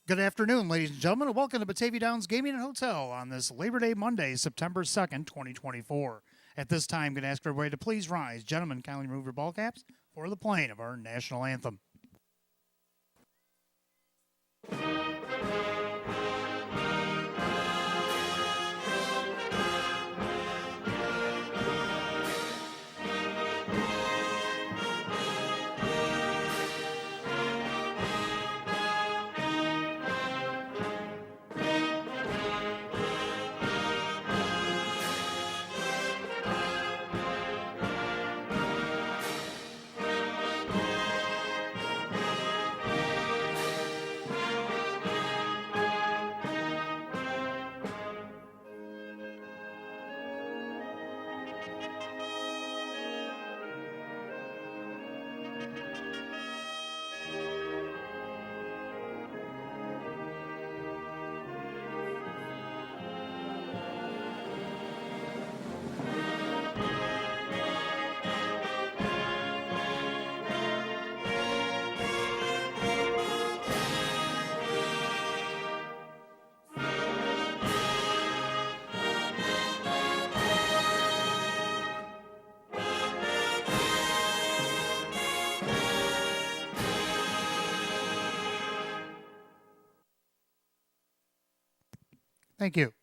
Good afternoon, ladies and gentlemen, and welcome to Batavia Downs Gaming and Hotel on this Labor Day Monday, September 2nd, 2024. At this time, I'm going to ask everybody to please rise. Gentlemen, kindly remove your ball caps for the playing of our national anthem. Thank you.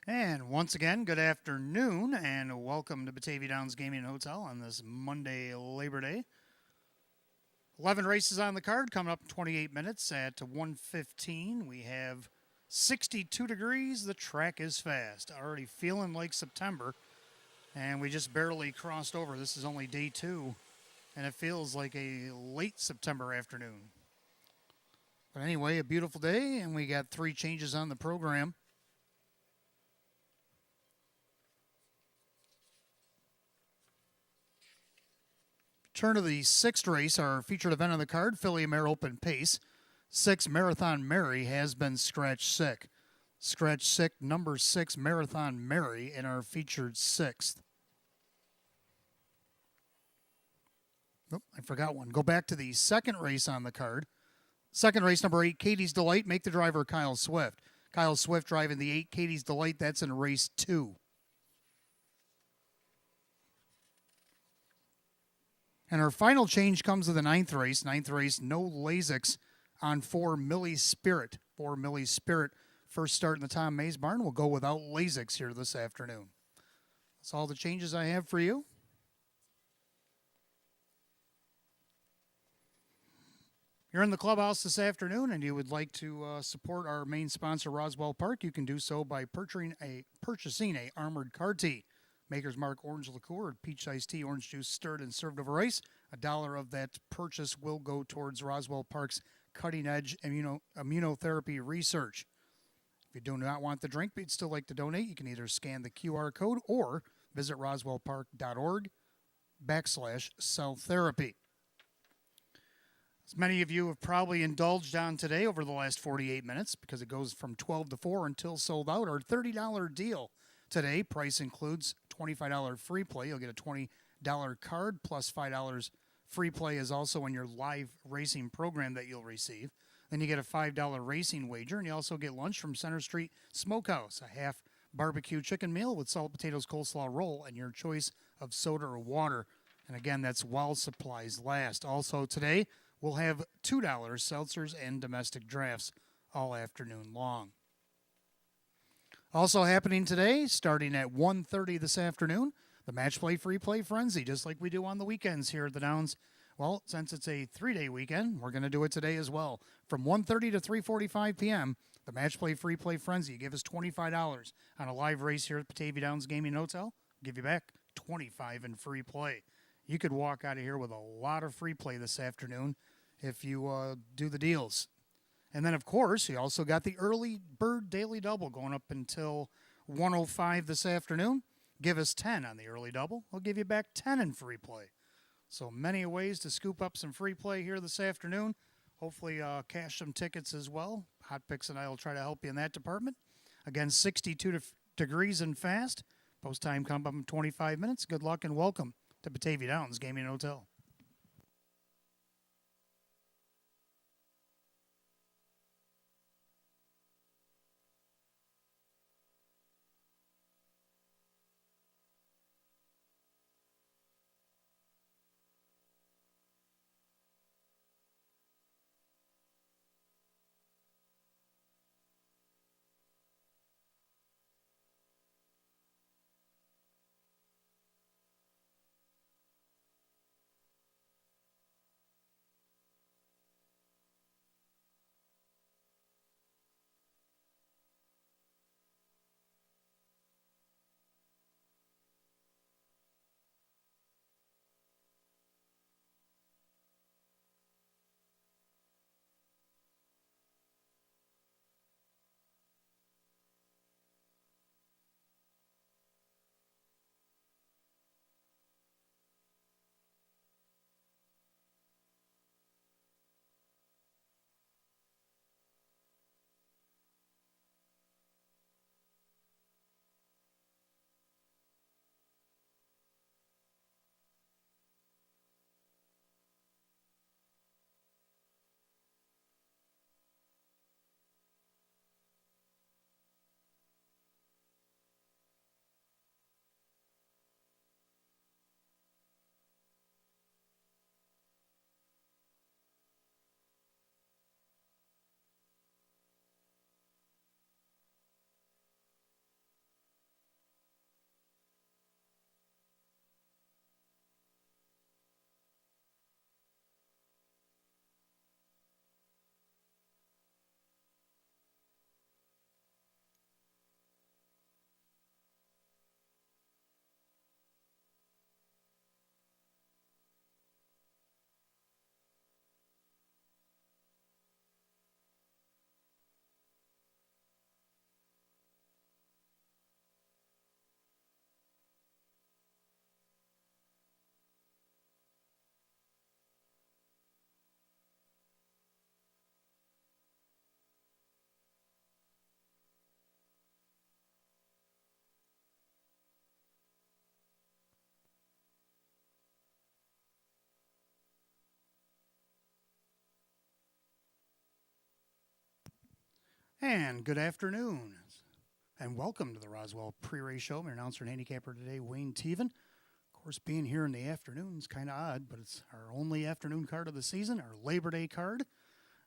And once again, good afternoon, and welcome to Batavia Downs Gaming and Hotel on this Monday, Labor Day. 11 races on the card, coming up in 28 minutes at 1:15. We have 62 degrees. The track is fast. Already feeling like September, and we just barely crossed over. This is only day 2, and it feels like a late September afternoon. But anyway, a beautiful day, and we got 3 changes on the program. Turn to the 6th race, our featured event on the card, Philly Mare Open Pace. 6 Marathon Mary has been scratch sick. Scratch sick number 6 Marathon Mary in our featured 6th. Oh, I forgot one. Go back to the 2nd race on the card. 2nd race, number 8, Katie's Delight. Make the driver Kyle Swift. Kyle Swift driving the 8, Katie's Delight. That's in race 2. And our final change comes to the 9th race. 9th race, no Lasix on 4 Millie Spirit. 4 Millie Spirit. First start in the Tom Mays barn. We'll go without Lasix here this afternoon. That's all the changes I have for you. You're in the clubhouse this afternoon and you would like to support our main sponsor, Roswell Park, you can do so by purchasing a armored car tee. Maker's Mark orange liqueur, peach iced tea, orange juice stirred and served over ice. $1 of that purchase will go towards Roswell Park's cutting-edge immunotherapy research. If you do not want the drink but you'd still like to donate, you can either scan the QR code or visit roswellpark.org/cell therapy. As many of you have probably indulged on today over the last 48 minutes because it goes from 12 to 4 until sold out. Our $30 deal today, price includes $25 free play. You'll get a $20 card plus $5 free play is also in your live racing program that you'll receive. Then you get a $5 racing wager, and you also get lunch from Center Street Smokehouse, a half barbecue chicken meal with salt, potatoes, coleslaw roll, and your choice of soda or water. And again, that's while supplies last. Also today, we'll have $2 seltzers and domestic drafts all afternoon long. Also happening today, starting at 1:30 this afternoon, the Match Play Free Play Frenzy, just like we do on the weekends here at the Downs. Well, since it's a 3-day weekend, we're going to do it today as well. From 1:30 to 3:45 p.m., the Match Play Free Play Frenzy. Give us $25 on a live race here at Batavia Downs Gaming Hotel. Give you back $25 in free play. You could walk out of here with a lot of free play this afternoon if you do the deals. And then, of course, you also got the early bird daily double going up until 1:05 this afternoon. Give us 10 on the early double. We'll give you back 10 in free play. So many ways to scoop up some free play here this afternoon. Hopefully cash some tickets as well. Hot Picks and I will try to help you in that department. Again, 62 degrees and fast. Post time come up in 25 minutes. Good luck and welcome to Batavia Downs Gaming and Hotel. And good afternoon, and welcome to the Roswell Pre-Race Show. I'm your announcer and handicapper today, Wayne Teven. Of course, being here in the afternoon is kind of odd, but it's our only afternoon card of the season, our Labor Day card.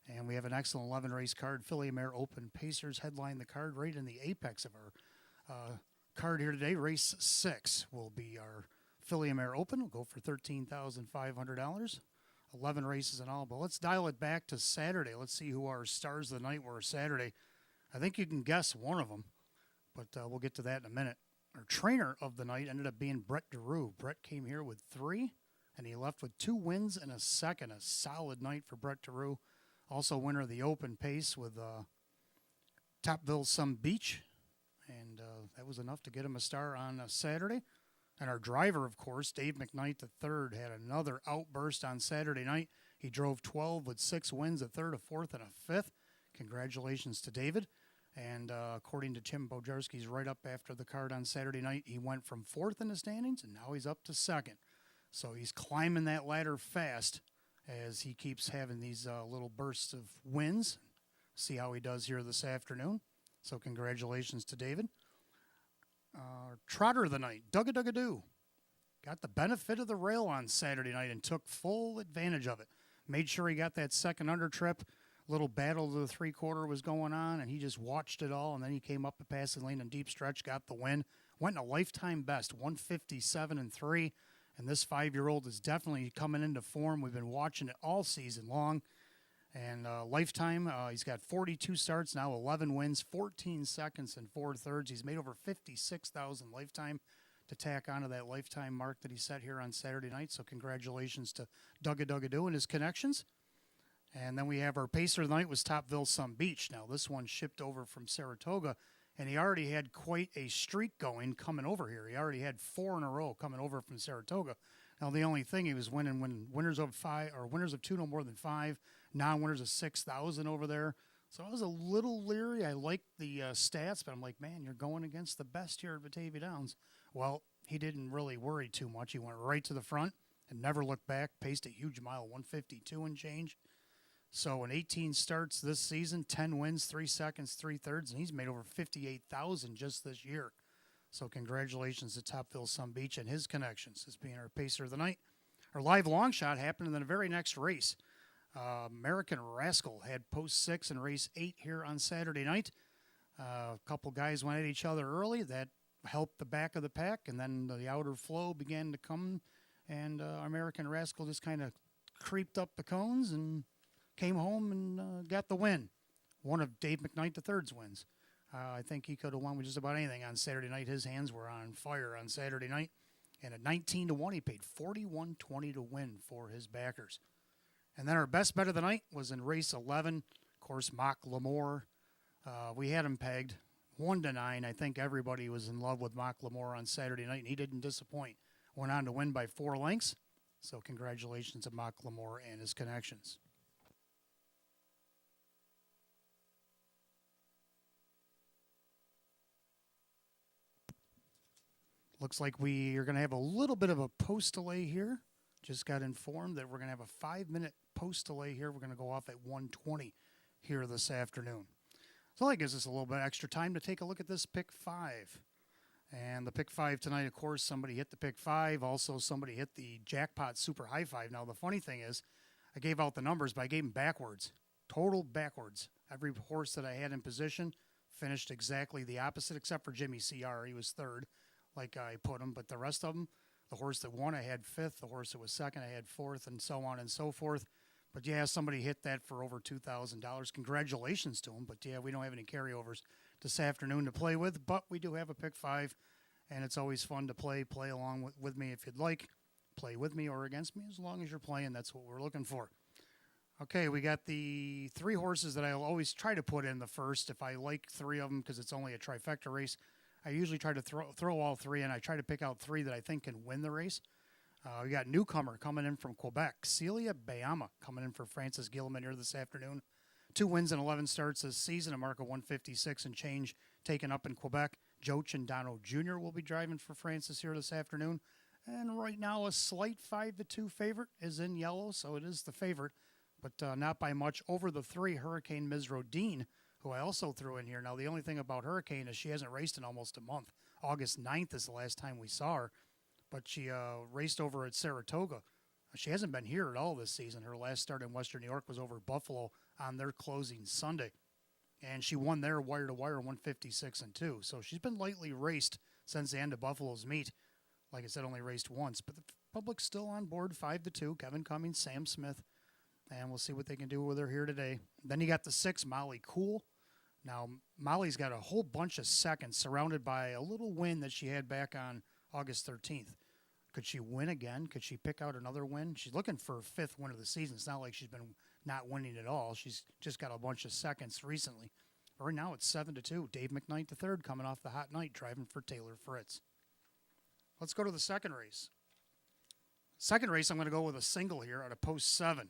And we have an excellent 11-race card. Philly Mare Open Pacers headline the card right in the apex of our card here today. Race 6 will be our Philly Mare Open. We'll go for $13,500. 11 races in all, but let's dial it back to Saturday. Let's see who our stars of the night were Saturday. I think you can guess one of them, but we'll get to that in a minute. Our trainer of the night ended up being Brett DeRue. Brett came here with 3, and he left with 2 wins and a second. A solid night for Brett DeRue. Also winner of the Open Pace with Topville Some Beach, and that was enough to get him a star on Saturday. And our driver, of course, Dave McKnight III, had another outburst on Saturday night. He drove 12 with 6 wins, a third, a fourth, and a fifth. Congratulations to David. And according to Tim Bojarski's write-up after the card on Saturday night, he went from 4th in the standings, and now he's up to 2nd. So he's climbing that ladder fast as he keeps having these little bursts of wins. See how he does here this afternoon. So congratulations to David. Trotter of the night, Dugga-Dugga-Doo. Got the benefit of the rail on Saturday night and took full advantage of it. Made sure he got that second under trip. Little battle to the 3/4 was going on, and he just watched it all, and then he came up the passing lane and deep stretch, got the win. Went in a lifetime best, 157-3, and this 5-year-old is definitely coming into form. We've been watching it all season long. And lifetime, he's got 42 starts now, 11 wins, 14 seconds, and 4 thirds. He's made over 56,000 lifetime to tack onto that lifetime mark that he set here on Saturday night. So congratulations to Dugga-Dugga-Doo and his connections. And then we have our pacer of the night was Topville Some Beach. Now this one shipped over from Saratoga, and he already had quite a streak going coming over here. He already had 4 in a row coming over from Saratoga. Now the only thing, he was winning when winners of 5 or winners of 2 no more than 5. Non-winners of 6,000 over there. So I was a little leery. I liked the stats, but I'm like, man, you're going against the best here at Batavia Downs. Well, he didn't really worry too much. He went right to the front and never looked back. Paced a huge mile, 152 and change. So in 18 starts this season, 10 wins, 3 seconds, 3 thirds, and he's made over 58,000 just this year. So congratulations to Topville Some Beach and his connections as being our pacer of the night. Our live long shot happened in the very next race. American Rascal had post 6 and race 8 here on Saturday night. A couple guys went at each other early. That helped the back of the pack, and then the outer flow began to come, and American Rascal just kind of creeped up the cones and came home and got the win. One of Dave McKnight III's wins. I think he could have won with just about anything on Saturday night. His hands were on fire on Saturday night. And at 19-1, he paid $41.20 to win for his backers. And then our best bet of the night was in race 11. Of course, Mock L'Amour. We had him pegged 1-9. I think everybody was in love with Mock L'Amour on Saturday night, and he didn't disappoint. Went on to win by 4 lengths. So congratulations to Mock L'Amour and his connections. Looks like we are going to have a little bit of a post delay here. Just got informed that we're going to have a 5-minute post delay here. We're going to go off at 1:20 here this afternoon. So that gives us a little bit extra time to take a look at this pick 5. And the pick 5 tonight, of course, somebody hit the pick 5. Also, somebody hit the jackpot super high 5. Now, the funny thing is, I gave out the numbers, but I gave them backwards. Total backwards. Every horse that I had in position finished exactly the opposite, except for Jimmy C.R. He was 3rd. Like I put them, but the rest of them, the horse that won, I had 5th. The horse that was 2nd, I had 4th, and so on and so forth. But yeah, somebody hit that for over $2,000. Congratulations to him. But yeah, we don't have any carryovers this afternoon to play with, but we do have a pick 5, and it's always fun to play along with me if you'd like. Play with me or against me as long as you're playing. That's what we're looking for. Okay, we got the 3 horses that I'll always try to put in the first if I like 3 of them because it's only a trifecta race. I usually try to throw all 3, and I try to pick out 3 that I think can win the race. We got newcomer coming in from Quebec, Celia Bayama coming in for Francis Gilliman here this afternoon. 2 wins and 11 starts this season, a mark of 156 and change taken up in Quebec. Joe Chandano Jr. will be driving for Francis here this afternoon. And right now, a slight 5-2 favorite is in yellow, so it is the favorite, but not by much. Over the 3, Hurricane Ms. Rodine who I also threw in here. Now, the only thing about Hurricane is she hasn't raced in almost a month. August 9th is the last time we saw her, but she raced over at Saratoga. She hasn't been here at all this season. Her last start in Western New York was over Buffalo on their closing Sunday. And she won there wire to wire 156-2. So she's been lightly raced since the end of Buffalo's meet. Like I said, only raced once, but the public's still on board 5-2. Kevin Cummings, Sam Smith, and we'll see what they can do with her here today. Then you got the 6, Molly Cool. Now, Molly's got a whole bunch of seconds surrounded by a little win that she had back on August 13th. Could she win again? Could she pick out another win? She's looking for a 5th win of the season. It's not like she's been not winning at all. She's just got a bunch of seconds recently. Right now it's 7-2. Dave McKnight III coming off the hot night driving for Taylor Fritz. Let's go to the second race. Second race, I'm going to go with a single here at a post 7.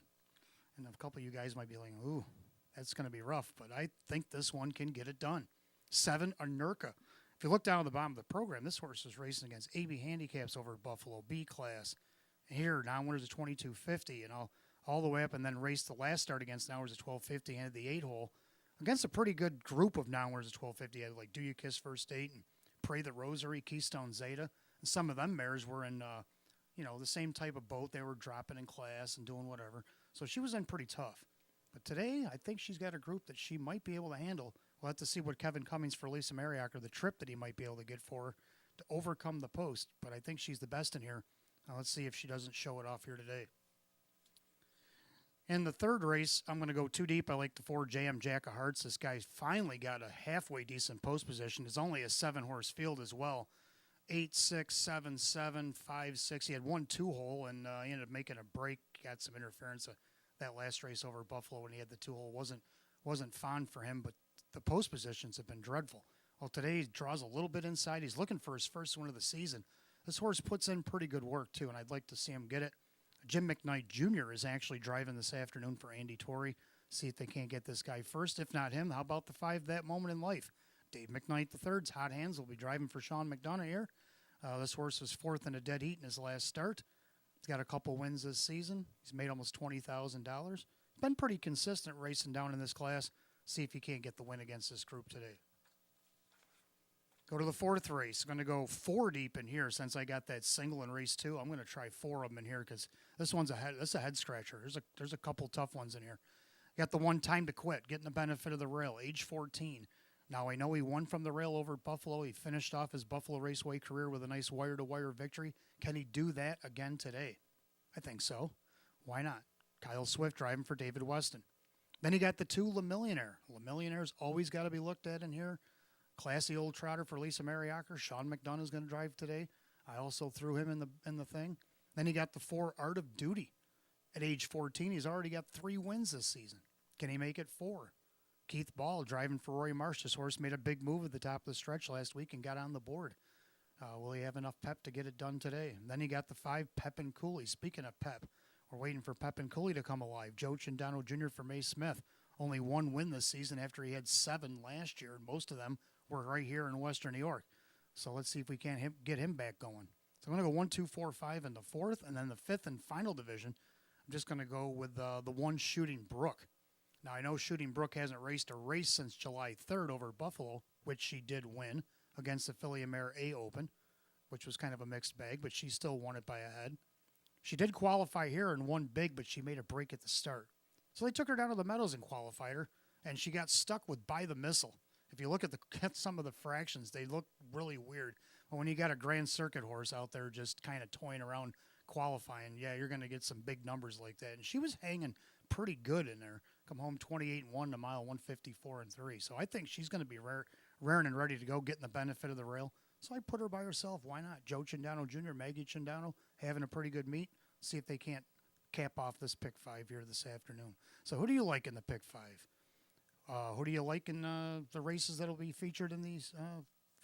And a couple of you guys might be like, ooh, that's going to be rough. But I think this one can get it done. 7, Anurka. If you look down at the bottom of the program, this horse is racing against AB handicaps over at Buffalo B class. Here, non-winners of 2250, and all the way up, and then raced the last start against non-winners of 1250 and the 8-hole against a pretty good group of non-winners of 1250. Had like Do You Kiss First Date and Pray the Rosary, Keystone Zeta. And some of them mares were in, the same type of boat. They were dropping in class and doing whatever. So she was in pretty tough. But today, I think she's got a group that she might be able to handle. We'll have to see what Kevin Cummings for Lisa Mariacker, the trip that he might be able to get for her to overcome the post. But I think she's the best in here. Now let's see if she doesn't show it off here today. In the third race, I'm going to go too deep. I like the 4 JM Jack of Hearts. This guy's finally got a halfway decent post position. It's only a 7-horse field as well. 8, 6, 7, 7, 5, 6. He had 1 2-hole, and he ended up making a break. Got some interference. That last race over Buffalo when he had the 2-hole wasn't fond for him, but the post positions have been dreadful. Well, today he draws a little bit inside. He's looking for his first win of the season. This horse puts in pretty good work, too, and I'd like to see him get it. Jim McKnight Jr. is actually driving this afternoon for Andy Torrey. See if they can't get this guy first. If not him, how about the 5 That Moment in Life? Dave McKnight III's hot hands will be driving for Sean McDonough here. This horse was 4th in a dead heat in his last start. He's got a couple wins this season. He's made almost $20,000. He's been pretty consistent racing down in this class. See if he can't get the win against this group today. Go to the 4th race. I'm going to go 4 deep in here since I got that single in race 2. I'm going to try 4 of them in here because this one's a head scratcher. There's a couple tough ones in here. Got the 1 Time to Quit, getting the benefit of the rail, age 14. Now, I know he won from the rail over at Buffalo. He finished off his Buffalo Raceway career with a nice wire-to-wire victory. Can he do that again today? I think so. Why not? Kyle Swift driving for David Weston. Then he got the 2 Le Millionaire. Le Millionaire's always got to be looked at in here. Classy old trotter for Lisa Mariacker. Sean McDonough is going to drive today. I also threw him in the thing. Then he got the 4 Art of Duty. At age 14, he's already got 3 wins this season. Can he make it 4? Keith Ball driving for Roy Marsh. This horse made a big move at the top of the stretch last week and got on the board. Will he have enough pep to get it done today? And then he got the 5 Pep and Cooley. Speaking of pep, we're waiting for Pep and Cooley to come alive. Joe Chindano Jr. for May Smith. Only 1 win this season after he had 7 last year, and most of them were right here in Western New York. So let's see if we can't get him back going. So I'm going to go 1, 2, 4, 5 in the 4th, and then the 5th and final division, I'm just going to go with the 1 Shooting Brook. Now, I know Shooting Brook hasn't raced a race since July 3rd over Buffalo, which she did win against the Philly Mare A Open, which was kind of a mixed bag, but she still won it by a head. She did qualify here and won big, but she made a break at the start. So they took her down to the Meadows and qualified her, and she got stuck with By the Missile. If you look at some of the fractions, they look really weird. But when you got a Grand Circuit horse out there just kind of toying around qualifying, yeah, you're going to get some big numbers like that. And she was hanging pretty good in there. Come home 28-1 to mile 154-3. So I think she's going to be raring and ready to go, getting the benefit of the rail. So I put her by herself. Why not? Joe Chindano Jr., Maggie Chindano, having a pretty good meet. See if they can't cap off this pick 5 here this afternoon. So who do you like in the pick 5? Who do you like in the races that will be featured in these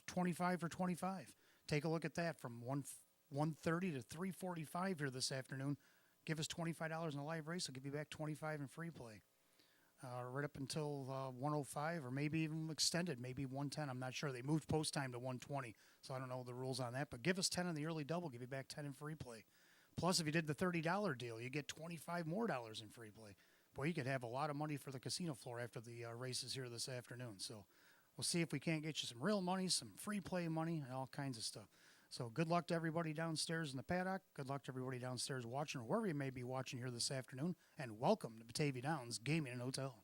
25 for 25? Take a look at that from 130 to 345 here this afternoon. Give us $25 in a live race. I'll give you back $25 in free play. Right up until 105 or maybe even extended, maybe 110. I'm not sure. They moved post time to 120, so I don't know the rules on that. But give us 10 in the early double. Give you back 10 in free play. Plus, if you did the $30 deal, you get $25 more in free play. boy, you could have a lot of money for the casino floor after the races here this afternoon. So we'll see if we can't get you some real money, some free play money, and all kinds of stuff. So good luck to everybody downstairs in the paddock. Good luck to everybody downstairs watching or wherever you may be watching here this afternoon. And welcome to Batavia Downs Gaming and Hotel.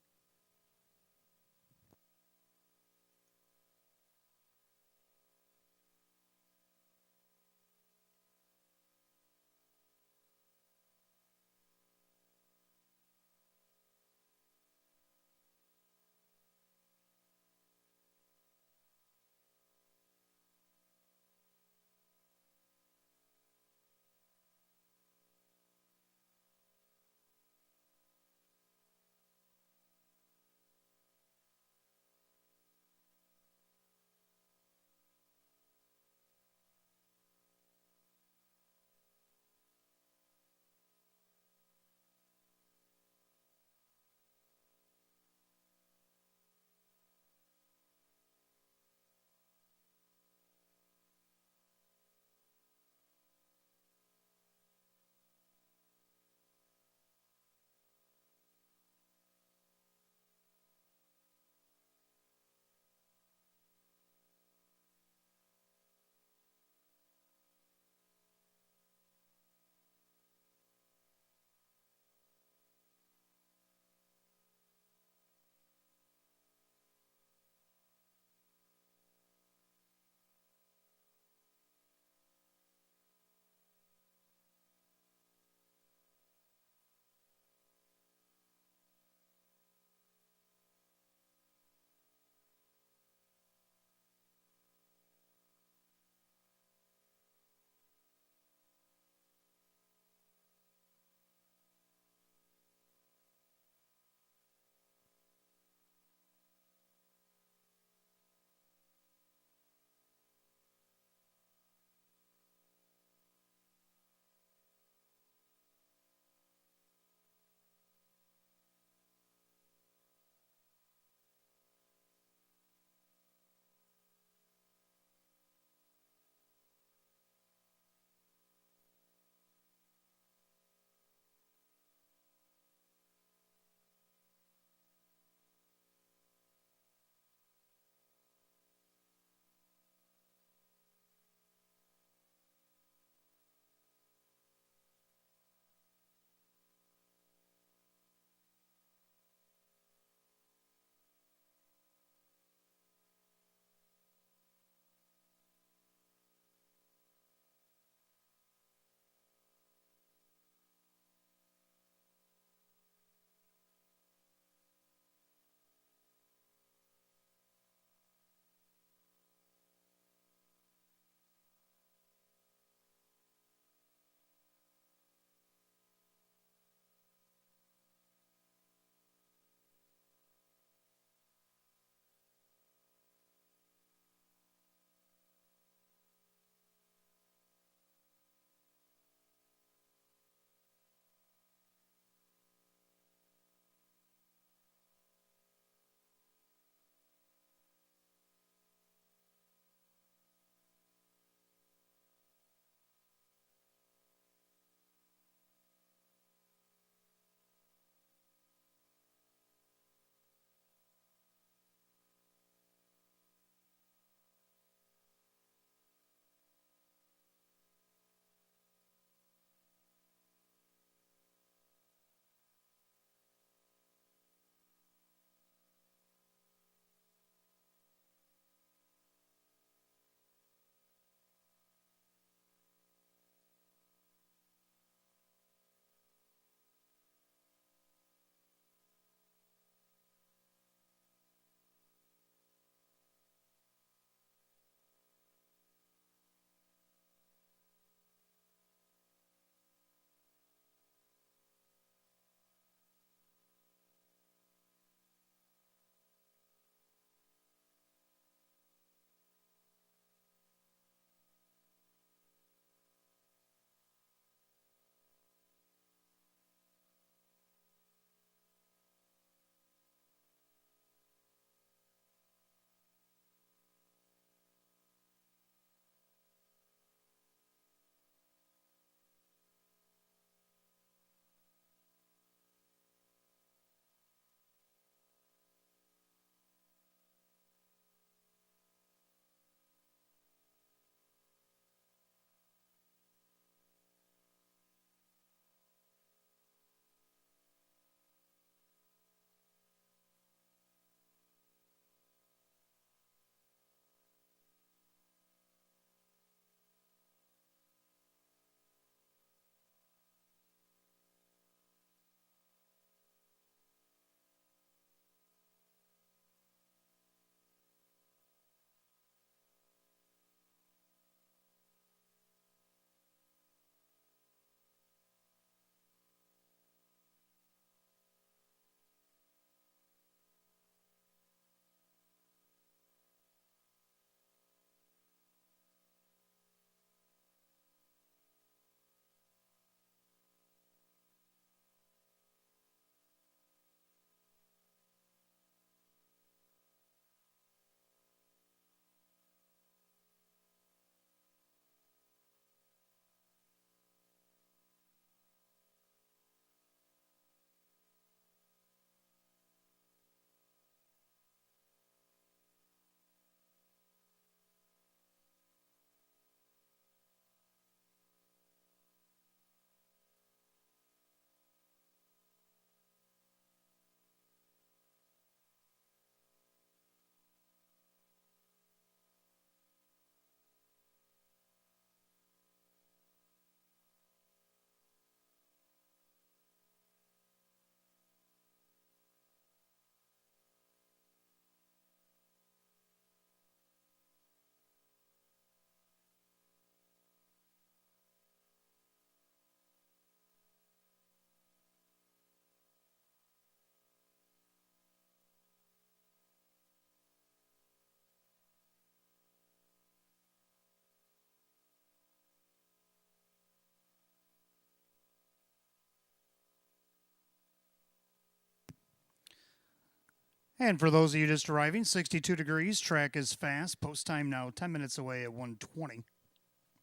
And for those of you just arriving, 62 degrees, track is fast. Post time now 10 minutes away at 1:20.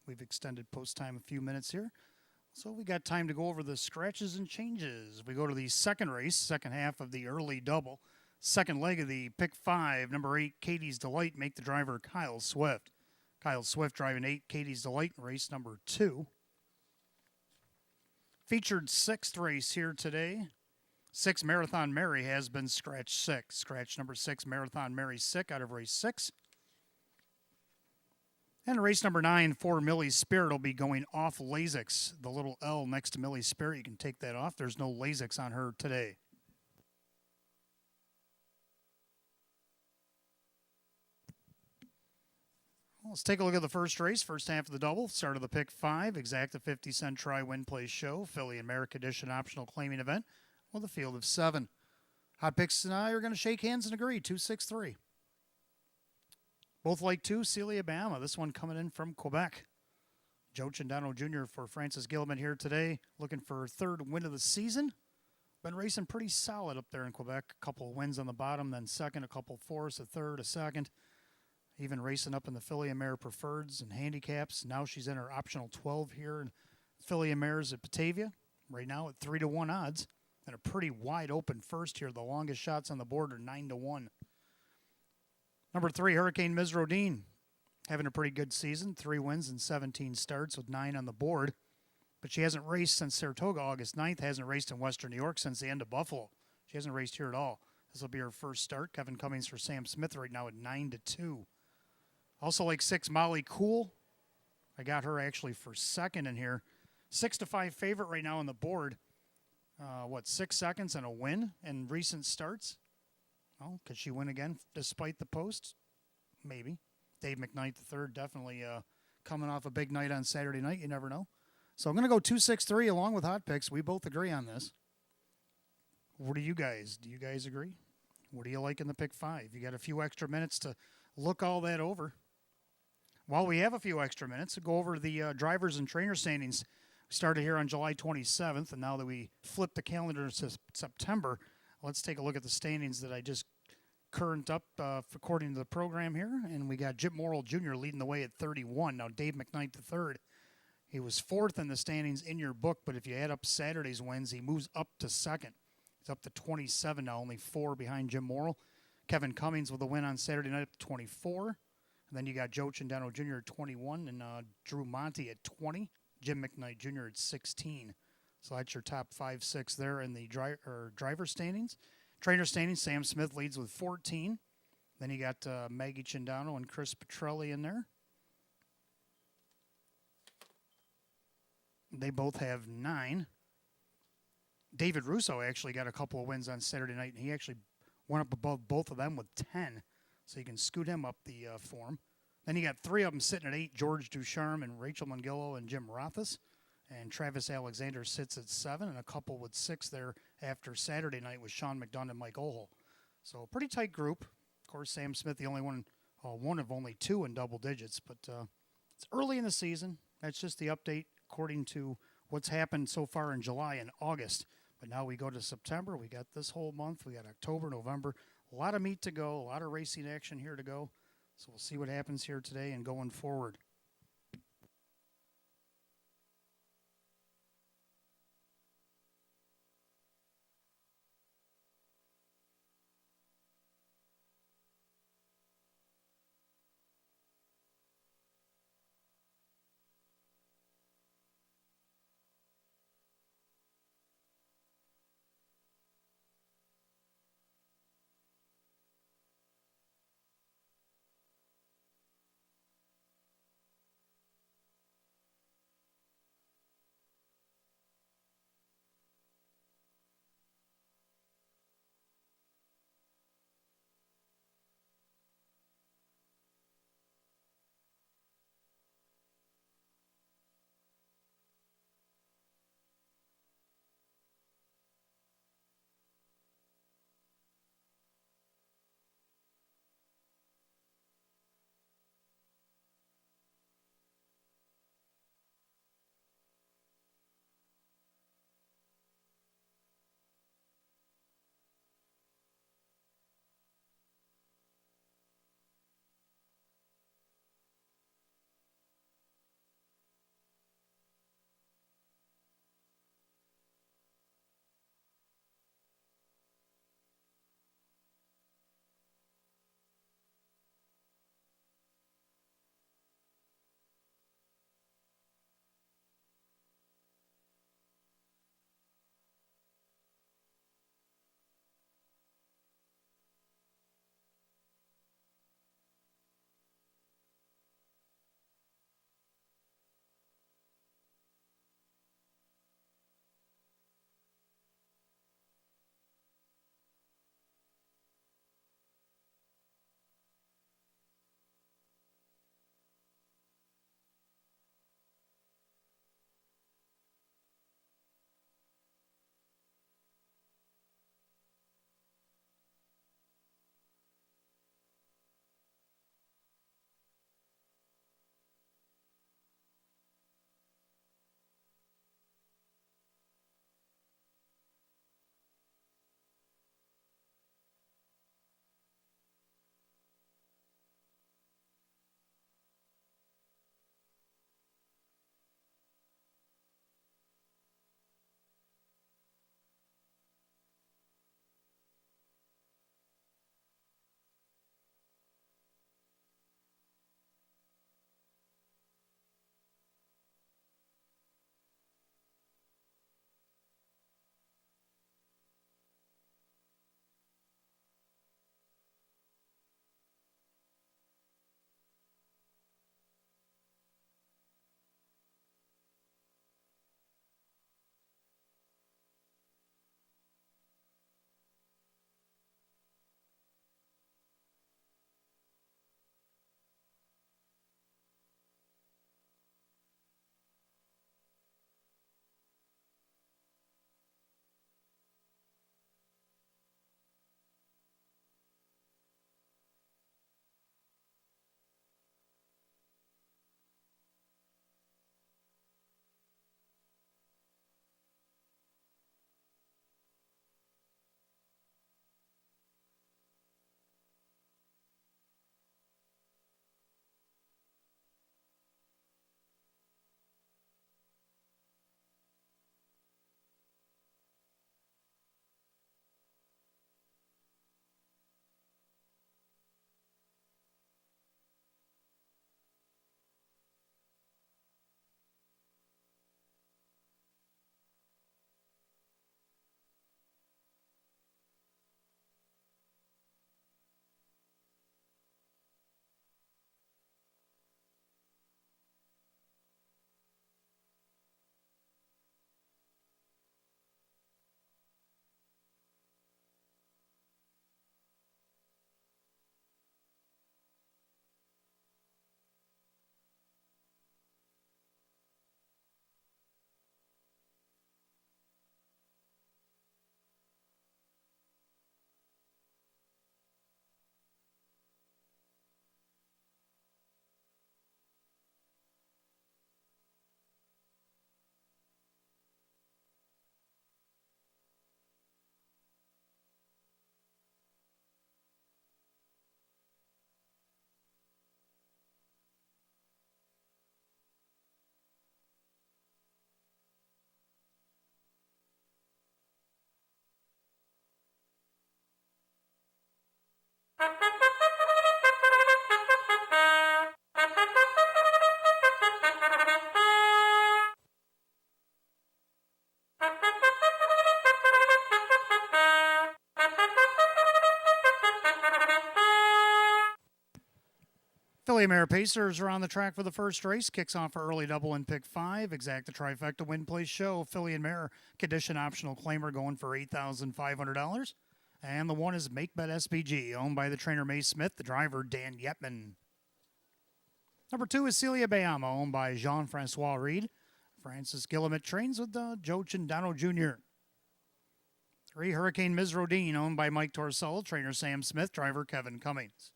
We've extended post time a few minutes here. So we got time to go over the scratches and changes. We go to the second race, second half of the early double. Second leg of the pick 5, number 8, Katie's Delight, make the driver Kyle Swift. Kyle Swift driving 8, Katie's Delight, in race number 2. Featured 6th race here today. 6, Marathon Mary has been scratch 6. Scratch number 6, Marathon Mary sick out of race 6. And race number 9, 4, Millie's Spirit will be going off Lasix. The little L next to Millie's Spirit, you can take that off. There's no Lasix on her today. Let's take a look at the first race, first half of the double. Start of the pick 5, exacta 50-cent try-win play show, Philly America Edition optional claiming event with a field of 7. Hot Picks and I are going to shake hands and agree, 2-6-3. Both like 2, Celia Bama. This one coming in from Quebec. Joe Chandano Jr. for Francis Gilman here today, looking for 3rd win of the season. Been racing pretty solid up there in Quebec. A couple of wins on the bottom, then second, a couple fourths, a third, a second. Even racing up in the Philly Mare Preferreds and handicaps. Now she's in her optional 12 here in Philly Mares at Batavia. Right now at 3-1 odds. And a pretty wide open first here. The longest shots on the board are 9-1. Number 3, Hurricane Ms. Rodine. Having a pretty good season. 3 wins and 17 starts with 9 on the board. But she hasn't raced since Saratoga August 9th. Hasn't raced in Western New York since the end of Buffalo. She hasn't raced here at all. This will be her first start. Kevin Cummings for Sam Smith right now at 9-2. Also like 6, Molly Cool. I got her actually for second in here. 6-5 favorite right now on the board. 6 seconds and a win in recent starts? Well, could she win again despite the post? Maybe. Dave McKnight III definitely coming off a big night on Saturday night. You never know. So I'm going to go 2-6-3 along with Hot Picks. We both agree on this. What do you guys? Do you guys agree? What do you like in the pick 5? You got a few extra minutes to look all that over. While we have a few extra minutes to go over the drivers and trainer standings. We started here on July 27th, and now that we flipped the calendar to September, let's take a look at the standings that I just current up according to the program here. And we got Jim Morrill Jr. leading the way at 31. Now Dave McKnight III, he was 4th in the standings in your book, but if you add up Saturday's wins, he moves up to 2nd. He's up to 27 now, only 4 behind Jim Morrill. Kevin Cummings with a win on Saturday night up to 24. And then you got Joe Chandano Jr. at 21 and Drew Monty at 20. Jim McKnight Jr. at 16. So that's your top 5, 6 there in the driver standings. Trainer standings, Sam Smith leads with 14. Then you got Maggie Chandano and Chris Petrelli in there. They both have 9. David Russo actually got a couple of wins on Saturday night, and he actually went up above both of them with 10. So you can scoot him up the form. Then you got 3 of them sitting at 8, George Ducharme and Rachel Mangillo and Jim Rothus. And Travis Alexander sits at 7, and a couple with 6 there after Saturday night with Sean McDonough and Mike Ohl. So a pretty tight group. Of course, Sam Smith, the only one of only 2 in double digits. But it's early in the season. That's just the update according to what's happened so far in July and August. But now we go to September. We got this whole month. We got October, November. A lot of meat to go. A lot of racing action here to go. So we'll see what happens here today and going forward. Philly Mare Pacers are on the track for the first race. Kicks off for early double in pick 5. Exact the trifecta win place show. Philly and Mare condition optional claimer going for $8,500. And the one is Make Bet SBG, owned by the trainer May Smith, the driver Dan Yetman. Number 2 is Celia Bayama, owned by Jean-Francois Reed. Francis Guillemette trains with Joe Chindano Jr. 3, Hurricane Ms. Rodine, owned by Mike Torcell, trainer Sam Smith, driver Kevin Cummings.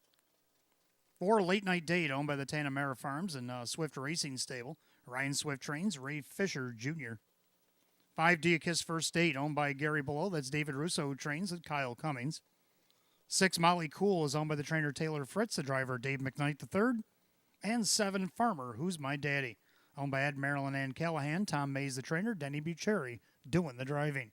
4, Late Night Date, owned by the Tanamera Farms and Swift Racing Stable. Ryan Swift trains Ray Fisher Jr. 5, Do You Kiss First Date, owned by Gary Below. That's David Russo, who trains with Kyle Cummings. 6, Molly Cool is owned by the trainer Taylor Fritz, the driver Dave McKnight III. And 7, Farmer, Who's My Daddy, owned by Ed Marilyn Ann Callahan, Tom Mays, the trainer, Denny Bucheri, doing the driving.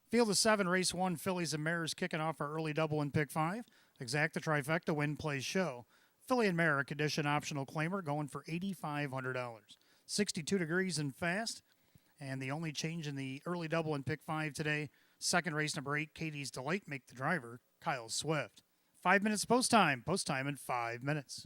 Field of 7, race 1, Phillies and Mares kicking off our early double in pick 5. Exact the trifecta win plays show. Philly and Mare condition optional claimer going for $8,500. 62 degrees and fast. And the only change in the early double in pick 5 today, second race number 8, Katie's Delight, make the driver Kyle Swift. 5 minutes post time in 5 minutes.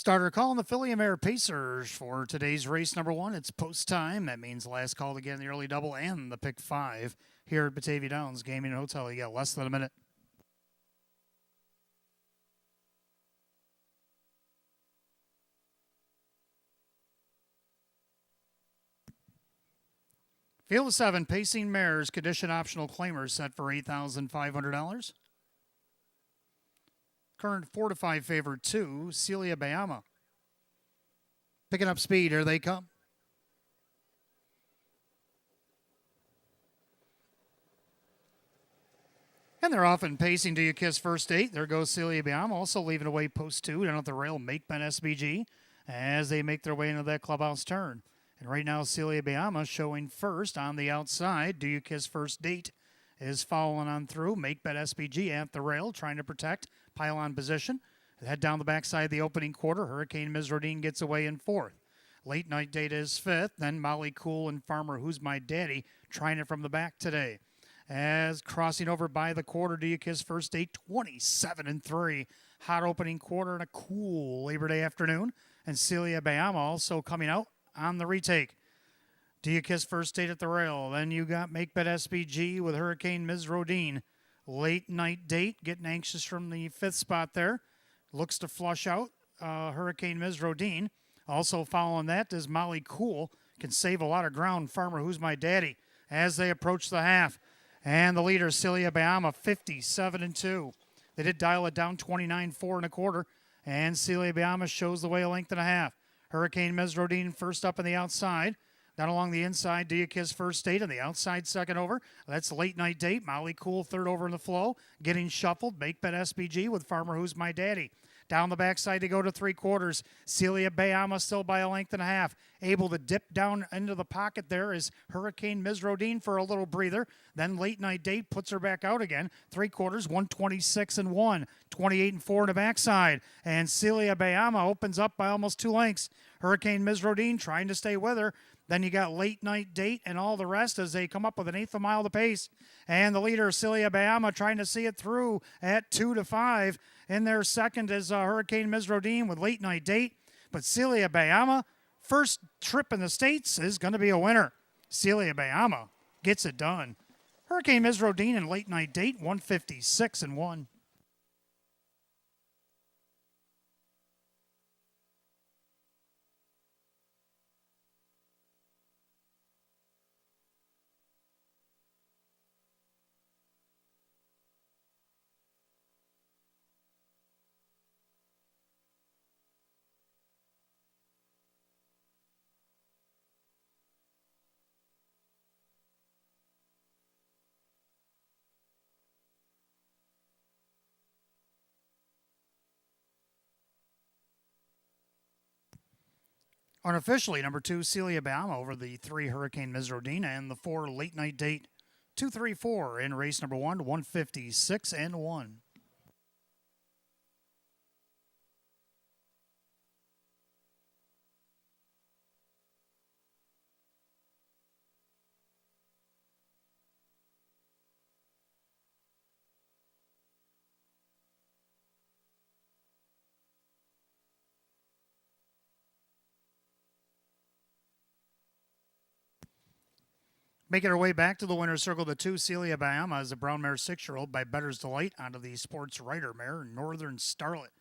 Starter call in the Philly Mare Pacers for today's race number one. It's post time. That means last call to get in the early double and the pick five here at Batavia Downs Gaming and Hotel. You got less than a minute. Field of 7, pacing mares, condition optional claimers set for $8,500. Current 4 to 5 favorite 2, Celia Bayama. Picking up speed, here they come. And they're off and pacing Do You Kiss First Date. There goes Celia Bayama, also leaving away post 2 down at the rail, Make Bet SBG, as they make their way into that clubhouse turn. And right now, Celia Bayama showing first on the outside. Do You Kiss First Date is following on through. Make Bet SBG at the rail, trying to protect pylon position. Head down the backside of the opening quarter. Hurricane Ms. Rodine gets away in fourth. Late Night Date is fifth. Then Molly Cool and Farmer Who's My Daddy trying it from the back today. As crossing over by the quarter, Do You Kiss First Date 27-3. Hot opening quarter and a cool Labor Day afternoon. And Celia Bayama also coming out on the retake. Do You Kiss First Date at the rail. Then you got Make Bet SBG with Hurricane Ms. Rodine. Late Night Date getting anxious from the fifth spot there. Looks to flush out Hurricane Ms. Rodine. Also following that is Molly Cool. Can save a lot of ground. Farmer Who's My Daddy as they approach the half. And the leader, Celia Bayama, 57-2. They did dial it down 29-4 and a quarter. And Celia Bayama shows the way a length and a half. Hurricane Ms. Rodine first up on the outside. Down along the inside, Do You Kiss First Date on the outside second over. That's Late Night Date. Molly Cool third over in the flow. Getting shuffled. Make Bet SBG with Farmer Who's My Daddy. Down the backside to go to three quarters. Celia Bayama still by a length and a half. Able to dip down into the pocket there is Hurricane Ms. Rodine for a little breather. Then Late Night Date puts her back out again. Three quarters, 126-1. 28-4 in the backside. And Celia Bayama opens up by almost 2 lengths. Hurricane Ms. Rodine trying to stay with her. Then you got Late Night Date and all the rest as they come up with an eighth of a mile to pace. And the leader, Celia Bayama, trying to see it through at 2-5. In their second is Hurricane Ms. Rodine with Late Night Date. But Celia Bayama, first trip in the States, is going to be a winner. Celia Bayama gets it done. Hurricane Ms. Rodine and Late Night Date, 156-1. Unofficially, number 2, Celia Bayama over the 3, Hurricane Ms. Rodine, and the 4, Late Night Date, 2-3-4 in race number 1, 156-1. Making her way back to the winner's circle, the 2, Celia Bayama, is a brown mare 6-year-old by Better's Delight onto the Sports Rider mare, Northern Starlet.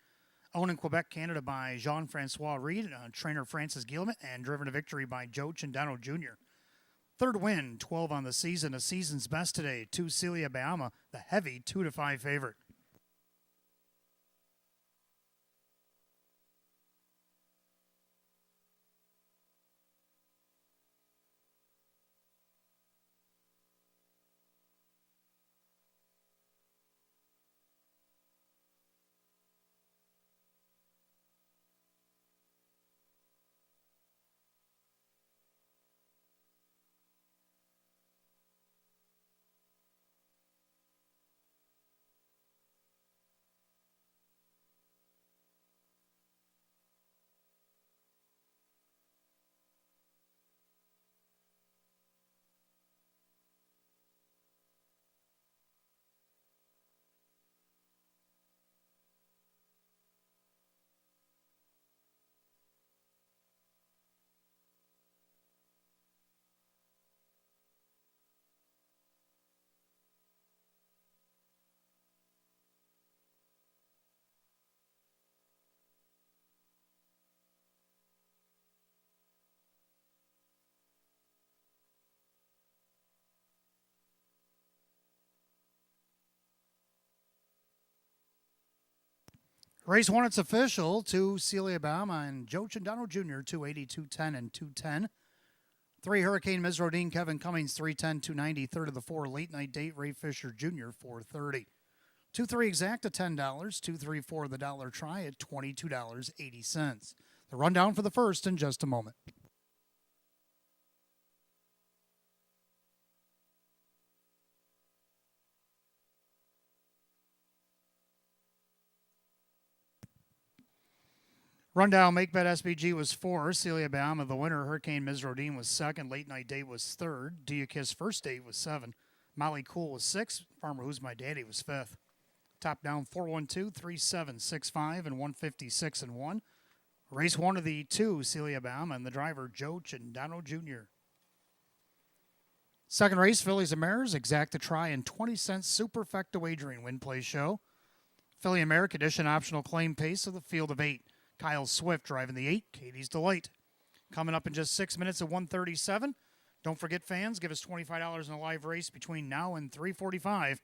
Owned in Quebec, Canada by Jean-Francois Reed, trainer Francis Guillemot, and driven to victory by Joe Chindano Jr. Third win, 12 on the season, a season's best today, 2, Celia Bayama, the heavy 2-5 favorite. Race 1, it's official. 2, Celia Baum and Joe Chindano Jr., 280, 210, and 210. 3, Hurricane Ms. Rodine, Kevin Cummings, 310, 290. Third of the 4, Late Night Date, Ray Fisher Jr., 430. 2-3 exact at $10. 2-3-4 the dollar try at $22.80. The rundown for the first in just a moment. Rundown, Make Bet SBG was 4. Celia Baum, the winner. Hurricane Ms. Rodine was 2nd. Late Night Date was 3rd. Do You Kiss First Date was 7. Molly Cool was 6. Farmer Who's My Daddy was 5th. Top down 412, 3765, and 156 and 1. Race 1 of the 2, Celia Baum, and the driver Joe Chindano Jr. Second race, Fillies and Mares, exact to try and 20-cent superfecta wagering win play show. Philly and Mare condition optional claim pace of the field of 8. Kyle Swift driving the 8, Katie's Delight. Coming up in just 6 minutes at 1:37. Don't forget, fans, give us $25 in a live race between now and 3:45,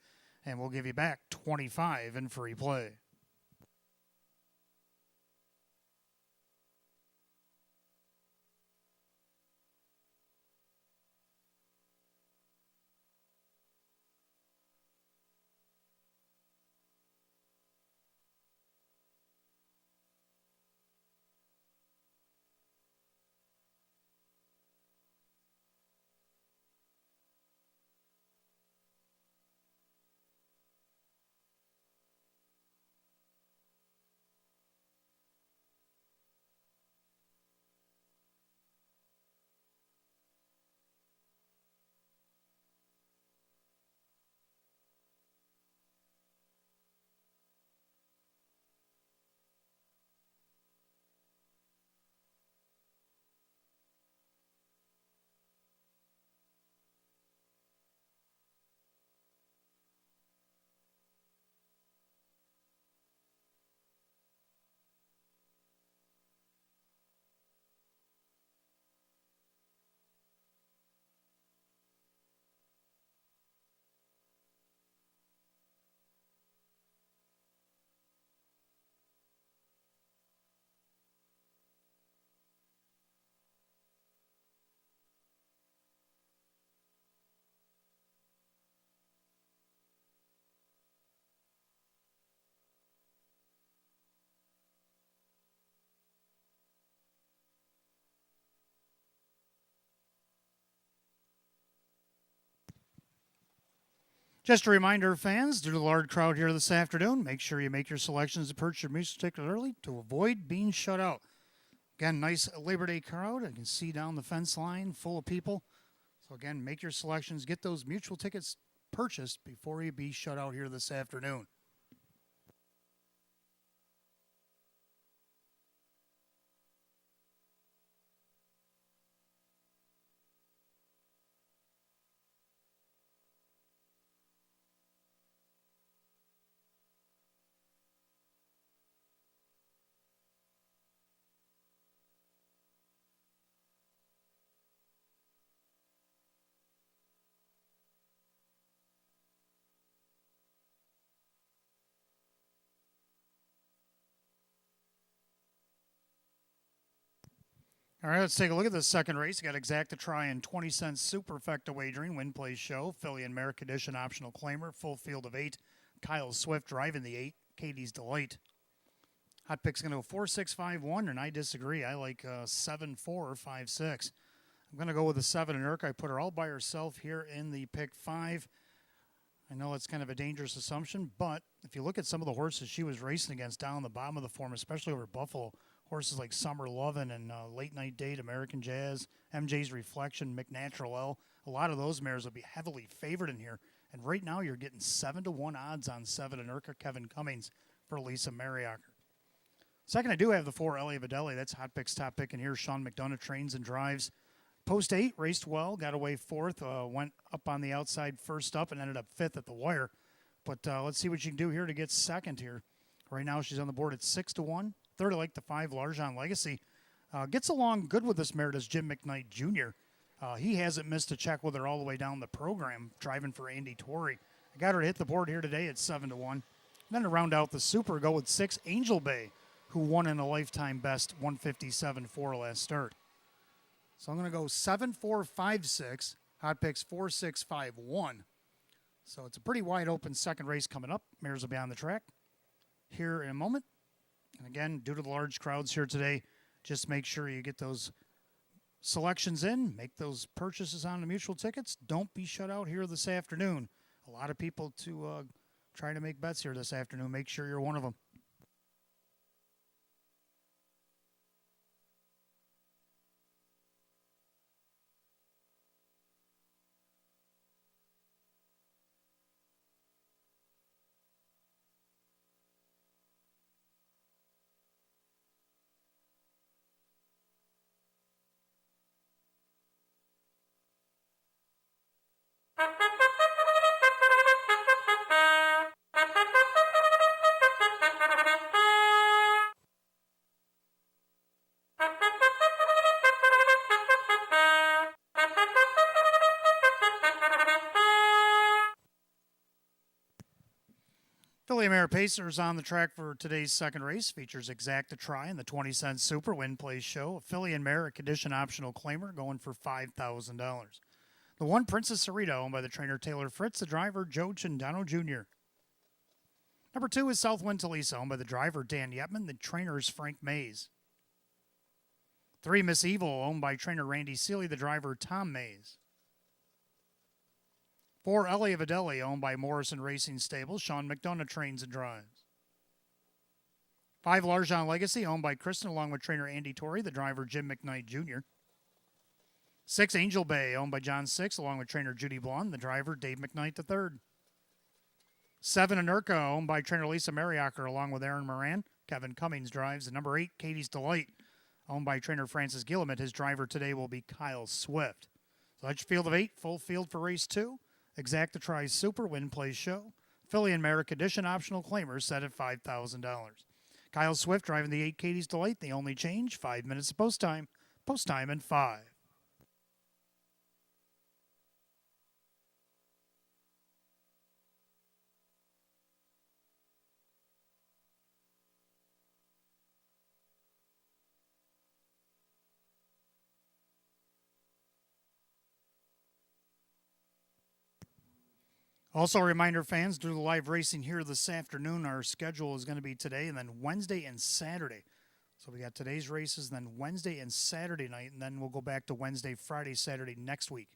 and we'll give you back $25 in free play. Just a reminder, fans, due to the large crowd here this afternoon, make sure you make your selections to purchase your music ticket early to avoid being shut out. Again, nice Labor Day crowd. I can see down the fence line full of people. So again, make your selections. Get those mutual tickets purchased before you be shut out here this afternoon. All right, let's take a look at the second race. Got exact to try and 20-cent superfecta wagering, win play show. Philly and Merrick Edition optional claimer, full field of 8. Kyle Swift driving the 8, Katie's Delight. Hot pick's going to go 4, 6, 5, 1, and I disagree. I like 7, 4, 5, 6. I'm going to go with the 7 in Irk. I put her all by herself here in the pick 5. I know it's kind of a dangerous assumption, but if you look at some of the horses she was racing against down the bottom of the form, especially over Buffalo, horses like Summer Lovin' and Late Night Date, American Jazz, MJ's Reflection, McNatural L, a lot of those mares will be heavily favored in here. And right now you're getting 7-1 odds on 7 in Irka Kevin Cummings for Lisa Mariacker. Second, I do have the 4 Ellie Videlli. That's Hot Pick's top pick in here. Sean McDonough trains and drives. Post 8, raced well, got away 4th, went up on the outside first up and ended up 5th at the wire. But let's see what she can do here to get second here. Right now she's on the board at 6-1. Third, I like the 5 Largent Legacy. Gets along good with this mare, does Jim McKnight Jr. He hasn't missed a check with her all the way down the program, driving for Andy Torrey. I got her to hit the board here today at 7-1. Then to round out the Super, go with 6 Angel Bay, who won in a lifetime best 157.4 last start. So I'm going to go 7-4-5-6, hot picks 4-6-5-1. So it's a pretty wide open second race coming up. Mares will be on the track here in a moment. And again, due to the large crowds here today, just make sure you get those selections in, make those purchases on the mutual tickets. Don't be shut out here this afternoon. A lot of people to try to make bets here this afternoon. Make sure you're one of them. Philly Mare Pacers on the track for today's second race. Features Exacta Try in the 20-cent Super Win Place Show. A Philly and Mare, a condition optional claimer, going for $5,000. The 1 Princess Sarita, owned by the trainer Taylor Fritz, the driver Joe Cindano Jr. Number 2 is Southwind Talisa, owned by the driver Dan Yetman, the trainer is Frank Mays. 3 Miss Evil, owned by trainer Randy Seeley, the driver Tom Mays. 4 Elia Videlli, owned by Morrison Racing Stables. Sean McDonough trains and drives. 5 Largeon Legacy, owned by Kristen, along with trainer Andy Torrey, the driver Jim McKnight Jr. 6 Angel Bay, owned by John Six, along with trainer Judy Blonde, the driver Dave McKnight III. 7 Anurka, owned by trainer Lisa Mariacker, along with Aaron Moran. Kevin Cummings drives. And number 8, Katie's Delight, owned by trainer Francis Gillimet. His driver today will be Kyle Swift. So that's your field of 8, full field for race 2. Exacta Try Super Win Place Show. Philly and Mare condition optional claimers set at $5,000. Kyle Swift driving the 8 Katie's Delight. The only change, 5 minutes of post time. Post time in 5. Also, a reminder, fans, due to the live racing here this afternoon, our schedule is going to be today and then Wednesday and Saturday. So we got today's races, then Wednesday and Saturday night, and then we'll go back to Wednesday, Friday, Saturday next week.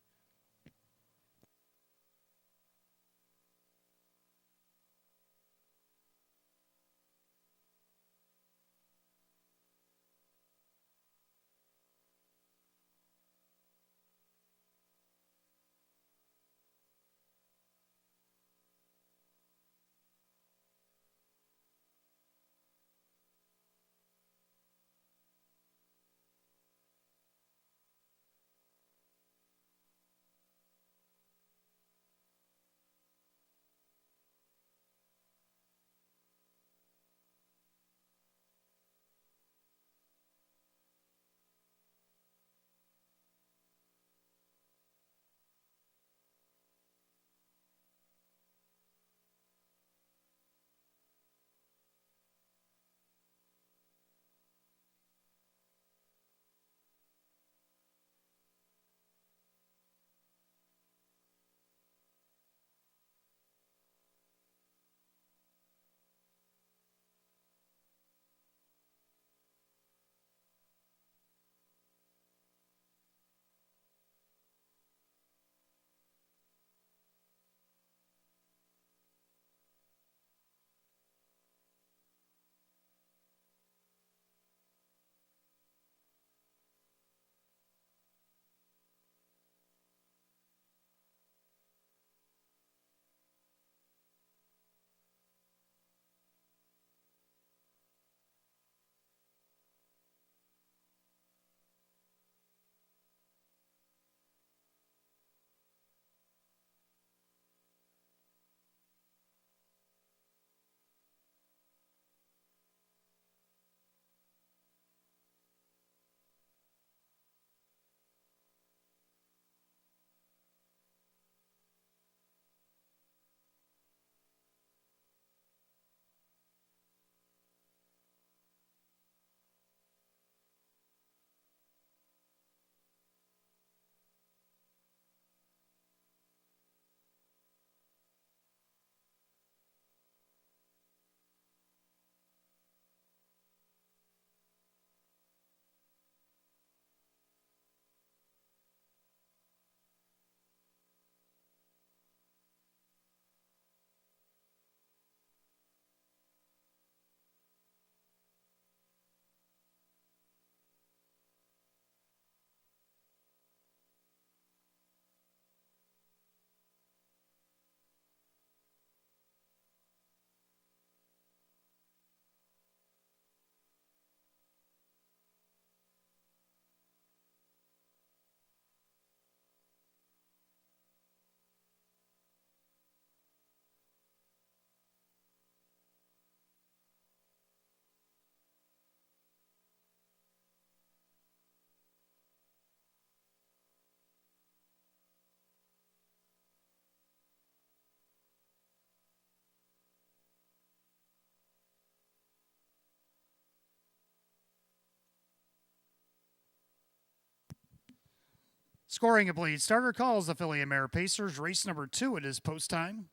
Scoring complete. Starter calls the Philly Mare Pacers. Race number 2. It is post time.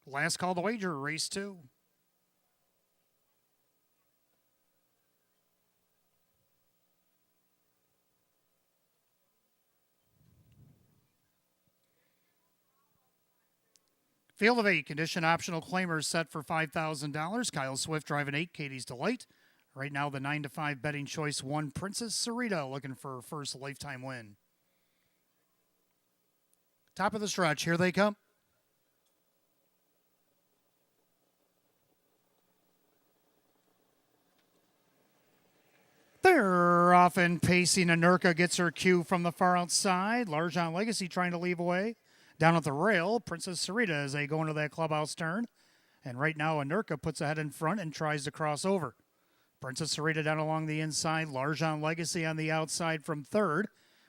Last call to wager. Race 2. Field of 8. Condition optional claimers set for $5,000. Kyle Swift driving 8. Katie's Delight. Right now the 9-5 betting choice 1. Princess Sarita looking for her first lifetime win. Top of the stretch. Here they come. They're often pacing. Anurka gets her cue from the far outside. Larjon Legacy trying to leave away. Down at the rail, Princess Sarita as they go into that clubhouse turn. And right now, Anurka puts a head in front and tries to cross over. Princess Sarita down along the inside. Larjon Legacy on the outside from third.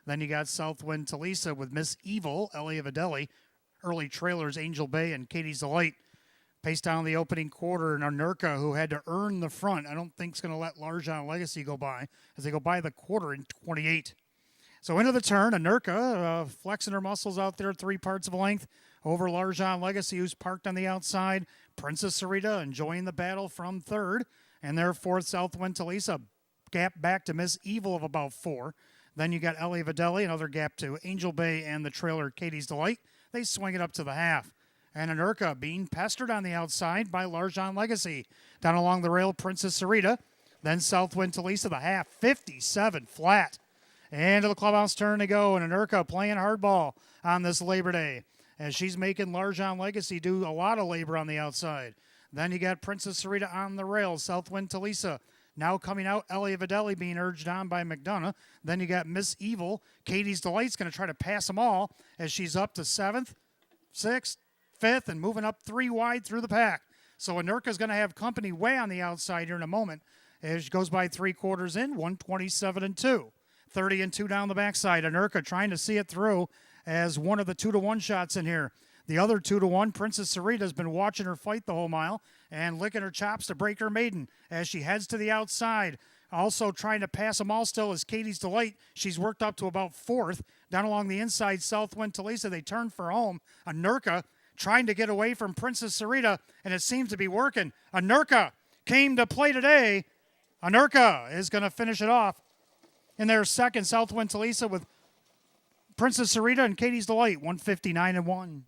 Then you got Southwind Talisa with Miss Evil, Ellie Videlli. Early trailers, Angel Bay and Katie's Delight. Pace down the opening quarter, and Anurka, who had to earn the front, I don't think is going to let Larjon Legacy go by as they go by the quarter in 28. So into the turn, Anurka flexing her muscles out there 3 parts of a length over Larjon Legacy, who's parked on the outside. Princess Sarita enjoying the battle from third. And their fourth, Southwind Talisa, gap back to Miss Evil of about 4. Then you got Ellie Videlli, another gap to Angel Bay and the trailer Katie's Delight. They swing it up to the half. And Anurka being pestered on the outside by Larjon Legacy. Down along the rail, Princess Sarita. Then Southwind Talisa, the half, 57 flat. Into the clubhouse turn to go, and Anurka playing hardball on this Labor Day as she's making Larjon Legacy do a lot of labor on the outside. Then you got Princess Sarita on the rail, Southwind Talisa. Now coming out, Ellie Videlli being urged on by McDonough. Then you got Miss Evil. Katie's Delight's going to try to pass them all as she's up to 7th, 6th, 5th, and moving up 3 wide through the pack. So Anurka's going to have company way on the outside here in a moment as she goes by 3 quarters in, 127-2. 30-2 down the backside. Anurka trying to see it through as one of the 2-1 shots in here. The other 2-1, Princess Sarita has been watching her fight the whole mile and licking her chops to break her maiden as she heads to the outside. Also trying to pass them all still is Katie's Delight. She's worked up to about 4th. Down along the inside, Southwind Talisa, they turn for home. Anurka trying to get away from Princess Sarita, and it seems to be working. Anurka came to play today. Anurka is going to finish it off in their second. Southwind Talisa with Princess Sarita and Katie's Delight, 159-1.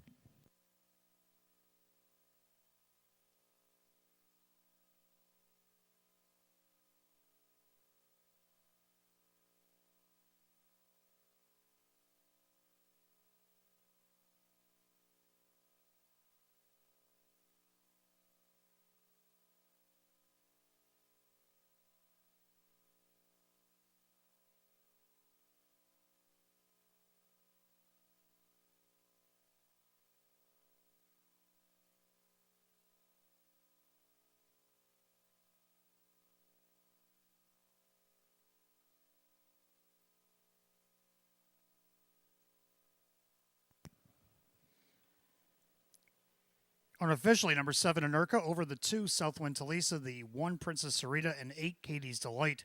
Unofficially, number 7, Anurka over the 2, Southwind Talisa, the 1, Princess Sarita, and 8, Katie's Delight.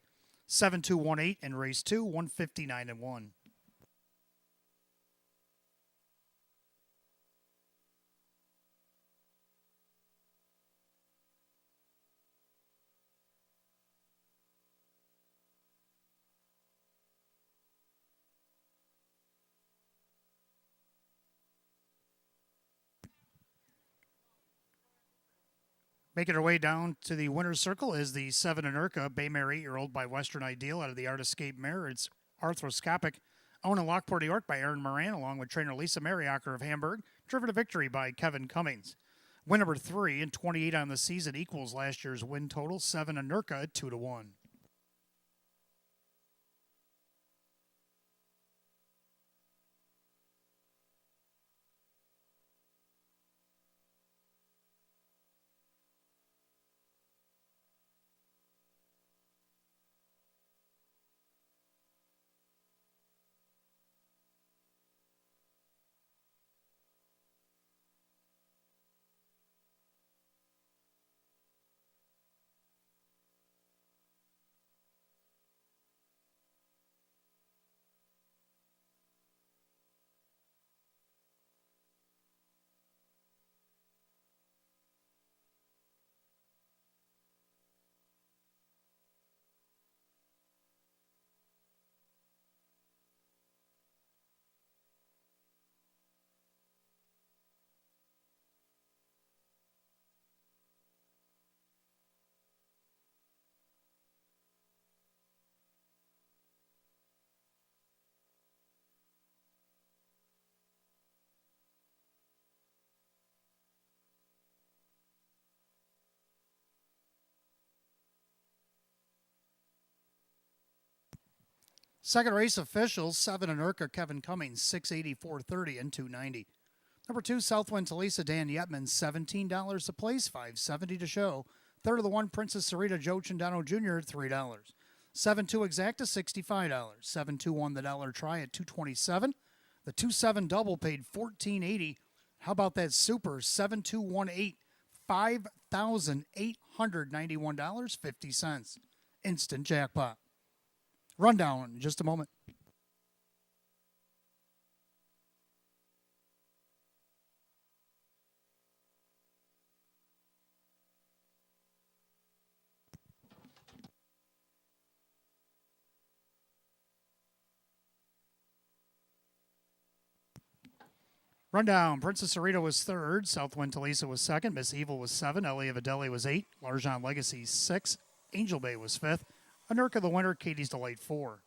7-2-1-8 in race 2, 159-1. Making her way down to the winner's circle is the 7 Anurka, Baymare 8-year-old by Western Ideal out of the Art Escape mare. It's arthroscopic. Owned in Lockport, New York by Aaron Moran, along with trainer Lisa Mariacker of Hamburg. Driven to victory by Kevin Cummings. Win number 3 and 28 on the season equals last year's win total. 7 Anurka at 2-1. Second race officials, 7 Anurka, Kevin Cummings, 680, 430, and 290. Number 2, Southwind Talisa, Dan Yetman, $17 a place, $570 to show. Third of the 1, Princess Sarita, Joe Chindano Jr., $3. 7-2 Exacta, $65. 7-2 the dollar try at $227. The 2-7 double paid $14.80. How about that super 7-2-1-8, $5,891.50. Instant jackpot. Rundown in just a moment. Rundown. Princess Sarita was third. Southwind Talisa was second. Miss Evil was 7. Elia Videli was 8. Larjan Legacy 6. Angel Bay was 5th. Anurka the winner. Katie's Delight 4.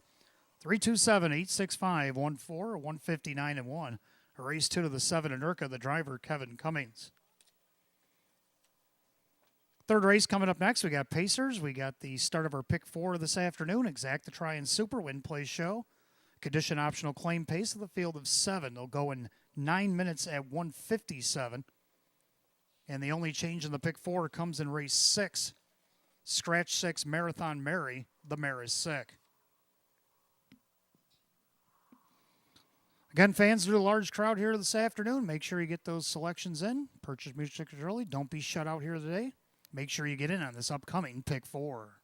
327-865-14, 159 and 1. A race 2 to the 7 Anurka, the driver Kevin Cummings. Third race coming up next. We got Pacers. We got the start of our pick 4 this afternoon. Exacta Try and Super Win Play Show. Condition optional claim pace of the field of 7. They'll go in 9 minutes at 1:57. And the only change in the pick 4 comes in race 6. Scratch 6 Marathon Mary. The mare is sick. Again, fans, there's a large crowd here this afternoon. Make sure you get those selections in. Purchase music tickets early. Don't be shut out here today. Make sure you get in on this upcoming pick 4.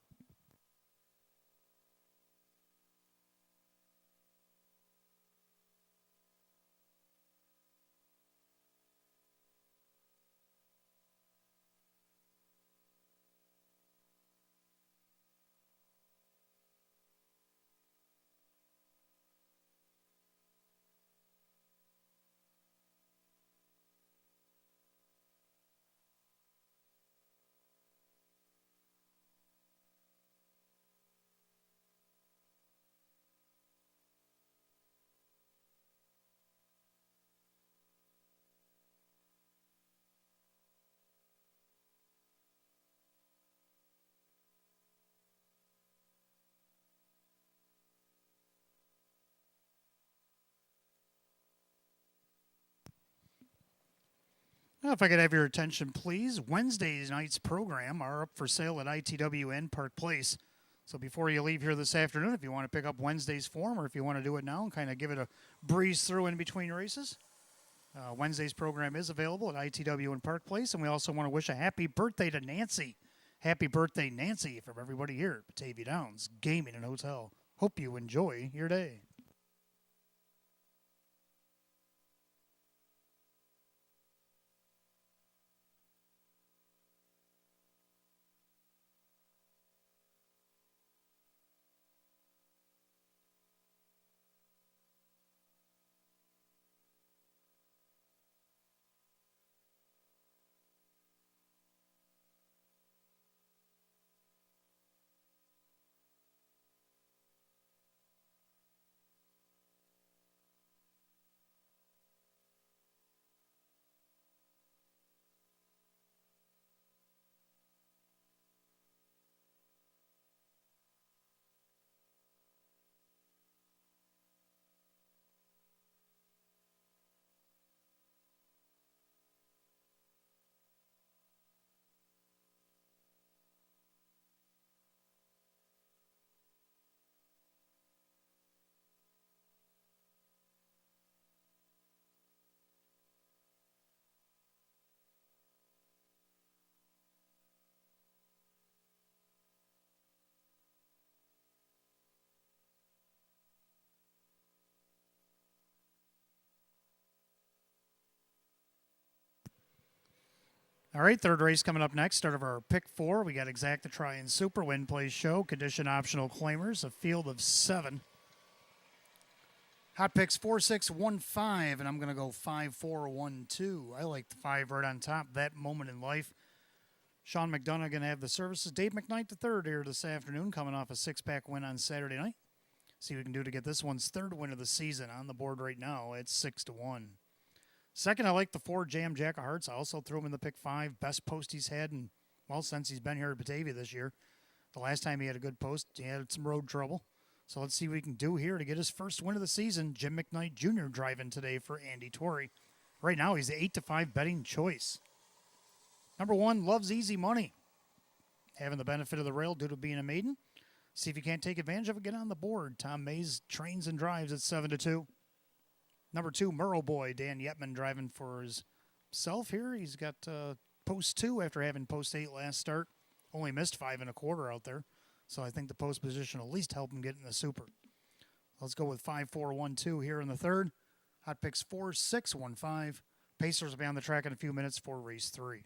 Now, if I could have your attention, please. Wednesday night's program are up for sale at ITW and Park Place. So before you leave here this afternoon, if you want to pick up Wednesday's form or if you want to do it now and kind of give it a breeze through in between races, Wednesday's program is available at ITW and Park Place. And we also want to wish a happy birthday to Nancy. Happy birthday, Nancy, from everybody here at Batavia Downs Gaming and Hotel. Hope you enjoy your day. All right, third race coming up next. Start of our pick 4. We got Exacta Try and Super Win Play Show. Condition optional claimers. A field of 7. Hot picks 4, 6, 1, 5, and I'm going to go 5, 4, 1, 2. I like the 5 right on top. That moment in life. Sean McDonough going to have the services. Dave McKnight the third here this afternoon, coming off a 6-pack win on Saturday night. See what we can do to get this one's third win of the season on the board right now at 6-1. Second, I like the 4 Jam Jack of Hearts. I also threw him in the pick 5. Best post he's had, and well, since he's been here at Batavia this year. The last time he had a good post, he had some road trouble. So let's see what he can do here to get his first win of the season. Jim McKnight Jr. driving today for Andy Torrey. Right now, he's the 8-5 betting choice. Number 1, Loves Easy Money. Having the benefit of the rail due to being a maiden. See if you can't take advantage of it, get on the board. Tom Mays trains and drives at 7-2. Number 2, Murrow Boy. Dan Yetman driving for himself here. He's got post 2 after having post 8 last start. Only missed 5 1/4 out there. So I think the post position will at least help him get in the super. Let's go with 5-4-1-2 here in the third. Hot picks 4, 6, 1, 5. Pacers will be on the track in a few minutes for race 3.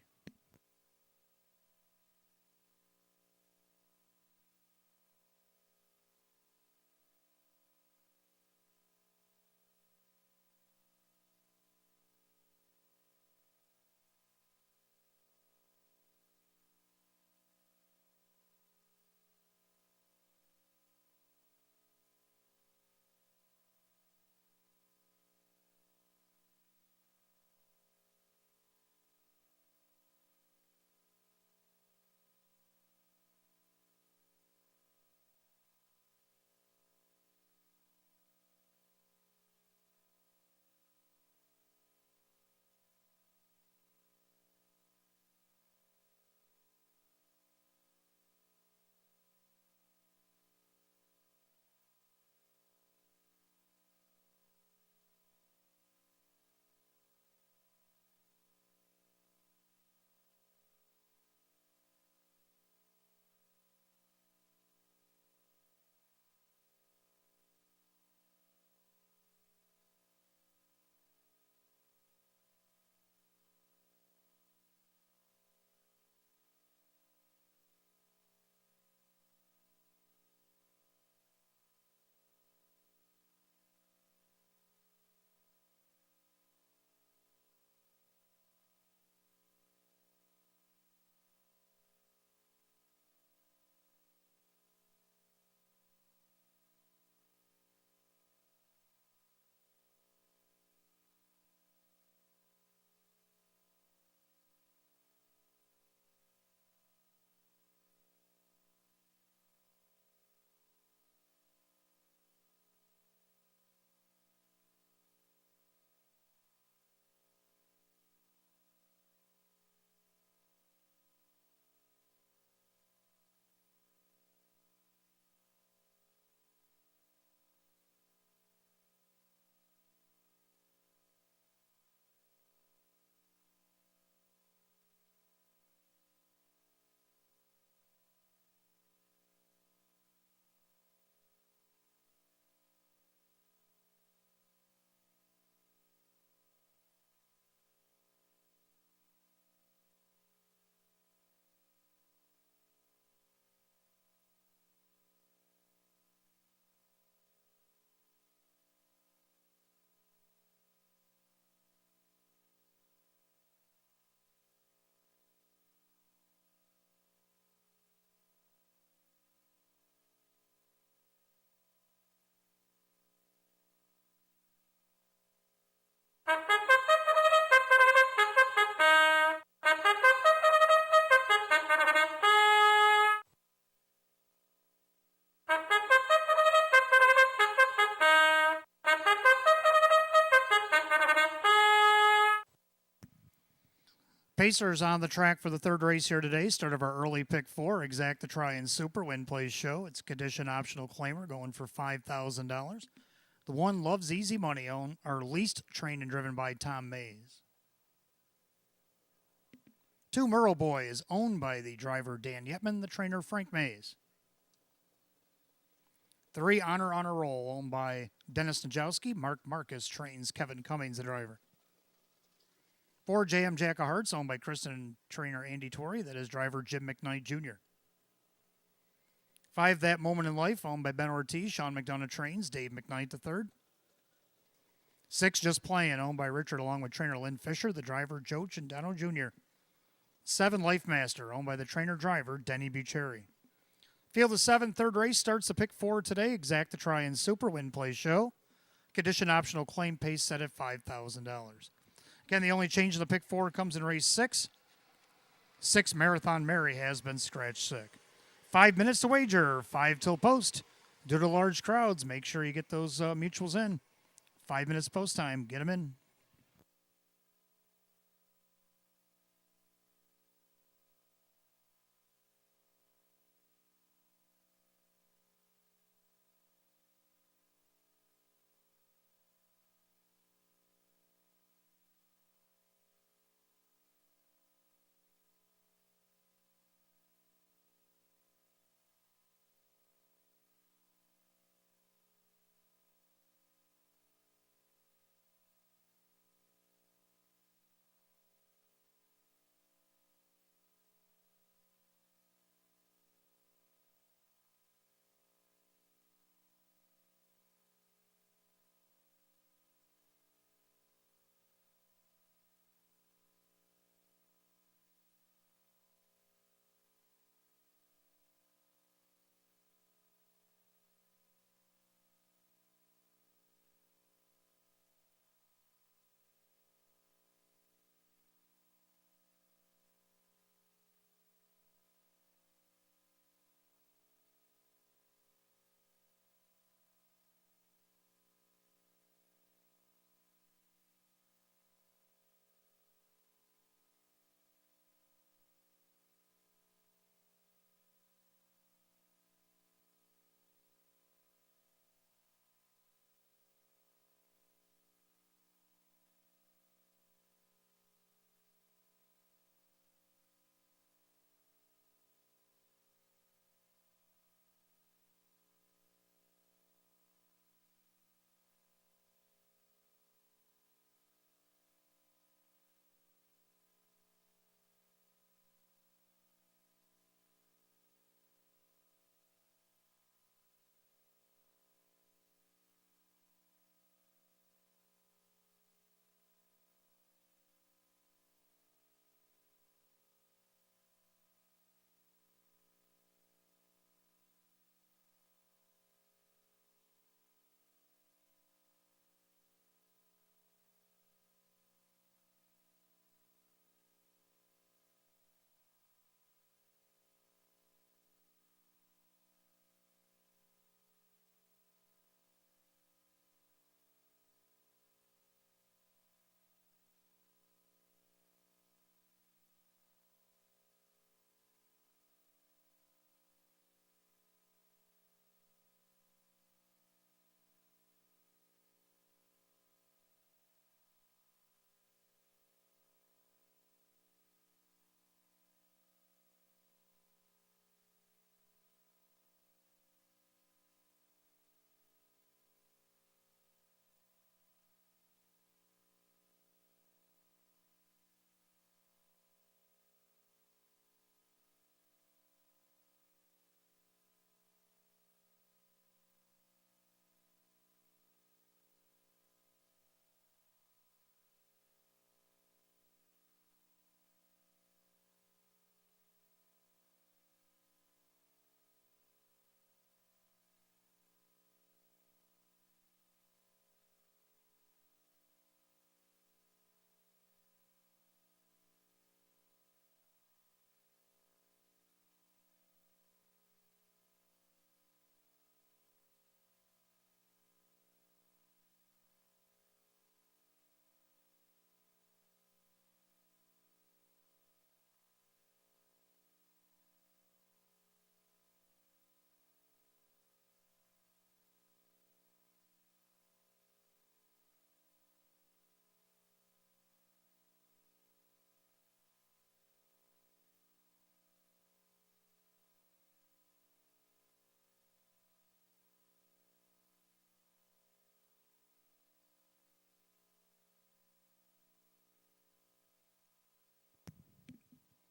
Pacers on the track for the third race here today. Start of our early pick 4, Exact the Try and Super Win Plays Show. It's a condition optional claimer going for $5,000. The 1, Loves Easy Money, are least trained and driven by Tom Mays. 2, Murrow Boy is owned by the driver Dan Yetman, the trainer Frank Mays. 3, Honor on a Roll, owned by Dennis Najowski. Mark Marcus trains Kevin Cummings, the driver. 4, JM Jack of Hearts, owned by Kristen and trainer Andy Torrey. That is driver Jim McKnight Jr. 5, That Moment in Life, owned by Ben Ortiz. Sean McDonough trains Dave McKnight III. 6, Just Playing, owned by Richard, along with trainer Lynn Fisher, the driver Joe Cindano Jr. 7, Life Master, owned by the trainer driver Denny Bucherri. Field of 7, third race starts the pick 4 today. Exact the Try and Super Win Play Show. Condition optional claim pace set at $5,000. Again, the only change in the pick 4 comes in race 6. 6, Marathon Mary has been scratch sick. 5 minutes to wager, 5 till post. Due to large crowds, make sure you get those mutuals in. 5 minutes post time. Get them in.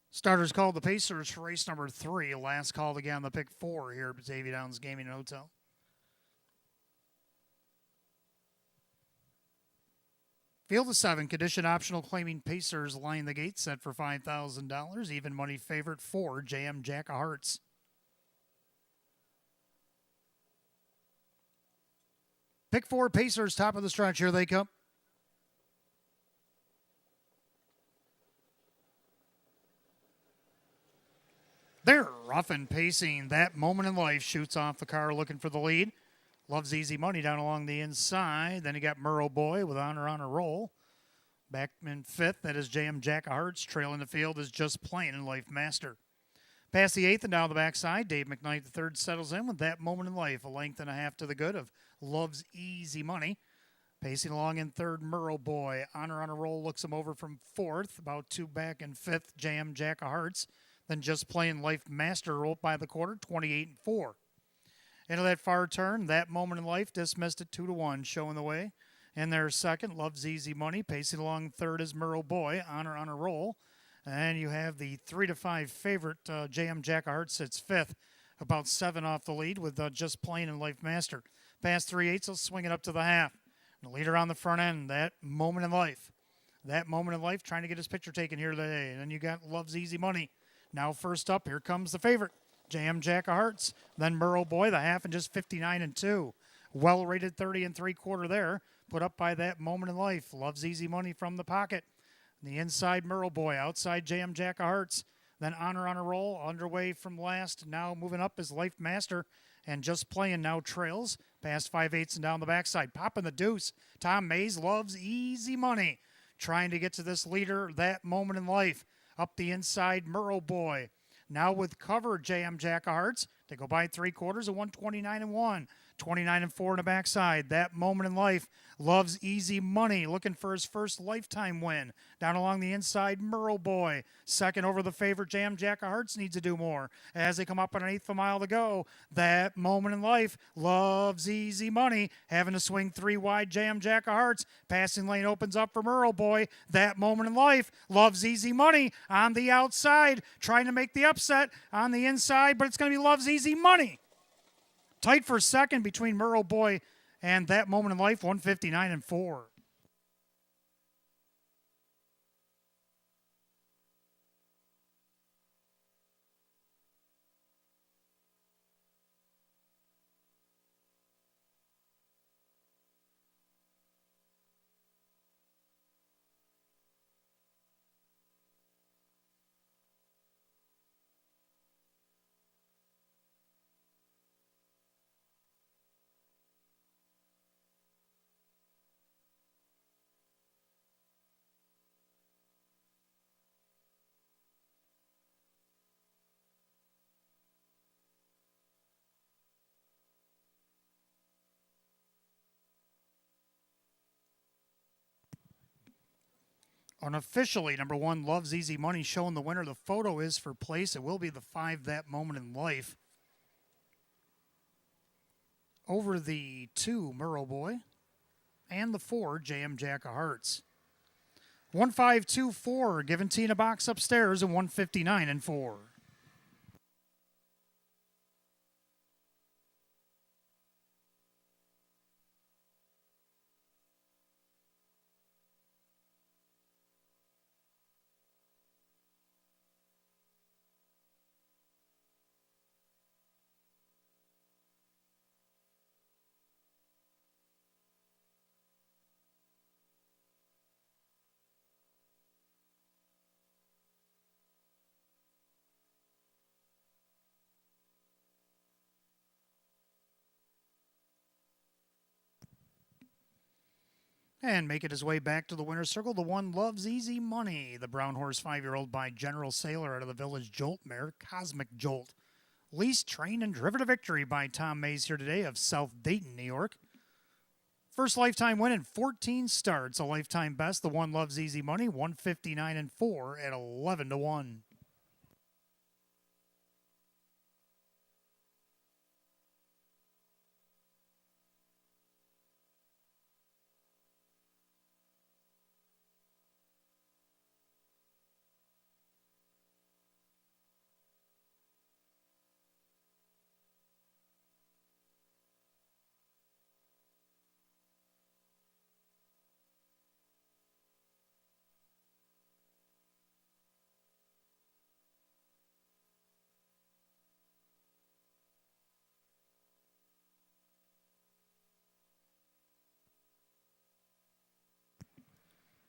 Starters called the Pacers for race number 3. Last called again on the pick 4 here at Batavia Downs Gaming and Hotel. Field of 7, condition optional, claiming Pacers line the gate, set for $5,000. Even money favorite 4, JM Jack of Hearts. Pick 4, Pacers, top of the stretch. Here they come. They're Rough and pacing that moment in life. Shoots off the car looking for the lead. Loves Easy Money down along the inside. Then you got Murrow Boy with Honor on a roll. Back in fifth, that is JM Jack of Hearts. Trailing the field is Just Plain and Life Master. Past the eighth and down the backside, Dave McKnight the third settles in with that moment in life. A length and a half to the good of Loves Easy Money. Pacing along in third, Murrow Boy. Honor on a roll looks him over from fourth. About two back in fifth, JM Jack of Hearts. Then Just Plain Life Master rolled by the quarter, 28-4. Into that far turn, that moment in life dismissed at 2-1, showing the way. In their second, Loves Easy Money. Pacing along third is Murrow Boy. Honor on a roll. And you have the 3-5 favorite, JM Jack of Hearts sits fifth. About 7 off the lead with Just Plain and Life Master. Past 3/8, they'll swing it up to the half. The leader on the front end, that moment in life. That moment in life, trying to get his picture taken here today. And then you got Loves Easy Money. Now first up, here comes the favorite, JM Jack of Hearts. Then Murrow Boy, the half, and just 59-2. Well-rated 30 3/4 there. Put up by that moment in life. Loves Easy Money from the pocket. The inside, Murrow Boy. Outside, JM Jack of Hearts. Then Honor on a roll. Underway from last. Now moving up is Life Master. And Just Playing now trails. Past 5/8 and down the backside. Popping the deuce. Tom Mays Loves Easy Money. Trying to get to this leader, that moment in life. Up the inside, Murrow Boy. Now with cover, JM Jack of Hearts. They go by 3/4 of 129-1. 29-4 in the backside. That moment in life. Loves Easy Money. Looking for his first lifetime win. Down along the inside, Murrow Boy. Second over the favorite, JM Jack of Hearts needs to do more. As they come up on an eighth of a mile to go. That moment in life. Loves Easy Money. Having to swing 3 wide, JM Jack of Hearts. Passing lane opens up for Murrow Boy. That moment in life. Loves Easy Money on the outside. Trying to make the upset on the inside, but it's going to be Loves Easy Money. Tight for second between Murrow Boy and that moment in life, 159-4. Unofficially, number 1, Loves Easy Money, showing the winner. The photo is for place. It will be the 5, that moment in life. Over the 2, Murrow Boy. And the 4, JM Jack of Hearts. 1-5-2-4, giving Tina box upstairs and 159-4. And making his way back to the winner's circle, the 1, Loves Easy Money. The brown horse 5-year-old by General Sailor out of the Village Jolt mare, Cosmic Jolt. Leased, trained, and driven to victory by Tom Mays here today of South Dayton, New York. First lifetime win in 14 starts. A lifetime best, the 1, Loves Easy Money, 159-4 at 11-1.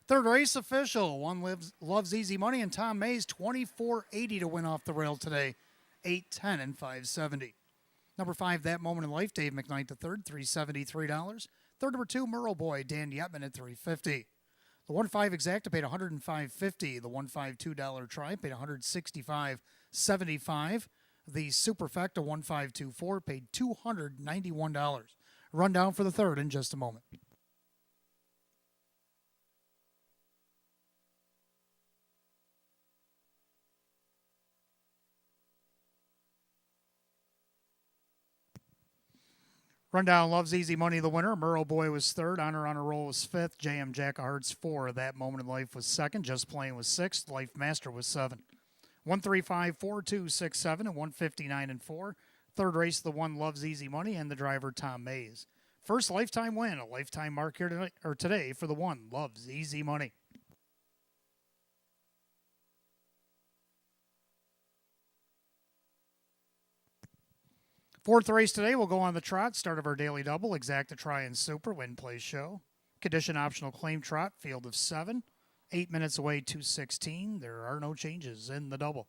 Third race official, 1, Loves Easy Money, and Tom Mays, 24.80 to win off the rail today 810 and 570. Number 5, That Moment in Life, Dave McKnight the third, $373. Third, number 2, Merle Boy, Dan Yetman at $350. The 1.5 Exacta paid $105.50. The 1.5 $2 Try paid $165.75. The Superfecta 1524 paid $291. Rundown for the third in just a moment. Rundown Loves Easy Money, the winner. Merle Boy was third. Honor on a Roll was fifth. J.M. Jack of Hearts 4. That Moment in Life was second. Just Plain was sixth. Life Master was 7. 135, 4, 2, 6, 7, and 159 and 4. Third race, the 1 Loves Easy Money, and the driver Tom Mays. First lifetime win, a lifetime mark here tonight, or today for the 1 Loves Easy Money. Fourth race today will go on the trot. Start of our daily double. Exacta Try and Super. Win, Play, Show. Condition optional claim trot. Field of 7. 8 minutes away, 2:16. There are no changes in the double.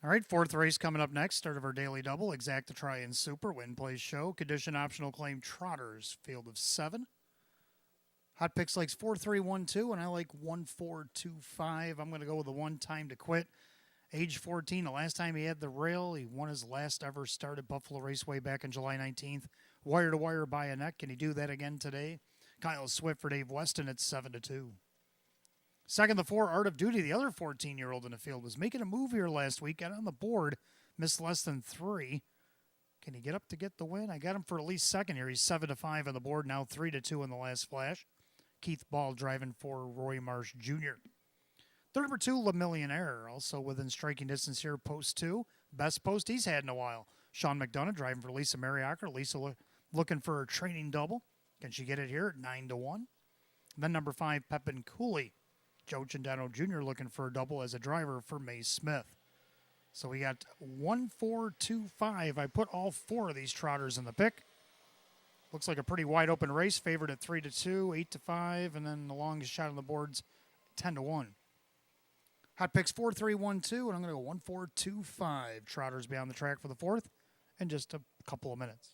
All right, fourth race coming up next. Start of our daily double. Exacta Try and Super. Win, Play, Show. Condition optional claim Trotters. Field of 7. Hot Picks likes 4-3-1-2, and I like 1-4-2-5. I'm going to go with the 1 Time to Quit. Age 14, the last time he had the rail, he won his last ever start at Buffalo Raceway back on July 19th. Wire to wire by a neck. Can he do that again today? Kyle Swift for Dave Weston at 7-2. Second, the 4 Art of Duty, the other 14-year-old in the field, was making a move here last week. Got on the board, missed less than 3. Can he get up to get the win? I got him for at least second here. He's 7-5 on the board, now 3-2 in the last flash. Keith Ball driving for Roy Marsh Jr. Third number 2, Le Millionaire, also within striking distance here, post 2. Best post he's had in a while. Sean McDonough driving for Lisa Mariacker. Lisa looking for a training double. Can she get it here at 9-1? Then number 5, Pepin Cooley. Joe Cindano Jr. looking for a double as a driver for May Smith. So we got 1, 4, 2, 5. I put all 4 of these trotters in the pick. Looks like a pretty wide open race, favored at 3-2, 8-5, and then the longest shot on the board's 10-1. Hot picks 4, 3, 1, 2, and I'm going to go 1, 4, 2, 5. Trotters be on the track for the 4th in just a couple of minutes.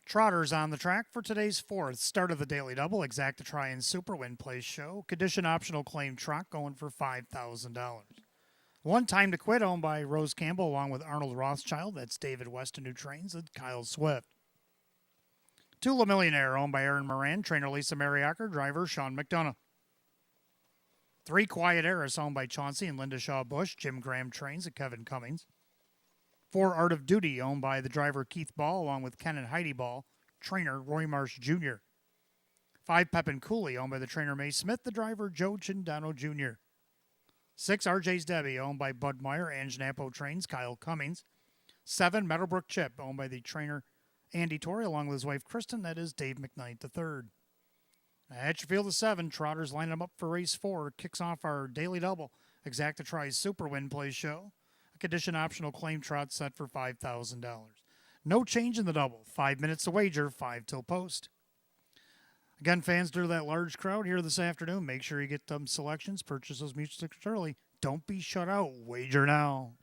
Trotters on the track for today's 4th start of the Daily Double, Exacta Try and Super Win Place Show. Condition optional claim trot going for $5,000. One Time to Quit, owned by Rose Campbell, along with Arnold Rothschild. That's David Weston, who trains, and Kyle Swift. 2 Le Millionaire, owned by Aaron Moran, trainer Lisa Mariacker, driver Sean McDonough. 3 Quiet Eris, owned by Chauncey and Linda Shaw Bush, Jim Graham trains, and Kevin Cummings. 4 Art of Duty, owned by the driver Keith Ball, along with Ken and Heidi Ball, trainer Roy Marsh Jr. 5 Pepin Cooley, owned by the trainer May Smith, the driver Joe Cindano Jr. 6 RJ's Debbie, owned by Bud Meyer, Ange Napo trains Kyle Cummings. 7 Meadowbrook Chip, owned by the trainer Andy Torrey, along with his wife Kristen, that is Dave McKnight III. At your field of 7, Trotters lining them up for race 4, kicks off our Daily Double, Exacta Tries Super Win Play Show. A condition optional claim trot set for $5,000. No change in the double. 5 minutes to wager, 5 till post. Again, fans, due to that large crowd here this afternoon, make sure you get them selections, purchase those mutual tickets early. Don't be shut out. Wager now.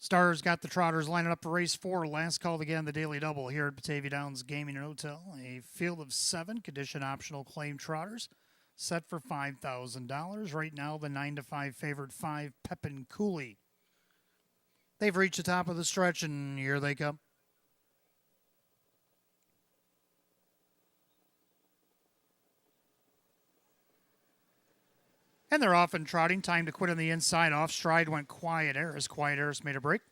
Stars got the Trotters lining up for race 4. Last call again, the Daily Double here at Batavia Downs Gaming and Hotel. A field of 7 condition optional claim Trotters set for $5,000. Right now, the 9-5 favorite 5 Pepin Cooley. They've reached the top of the stretch, and here they come. And they're off and trotting. Time to quit on the inside. Off stride went Quiet Eris. Quiet Eris made a break.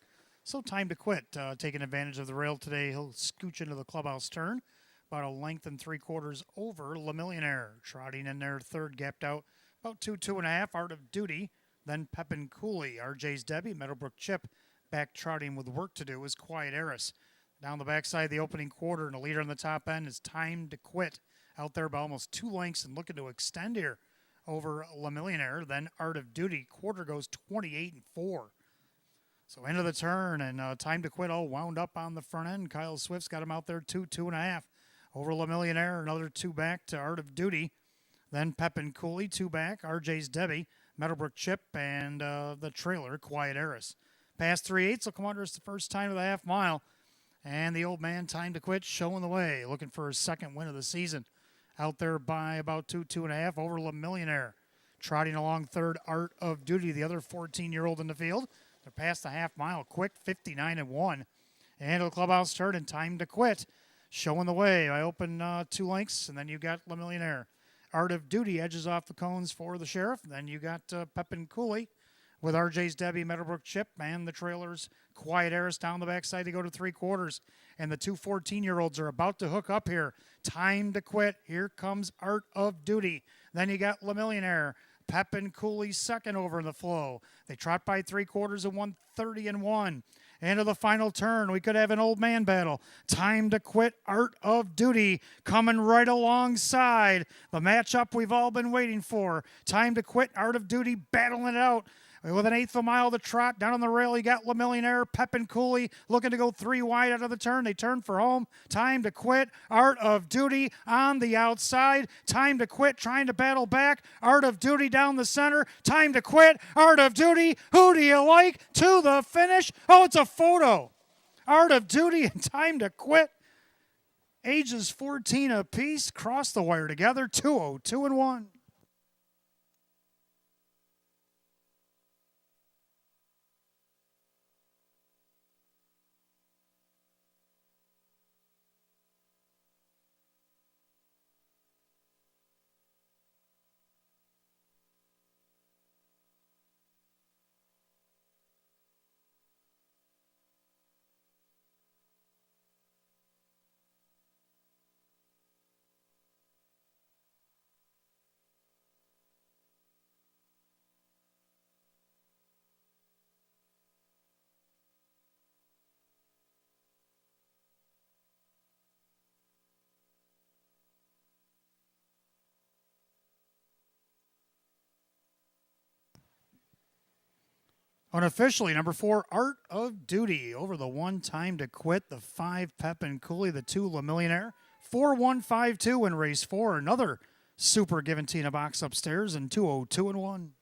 So time to quit. Taking advantage of the rail today. He'll scooch into the clubhouse turn. About a length and 3/4 over Le Millionaire. Trotting in there third, gapped out about 2.5. Art of Duty. Then Pepin Cooley. RJ's Debbie. Meadowbrook Chip. Back trotting with work to do is Quiet Eris. Down the backside, the opening quarter, and a leader on the top end is Time to Quit. Out there by almost 2 lengths and looking to extend here over Le Millionaire. Then Art of Duty. Quarter goes 28-4. So end of the turn, and Time to Quit all wound up on the front end. Kyle Swift's got him out there 2.5. Over Le Millionaire, another 2 back to Art of Duty. Then Pepin Cooley, 2 back. RJ's Debbie, Meadowbrook Chip, and the trailer, Quiet Eris. Past 3/8 will come under us the first time of the half mile. And the old man, Time to Quit, showing the way, looking for his second win of the season. Out there by about 2.5 over Le Millionaire. Trotting along third, Art of Duty, the other 14-year-old in the field. They're past the half mile, quick, 59-1. And the clubhouse turn, and Time to Quit, showing the way. I open 2 lengths, and then you got Le Millionaire. Art of Duty edges off the cones for the Sheriff. Then you got Pepin Cooley with RJ's Debbie, Meadowbrook Chip, and the trailers, Quiet Eris down the backside to go to 3/4. And the 2 14-year-olds are about to hook up here. Time to Quit. Here comes Art of Duty. Then you got Le Millionaire. Pepin Cooley second over in the flow. They trot by 3/4 at 130-1. Into the final turn, we could have an old man battle. Time to Quit, Art of Duty, coming right alongside the matchup we've all been waiting for. Time to Quit, Art of Duty, battling it out. With an 1/8 of a mile to trot, down on the rail, you got Le Millionaire, Pepin Cooley looking to go 3 wide out of the turn. They turn for home. Time to Quit, Art of Duty on the outside. Time to Quit, trying to battle back. Art of Duty down the center. Time to Quit, Art of Duty. Who do you like to the finish? Oh, it's a photo. Art of Duty and Time to Quit. Ages 14 apiece, cross the wire together, 202-1. Unofficially, number 4, Art of Duty over the 1, Time to Quit, the 5, Pepin Cooley, the 2, Le Millionaire. 4-1-5-2 in race 4. Another super Giventina box upstairs, and 202-1.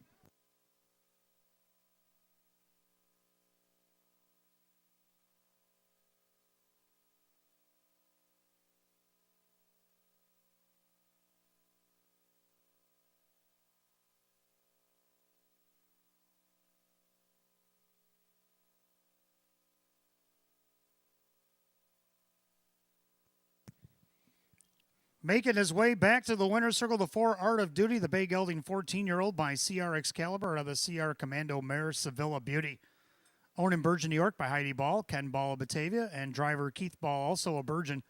Making his way back to the winner's circle, the 4, Art of Duty, the bay gelding 14-year-old by CR Excalibur out of the CR Commando mare Sevilla Beauty. Owned in Bergen, New York by Heidi Ball, Ken Ball of Batavia, and driver Keith Ball, also a Bergen.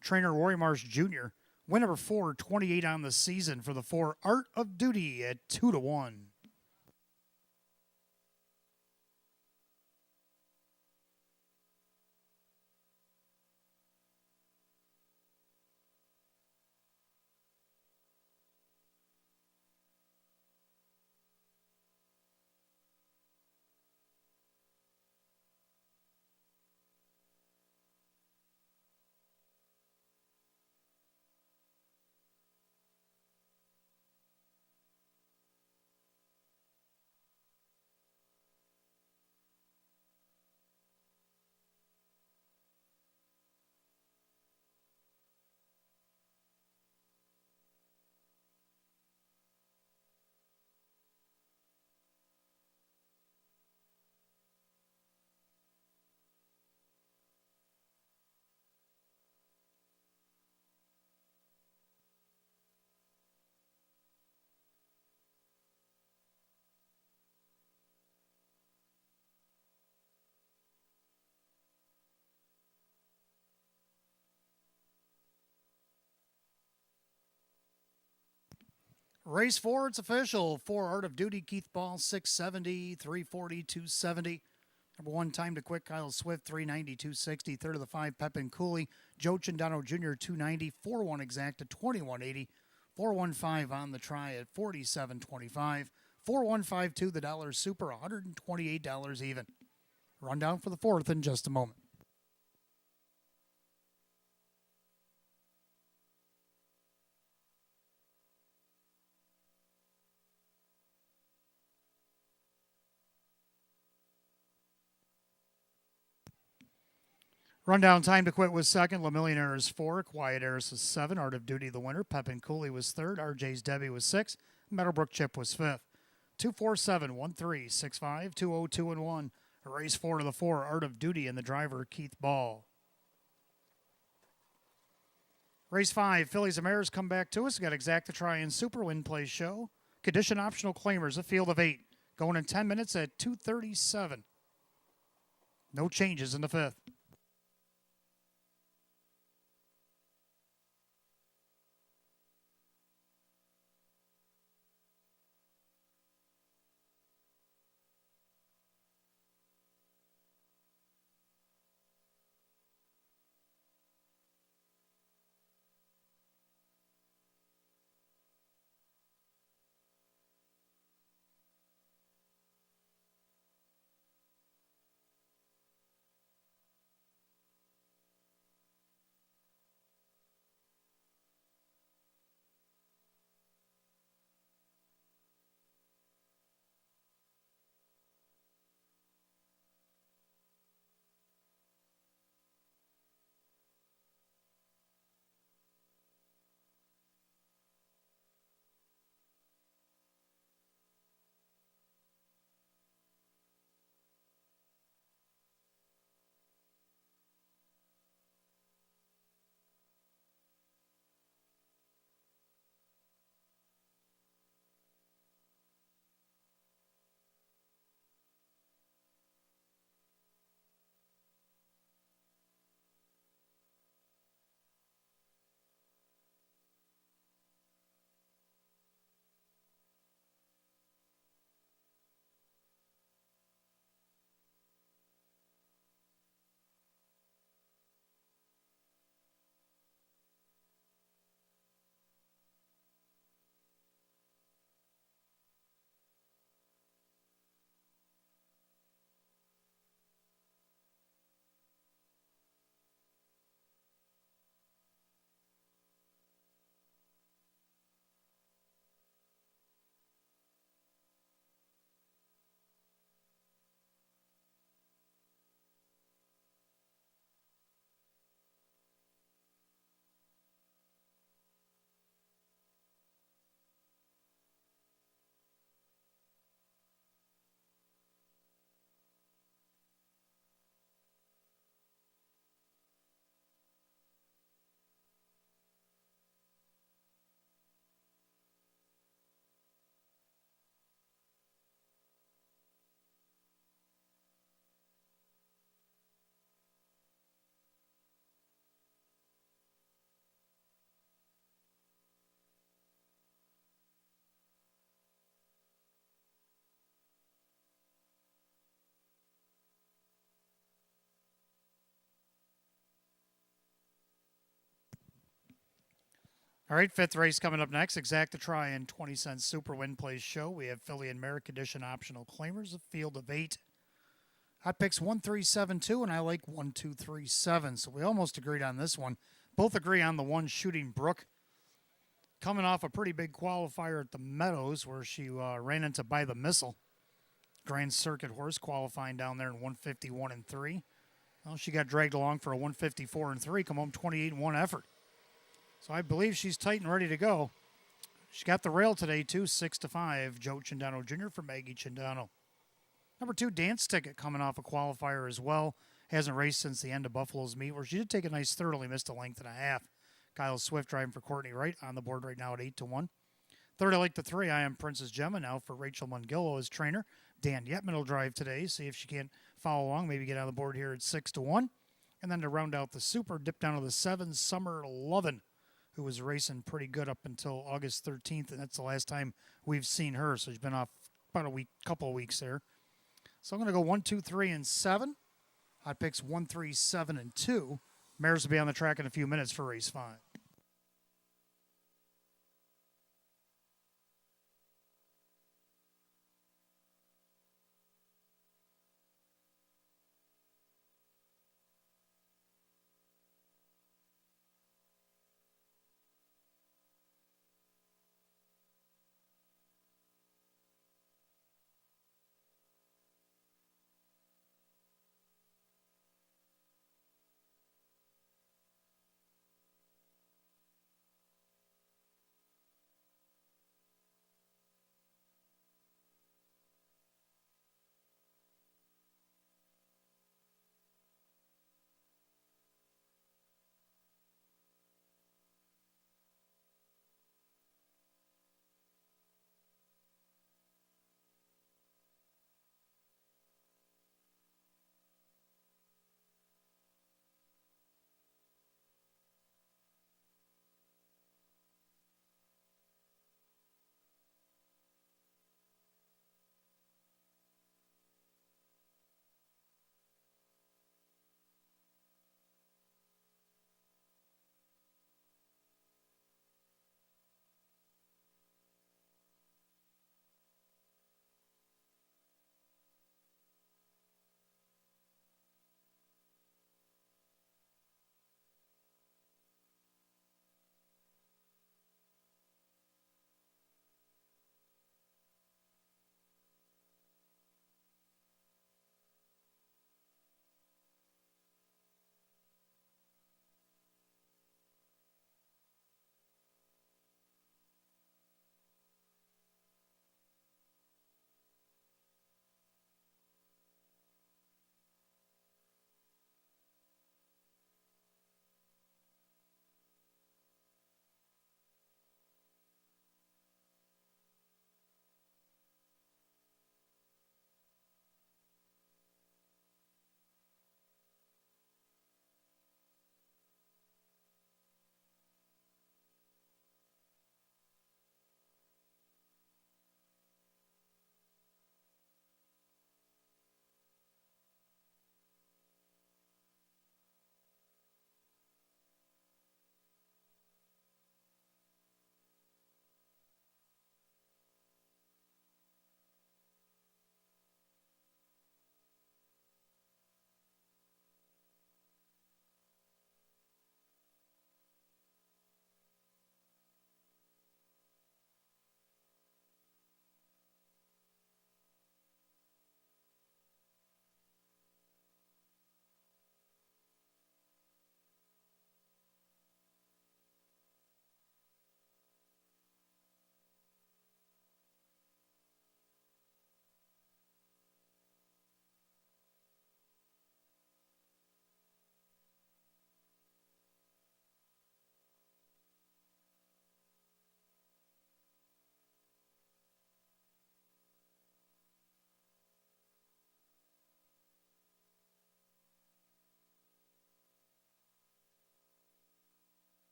Trainer Roy Marsh Jr. Win number 4, 28 on the season for the 4, Art of Duty at 2-1. Race 4, it's official. 4 Art of Duty, Keith Ball, 670, 340, 270. Number 1, Time to Quick, Kyle Swift, 390, 260. Third of the 5, Pepin Cooley, Joe Cindano Jr., 290. 4-1 exact at 2180. 415 on the try at 47.25. 4152 the dollar super, $128 even. Rundown for the 4th in just a moment. Rundown Time to Quit was 2nd. La Millionaire is 4. Quiet Eris is 7. Art of Duty the winner. Pepin Cooley was 3rd. RJ's Debbie was 6. Meadowbrook Chip was 5th. 247 13 65 202 and 1. Race 4 to the 4. Art of Duty and the driver Keith Ball. Race 5. Fillies and Mares come back to us. We got Exact the Try and Super Win Play Show. Condition optional claimers. A field of 8. Going in 10 minutes at 2:37. No changes in the 5th. All right, 5th race coming up next. Exact the Try and 20-cent Super Win Plays Show. We have Philly and Merrick Edition optional claimers, a field of 8. Hot picks 1372, and I like 1237. So we almost agreed on this one. Both agree on the one Shooting Brook. Coming off a pretty big qualifier at the Meadows where she ran into By the Missile. Grand Circuit horse qualifying down there in 151 and 3. Well, she got dragged along for a 154 and 3, come home 28 and 1 effort. So I believe she's tight and ready to go. She got the rail today, too, 6-5. Joe Cindano Jr. for Maggie Cindano. Number 2, Dance Ticket, coming off a qualifier as well. Hasn't raced since the end of Buffalo's meet, where she did take a nice third, only missed a length and a half. Kyle Swift driving for Courtney Wright on the board right now at 8-1. Third, I like the 3. I Am Princess Gemma now for Rachel Mungillo as trainer. Dan Yetman will drive today. See if she can't follow along. Maybe get on the board here at 6-1. And then to round out the super, dip down to the 7, Summer Lovin'. who was racing pretty good up until August 13th, and that's the last time we've seen her. So she's been off about a week, couple of weeks there. So I'm going to go 1, 2, 3, and 7. Hot picks 1, 3, 7, and 2. Mares will be on the track in a few minutes for race 5.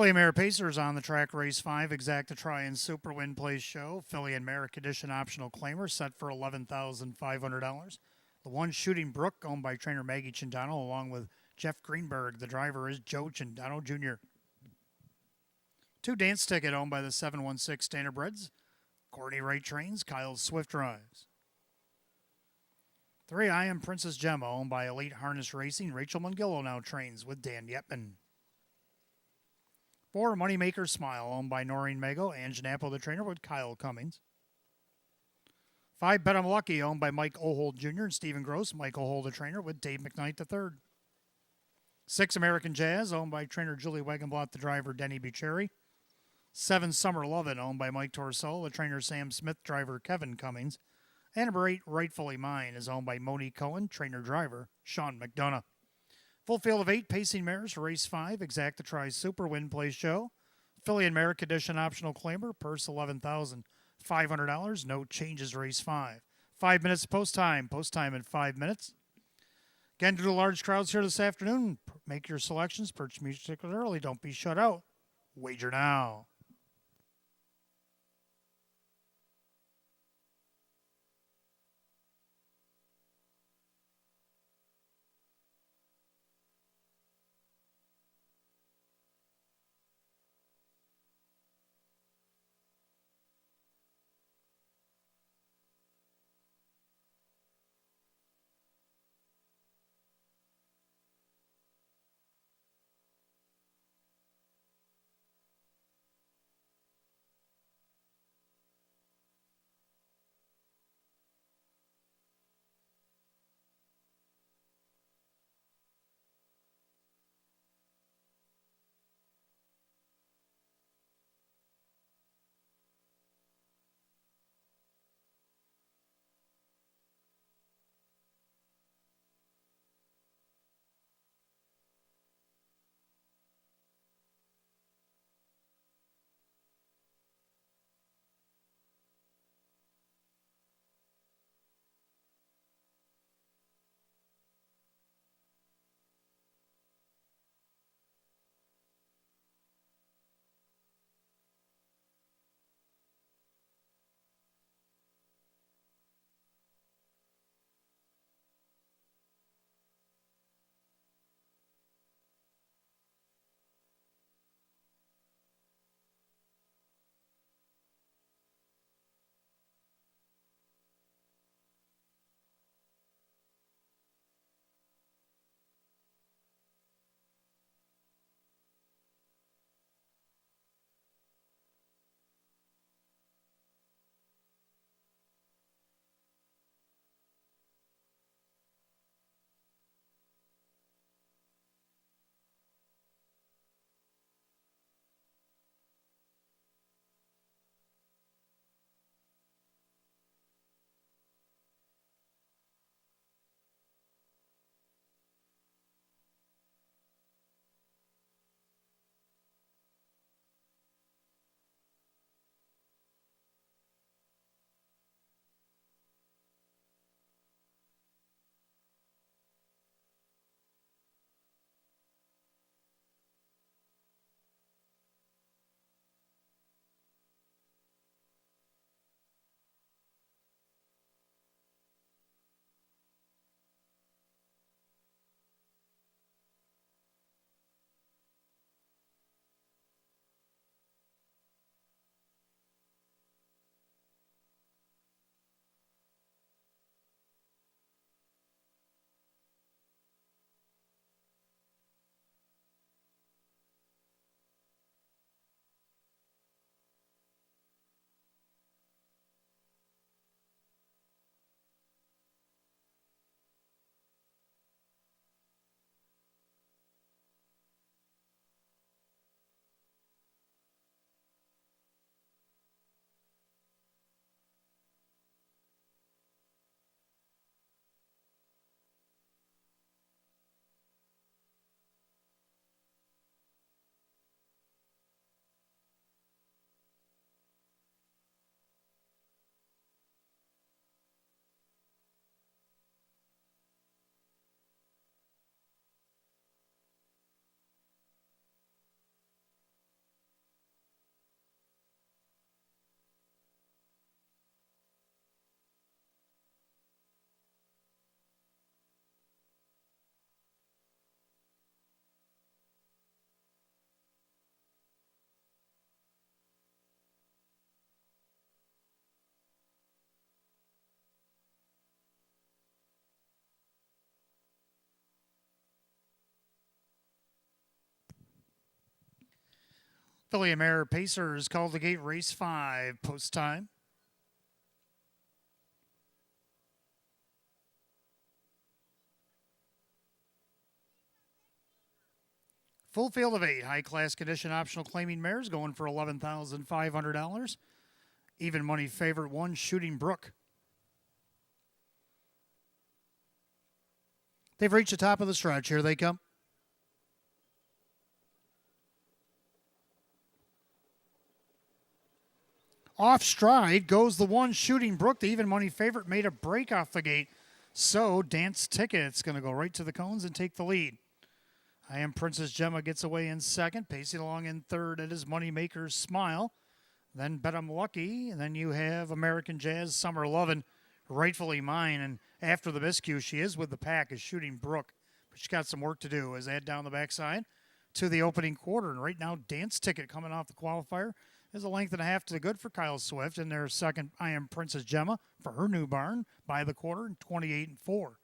Philly and Mare Pacers on the track, race 5, Exacta Try and Super Win Place Show. Philly and Merrick Edition optional claimer set for $11,500. The one Shooting Brook, owned by trainer Maggie Chindano, along with Jeff Greenberg. The driver is Joe Chindano Jr. 2 Dance Ticket, owned by the 716 Standardbreds. Courtney Wright trains, Kyle Swift drives. 3 I Am Princess Gemma, owned by Elite Harness Racing. Rachel Mungillo now trains with Dan Yetman. 4 Moneymaker Smile, owned by Noreen Mago. Ange Napo, the trainer, with Kyle Cummings. 5 Bet I'm Lucky, owned by Mike Ohold Jr. and Stephen Gross. Mike Ohold, the trainer, with Dave McKnight III. 6 American Jazz, owned by trainer Julie Wagenblatt, the driver Denny Bucherri. 7 Summer Lovin', owned by Mike Torso, the trainer Sam Smith, driver Kevin Cummings. And number 8, Rightfully Mine, is owned by Monique Cohen, trainer driver Sean McDonough. Full field of 8 pacing mares for race 5, Exacta Try Super Win Place Show. Philly and Merrick Edition optional claimer, purse $11,500. No changes, race 5. 5 minutes post time in 5 minutes. Again, due to large crowds here this afternoon, make your selections, purchase music ticket early, don't be shut out. Wager now. Billy Mare Pacers called the gate, race 5, post time. Full field of 8, high-class condition optional claiming mares going for $11,500. Even money favorite 1, Shooting Brook. They've reached the top of the stretch. Here they come. Off stride goes the 1, Shooting Brook. The even money favorite made a break off the gate. So Dance Ticket's going to go right to the cones and take the lead. I Am Princess Gemma gets away in second. Pacing along in third, it is Moneymaker's Smile. Then Bet I'm Lucky. And then you have American Jazz, Summer Lovin', Rightfully Mine. And after the miscue, she is with the pack, is Shooting Brook. But she's got some work to do as they head down the backside to the opening quarter. And right now, Dance Ticket coming off the qualifier is a length and a half to the good for Kyle Swift. In their second, I Am Princess Gemma for her new barn by the quarter, 28-4.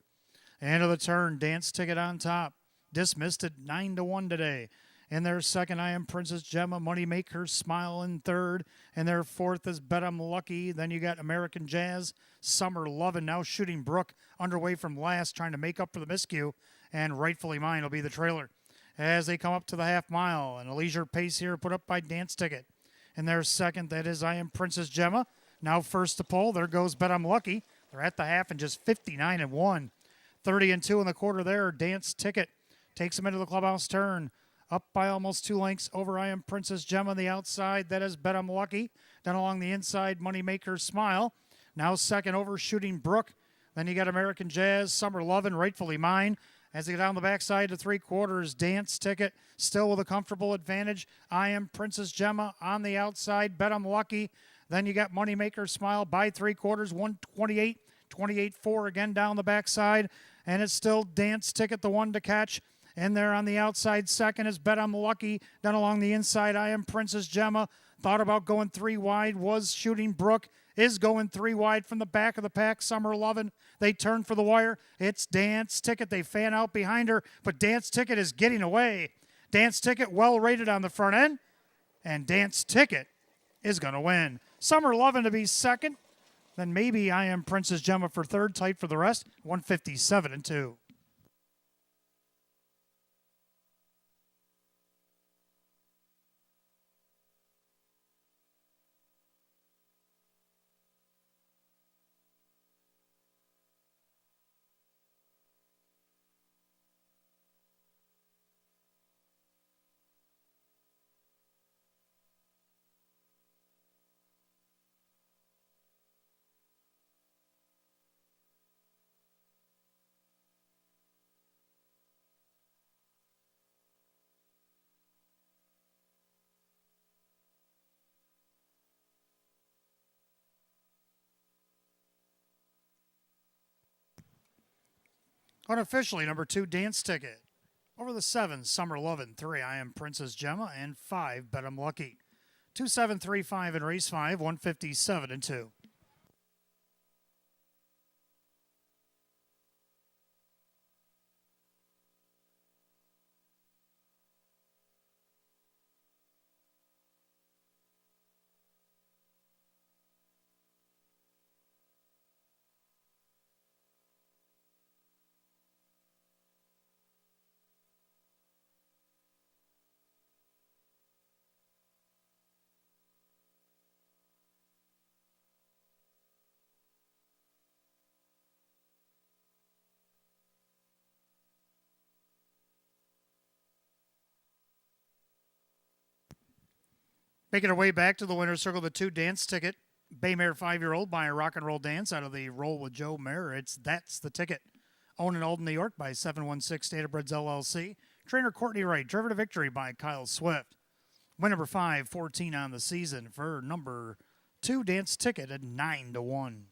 End of the turn, Dance Ticket on top. Dismissed at 9-1 today. In their second, I Am Princess Gemma, Moneymaker Smile in third. And their fourth is Bet I'm Lucky. Then you got American Jazz, Summer Lovin', now Shooting Brook underway from last, trying to make up for the miscue. And Rightfully Mine will be the trailer as they come up to the half mile. And a leisure pace here put up by Dance Ticket. In their second, that is I Am Princess Gemma. Now first to pull. There goes Bet I'm Lucky. They're at the half and just 59-1. 30-2 in the quarter there. Dance Ticket takes him into the clubhouse turn. Up by almost 2 lengths over I Am Princess Gemma on the outside. That is Bet I'm Lucky. Then along the inside, Moneymaker Smile. Now second over Shooting Brook. Then you got American Jazz, Summer Lovin', Rightfully Mine. As they get down the backside to 3/4, Dance Ticket still with a comfortable advantage. I Am Princess Gemma on the outside. Bet I'm Lucky. Then you got Moneymaker Smile by 3/4, 128, 28-4 again down the backside. And it's still Dance Ticket, the one to catch. And there on the outside second is Bet I'm Lucky. Then along the inside, I Am Princess Gemma. Thought about going 3 wide, was Shooting Brook. Is going 3 wide from the back of the pack. Summer Lovin'. They turn for the wire. It's Dance Ticket. They fan out behind her, but Dance Ticket is getting away. Dance Ticket well rated on the front end, and Dance Ticket is going to win. Summer Lovin' to be second. Then maybe I Am Princess Gemma for third. Tight for the rest. 157-2. Unofficially, number 2, Dance Ticket. Over the 7, Summer Lovin', 3, I Am Princess Gemma, and 5, Bet I'm Lucky. 2-7-3-5 in race 5, 157-2. Making our way back to the winner's circle, the 2, Dance Ticket. Baymare 5-year-old by a Rock and Roll Dance out of the Roll with Joe Mare. It's That's the Ticket. Owned in Alden, New York by 716 Databreds LLC. Trainer Courtney Wright. Driven to victory by Kyle Swift. Win number 5, 14 on the season for number 2, Dance Ticket at 9-1.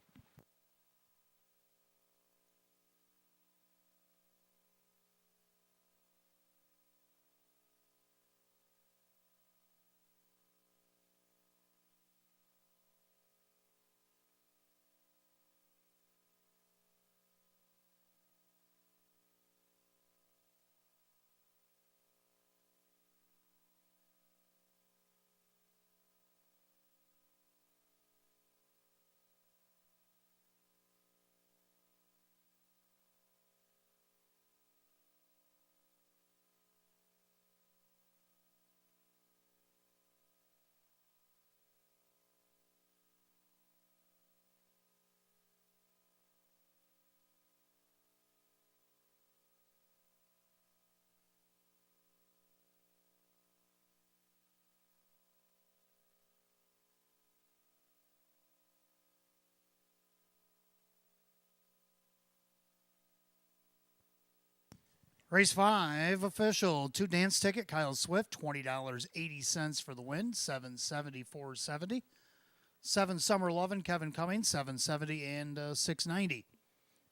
Race 5 official. 2 dance ticket. Kyle Swift, $20.80 for the win. 774.70. 7 Summer Lovin', Kevin Cummings, 770 and 690.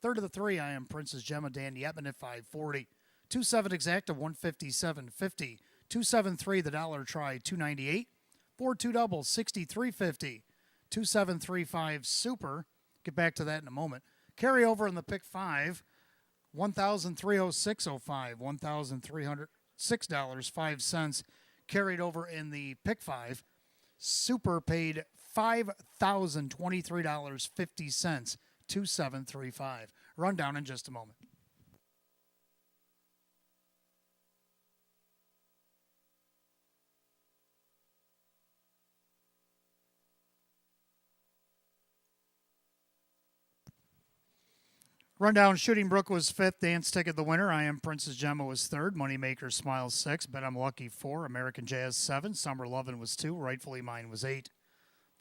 Third of the 3, I am Princess Gemma, Dan Yetman at 540. 2-7 exacta, 157.50. 273 the dollar try, 298. 4-2 double, 63.50. 2735 super. Get back to that in a moment. Carry over in the pick 5. 1,306.05, $1,306.05 carried over in the pick 5. Super paid $5,023.50, 2735. Rundown in just a moment. Rundown, Shooting Brook was 5th. Dance Ticket the winner. I am Princess Gemma was 3rd. Moneymaker Smiles 6. Bet I'm Lucky 4. American Jazz 7. Summer Lovin' was 2. Rightfully Mine was 8.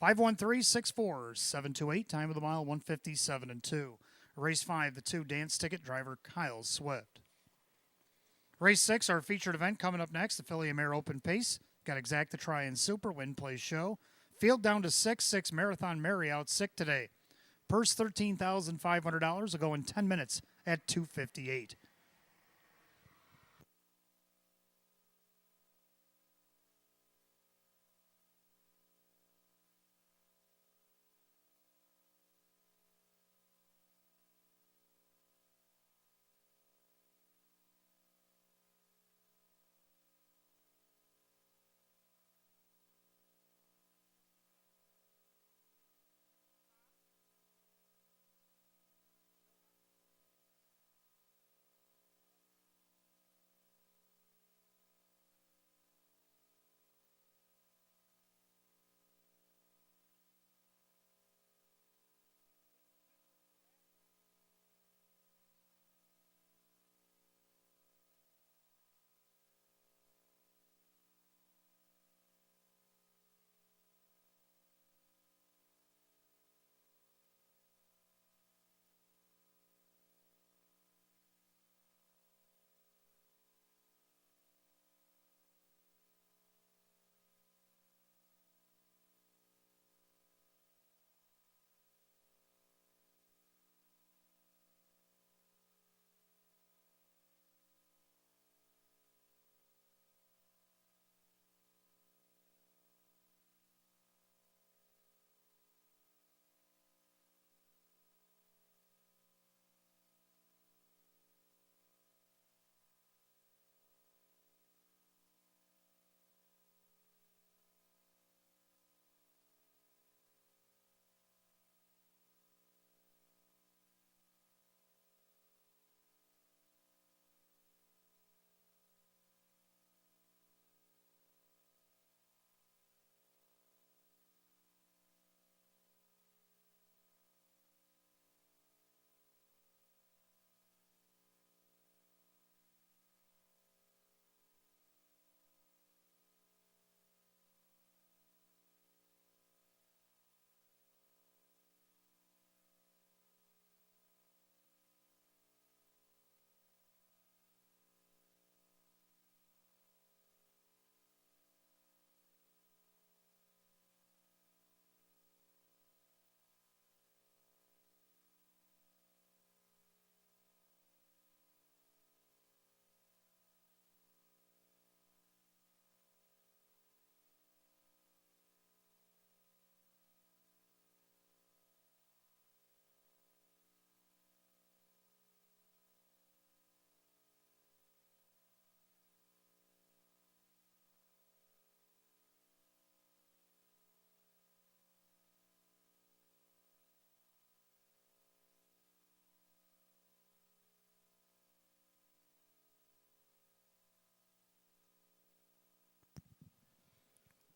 513-64-728. Time of the mile 157 and 2. Race 5, the 2 Dance Ticket driver Kyle Swift. Race 6, our featured event coming up next. The Philly Mare Open Pace. Got Exacta Try and Super. Win Play Show. Field down to 6 Marathon Mary out sick today. Purse $13,500 will go in 10 minutes at 2:58.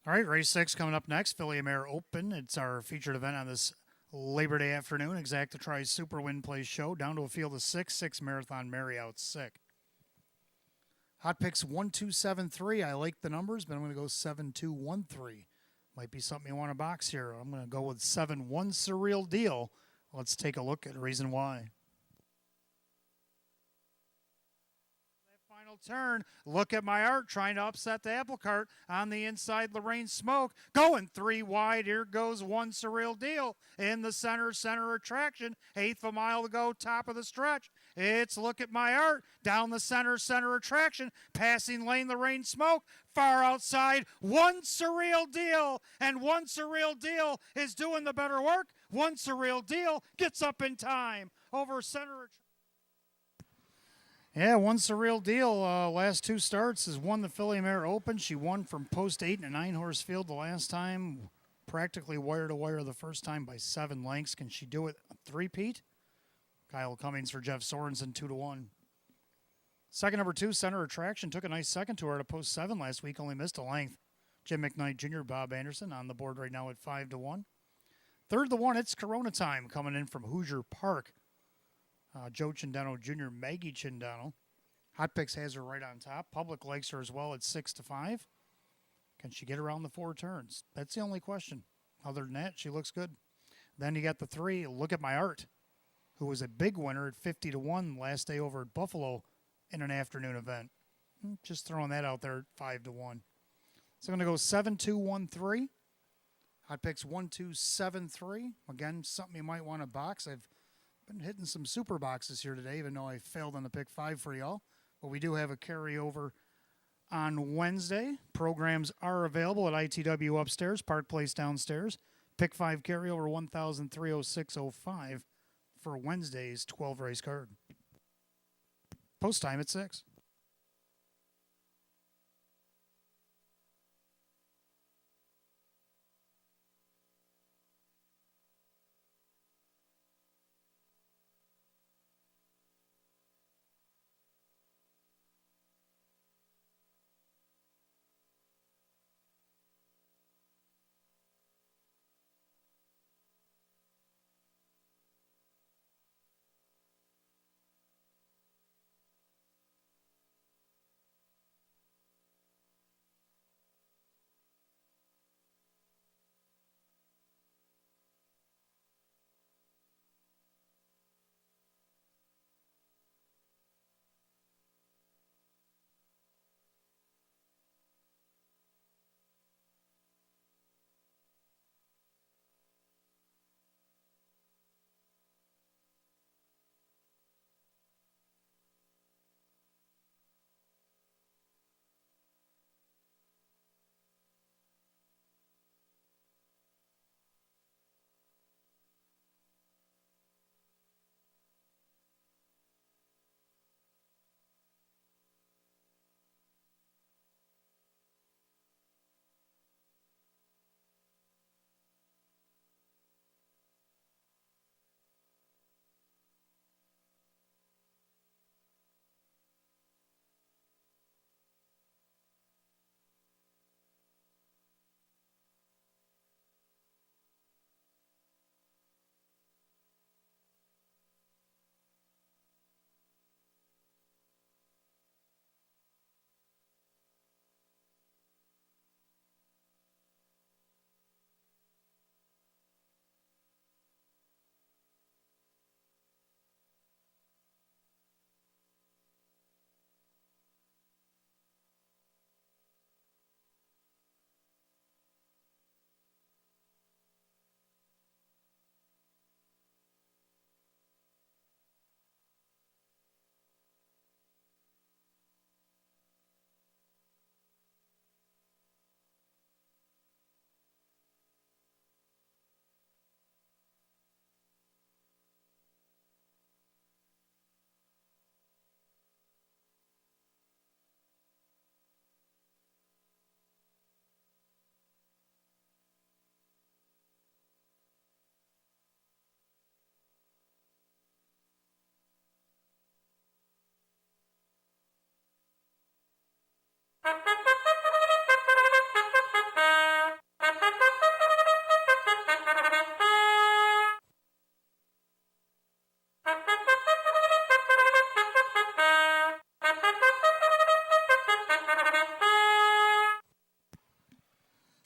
All right, race 6 coming up next. Philly Mare Open. It's our featured event on this Labor Day afternoon. Exacta Try Super Win Play Show. Down to a field of 6 Marathon Mary out sick. Hot picks 1-2-7-3. I like the numbers, but I'm going to go 7-2-1-3. Might be something you want to box here. I'm going to go with 7-1 Surreal Deal. Let's take a look at the reason why. turn. Look at my art trying to upset the apple cart on the inside. Lorraine Smoke going 3 wide. Here goes One Surreal Deal in the center attraction. 1/8 a mile to go, top of the stretch. It's Look at My Art down the center attraction. Passing lane, Lorraine Smoke. Far outside, One Surreal Deal. And One Surreal Deal is doing the better work. One Surreal Deal gets up in time over center. Yeah, One Surreal Deal, last 2 starts, has won the Filly Mare Open. She won from post 8 in a 9-horse field the last time. Practically wire to wire the first time by 7 lengths. Can she do it a three-peat? Kyle Cummings for Jeff Sorensen, 2-1. Second, number 2, Center Attraction, took a nice second to her at a post 7 last week, only missed a length. Jim McKnight Jr., Bob Anderson on the board right now at 5-1. Third, the one, It's Corona Time, coming in from Hoosier Park. Joe Chindano Jr., Maggie Chindano. Hot Picks has her right on top. Public likes her as well at 6-5. Can she get around the 4 turns? That's the only question. Other than that, she looks good. Then you got the 3, Look at My Art, who was a big winner at 50-1 last day over at Buffalo in an afternoon event. Just throwing that out there at 5-1. So I'm going to go 7-2-1-3. Hot Picks 1-2-7-3. Again, something you might want to box. I've been hitting some super boxes here today, even though I failed on the pick 5 for y'all. But we do have a carryover on Wednesday. Programs are available at ITW upstairs, Park Place downstairs. Pick 5 carryover 1,306.05 for Wednesday's 12 race card. Post time at 6.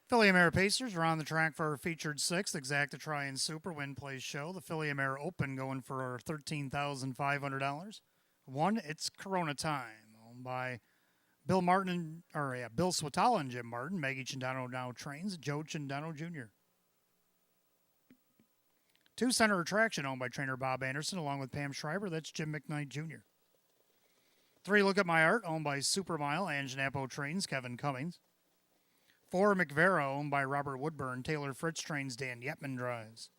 Filly Mare Pacers are on the track for our featured 6th Exacta Try and Super Win Plays show. The Filly Mare Open going for $13,500. 1, It's Corona Time. owned by Bill Martin, Bill Swatala and Jim Martin. Maggie Chindano now trains Joe Chindano Jr. 2 Center Attraction, owned by trainer Bob Anderson, along with Pam Schreiber. That's Jim McKnight Jr. 3 Look at My Art, owned by Supermile, Ange Napo trains Kevin Cummings. 4 McVera, owned by Robert Woodburn, Taylor Fritz trains, Dan Yetman drives.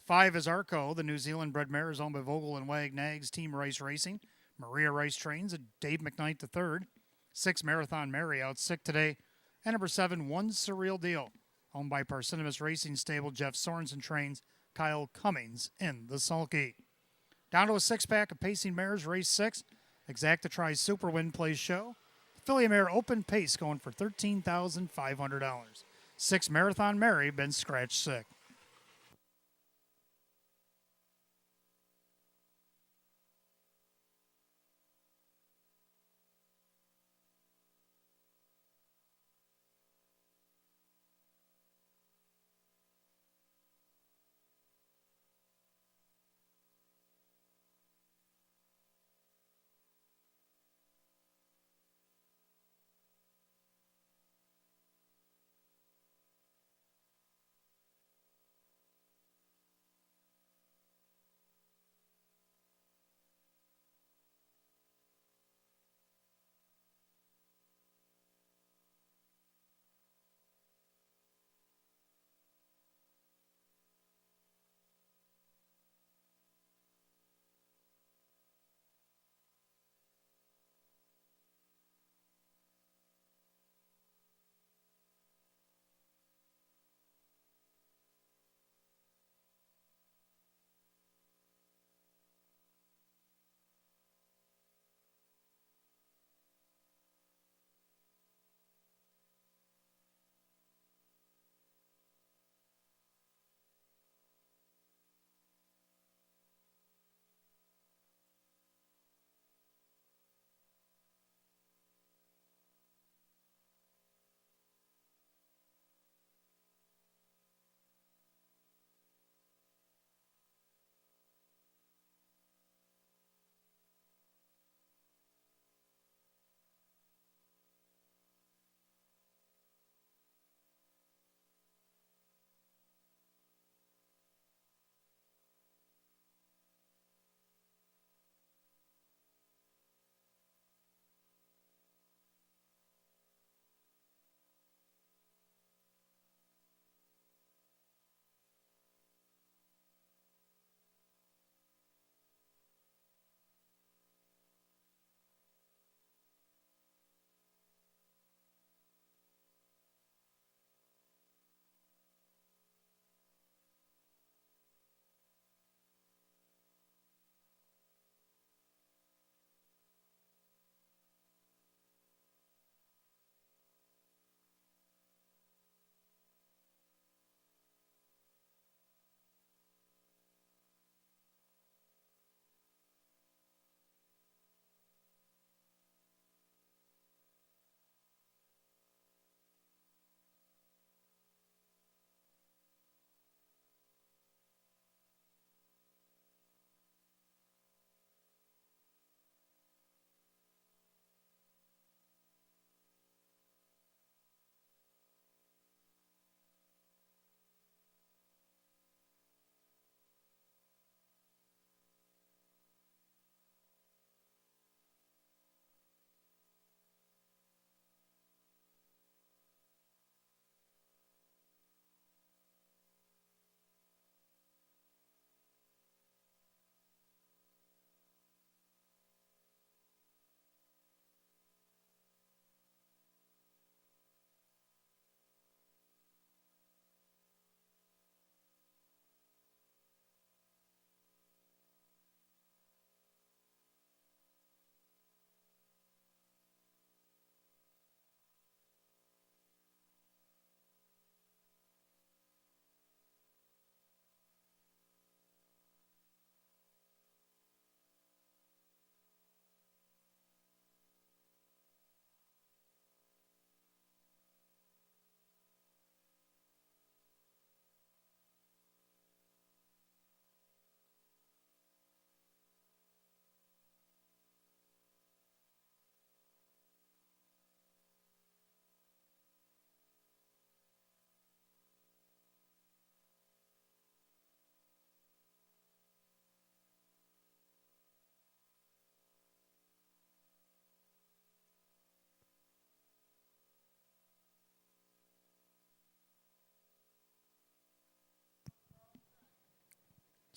5 is Arco, the New Zealand bred mare is owned by Vogel and Wag Nags, Team Rice Racing. Maria Rice trains, Dave McKnight III. 6 Marathon Mary out sick today. And number 7, One Surreal Deal, owned by Parcinemus Racing Stable, Jeff Sorensen trains Kyle Cummings in the sulky. Down to a 6-pack of pacing mares, race 6. Exacta tries Super Win plays show. Filly mare Open Pace going for $13,500. 6 Marathon Mary been scratched sick.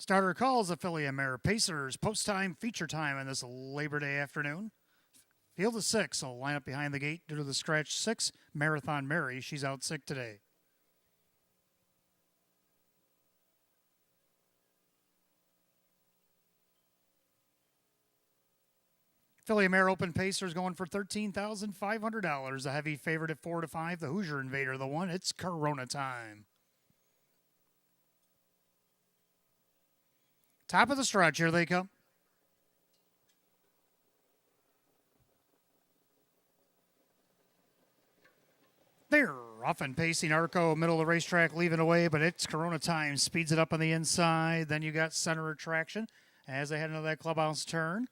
Starter calls affiliate Mare Pacers post time feature time on this Labor Day afternoon. Field of six will line up behind the gate due to the scratch six. Marathon Mary, she's out sick today. Philly Mare Open Pacers going for $13,500. A heavy favorite at 4 to 5. The Hoosier Invader, the one. It's Corona time. Top of the stretch, here they come. They're rough and pacing Arco, middle of the racetrack, leaving away, but it's Corona time. Speeds it up on the inside. Then you got center attraction as they head into that clubhouse turn.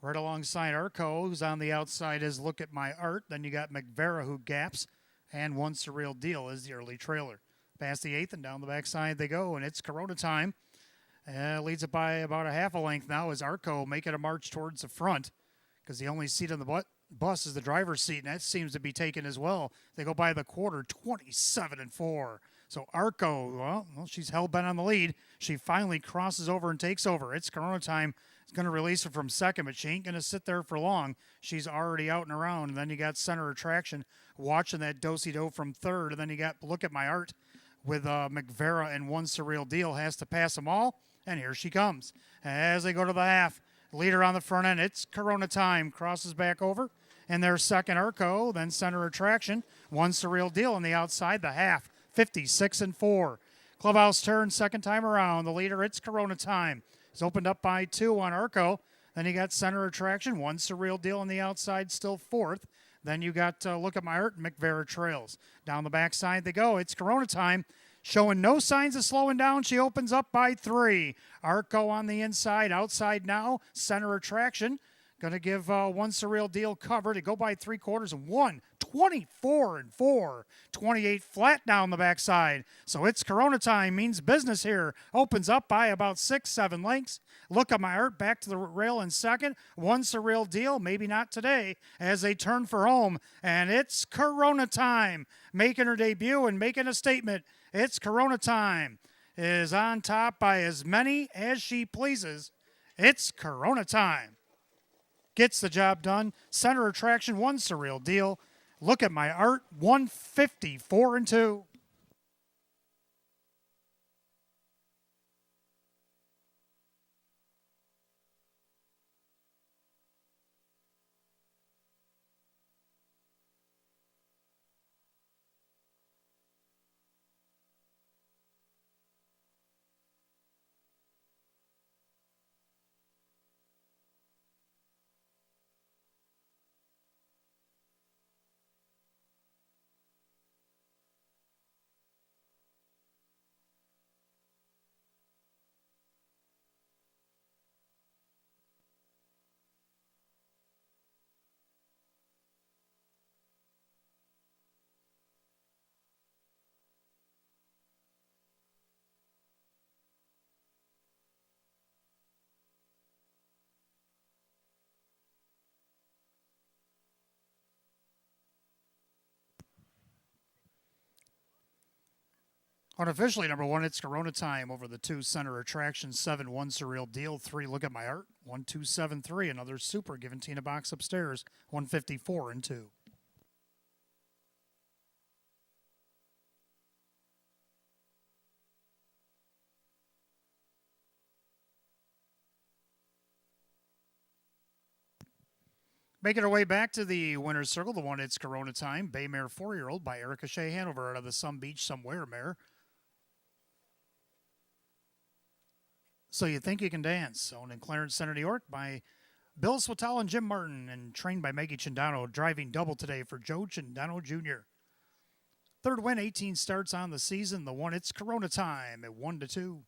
Right alongside Arco, who's on the outside, is Look at My Art. Then you got McVera, who gaps, and One Surreal Deal is the early trailer. Past the eighth and down the backside they go, and it's Corona time. Leads it by about a half a length now as Arco making a march towards the front because the only seat on the bus is the driver's seat, and that seems to be taken as well. They go by the quarter, 27-4. So Arco, well, she's hell-bent on the lead. She finally crosses over and takes over. It's Corona time. It's going to release her from second, but she ain't going to sit there for long. She's already out and around. And then you got center attraction watching that do-si-do from third. And then you got Look at My Art with McVera and One Surreal Deal. Has to pass them all. And here she comes. As they go to the half, leader on the front end, it's Corona time. Crosses back over. And there's second Arco, then center attraction. One Surreal Deal on the outside, the half, 56-4. Clubhouse turn second time around. The leader, it's Corona time. It's opened up by 2 on Arco. Then you got center attraction. One Surreal Deal on the outside, still fourth. Then you got Look at My Art and McVera trails. Down the backside they go. It's Corona time. Showing no signs of slowing down. She opens up by 3. Arco on the inside. Outside now. Center attraction. Going to give One Surreal Deal cover to go by 3/4 and 1. 24-4. 28 flat down the backside. So it's Corona time. Means business here. Opens up by about 6-7 lengths. Look at My Art back to the rail in second. One Surreal Deal. Maybe not today as they turn for home. And it's Corona time. Making her debut and making a statement. It's Corona time. Is on top by as many as she pleases. It's Corona time. Gets the job done. Center attraction, One Surreal Deal. Look at My Art, 154-2. Unofficially, number 1, it's Corona time over the 2 center attraction, 7, One Surreal Deal, 3, Look at My Art, 1-2-7-3, another super giving Tina box upstairs, 154-2. Making her way back to the winner's circle, the one it's Corona time, Baymare 4-year-old by Erica Shea Hanover out of the Some Beach Somewhere mare. So You Think You Can Dance, owned in Clarence Center, New York by Bill Swatala and Jim Martin, and trained by Maggie Chindano, driving double today for Joe Chindano Jr. Third win, 18 starts on the season. The one, it's Corona time at 1-2.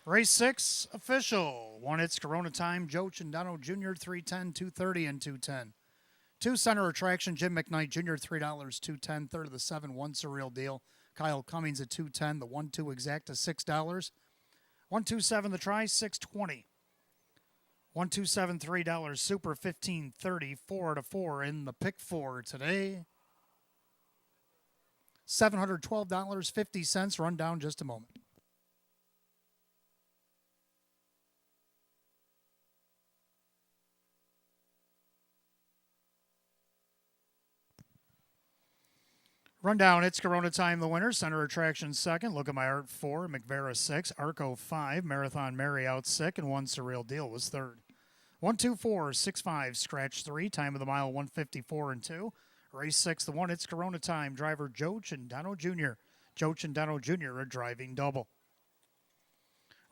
Race 6 official. 1 hits Corona time. Joe Chindano Jr. 310, 230, and 210. 2 center attraction. Jim McKnight Jr. $3, 210. Third of the 7, 1 surreal deal. Kyle Cummings at 210. The 1-2 exacta $6. 127 the try, 620. 127 $3. Super 1530. 4 out of 4 in the pick 4 today. $712.50. Run down just a moment. Rundown, it's Corona time, the winner. Center attraction second. Look at my art 4. McVera 6. Arco 5. Marathon Mary out sick. And 1 surreal deal was third. 124 65 scratch 3. Time of the mile 154 and 2. Race 6, the 1. It's Corona time. Driver Joe Chindano Jr. Joe Chindano Jr. a driving double.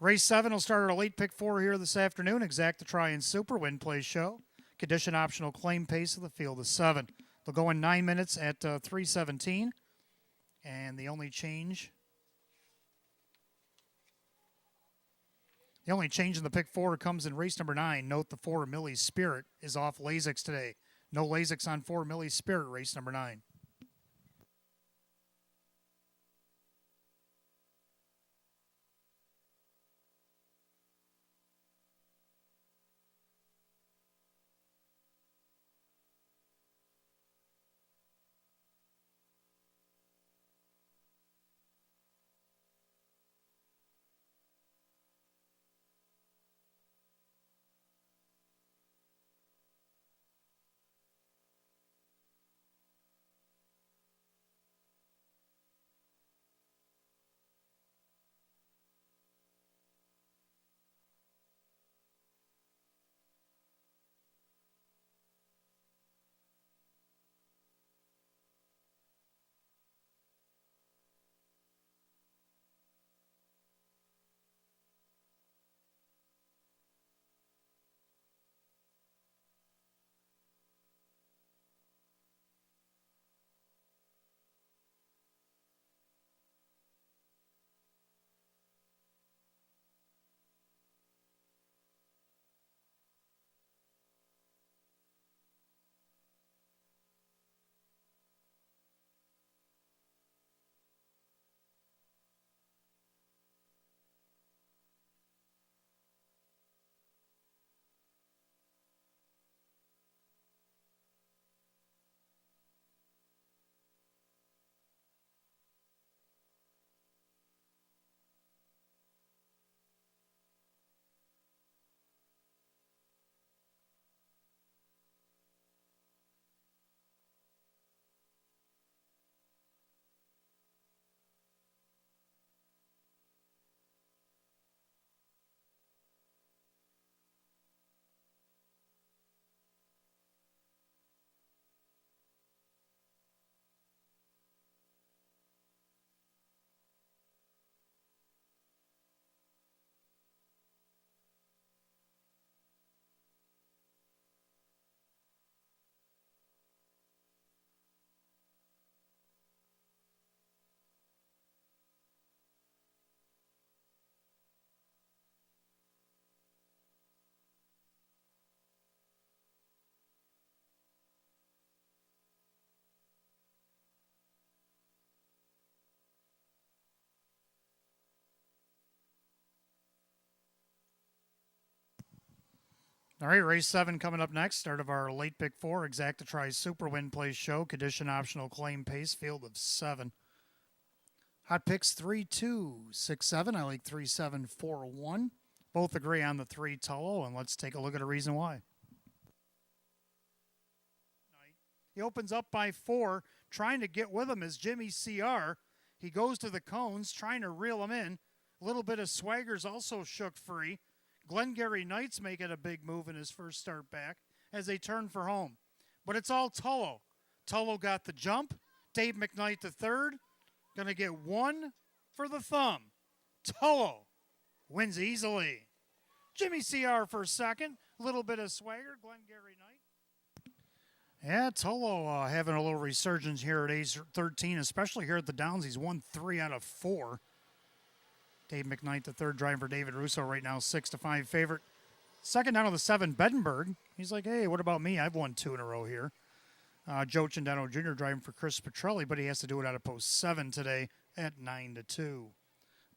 Race 7 will start at a late pick 4 here this afternoon. Exacta try and super win play show. Condition optional claim pace of the field is 7. They'll go in 9 minutes at 3:17. And the only change in the pick 4 comes in race number 9. Note the 4 Millie Spirit is off Lasix today. No Lasix on 4 Millie Spirit, race number 9. All right, race 7 coming up next. Start of our late pick 4. Exacta try super win play show. Condition optional claim pace. Field of 7. Hot picks 3, 2, 6, 7. I like 3, 7, 4, 1. Both agree on the 3 Tullo, and let's take a look at a reason why. He opens up by 4. Trying to get with him is Jimmy CR. He goes to the cones, trying to reel him in. A little bit of swagger's also shook free. Glengarry Knight's making a big move in his first start back as they turn for home. But it's all Tullo. Tullo got the jump. Dave McKnight the third. Going to get 1 for the thumb. Tullo wins easily. Jimmy CR for second. A little bit of swagger. Glengarry Knight. Yeah, Tullo having a little resurgence here at age 13, especially here at the Downs. He's won 3 out of 4. Dave McKnight, the third driver, David Russo, right now 6-5 favorite. Second down to the 7, Bedenberg. He's like, hey, what about me? I've won 2 in a row here. Joe Cindano Jr. driving for Chris Petrelli, but he has to do it out of post 7 today at 9-2.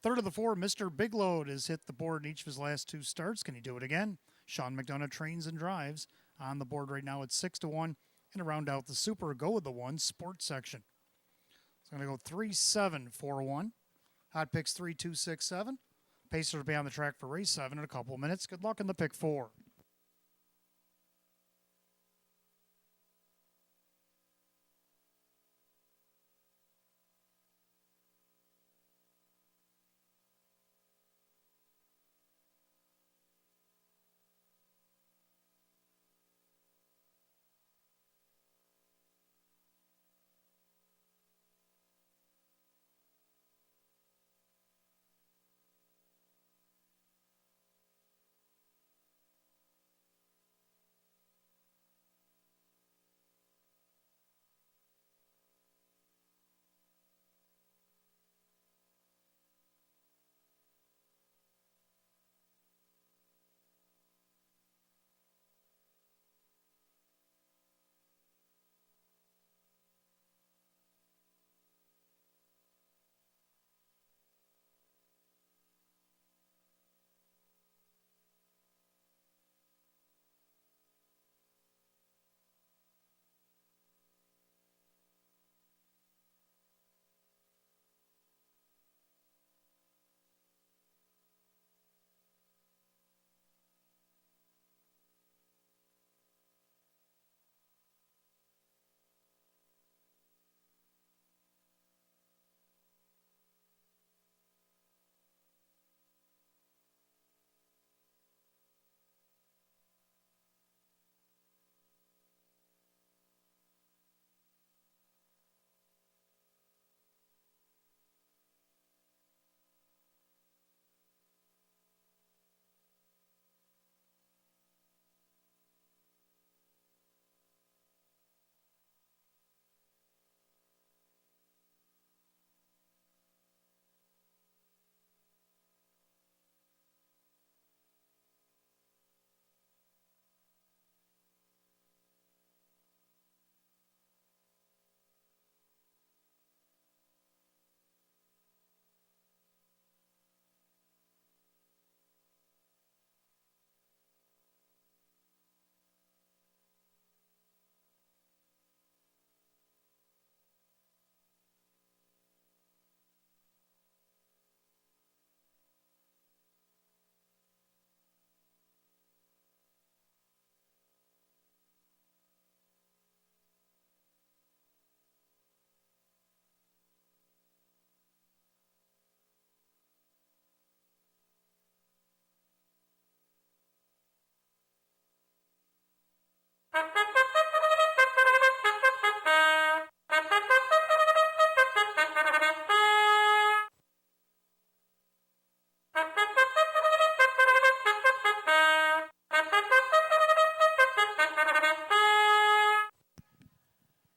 Third of the 4, Mr. Big Load has hit the board in each of his last 2 starts. Can he do it again? Sean McDonough trains and drives on the board right now at 6-1. And to round out the super, go with the 1 sports section. So I'm going to go 3-7-4-1. Hot picks 3, 2, 6, 7. Pacers will be on the track for race 7 in a couple of minutes. Good luck in the pick 4.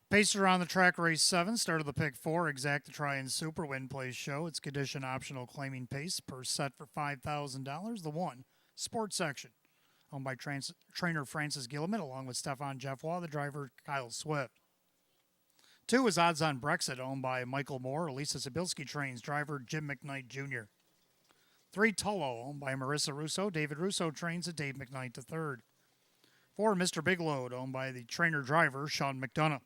Pacer on the track, race 7, start of the pick 4, exact to try and super win plays show. It's condition optional claiming pace per set for $5,000. The 1 sports section, owned by trainer Francis Gilliman, along with Stefan Jeffwa, the driver Kyle Swift. 2 is odds on Brexit, owned by Michael Moore. Lisa Sabilski trains driver Jim McKnight Jr. 3 Tullo, owned by Marissa Russo. David Russo trains at Dave McKnight III. 4 Mr. Big Load, owned by the trainer driver Sean McDonough.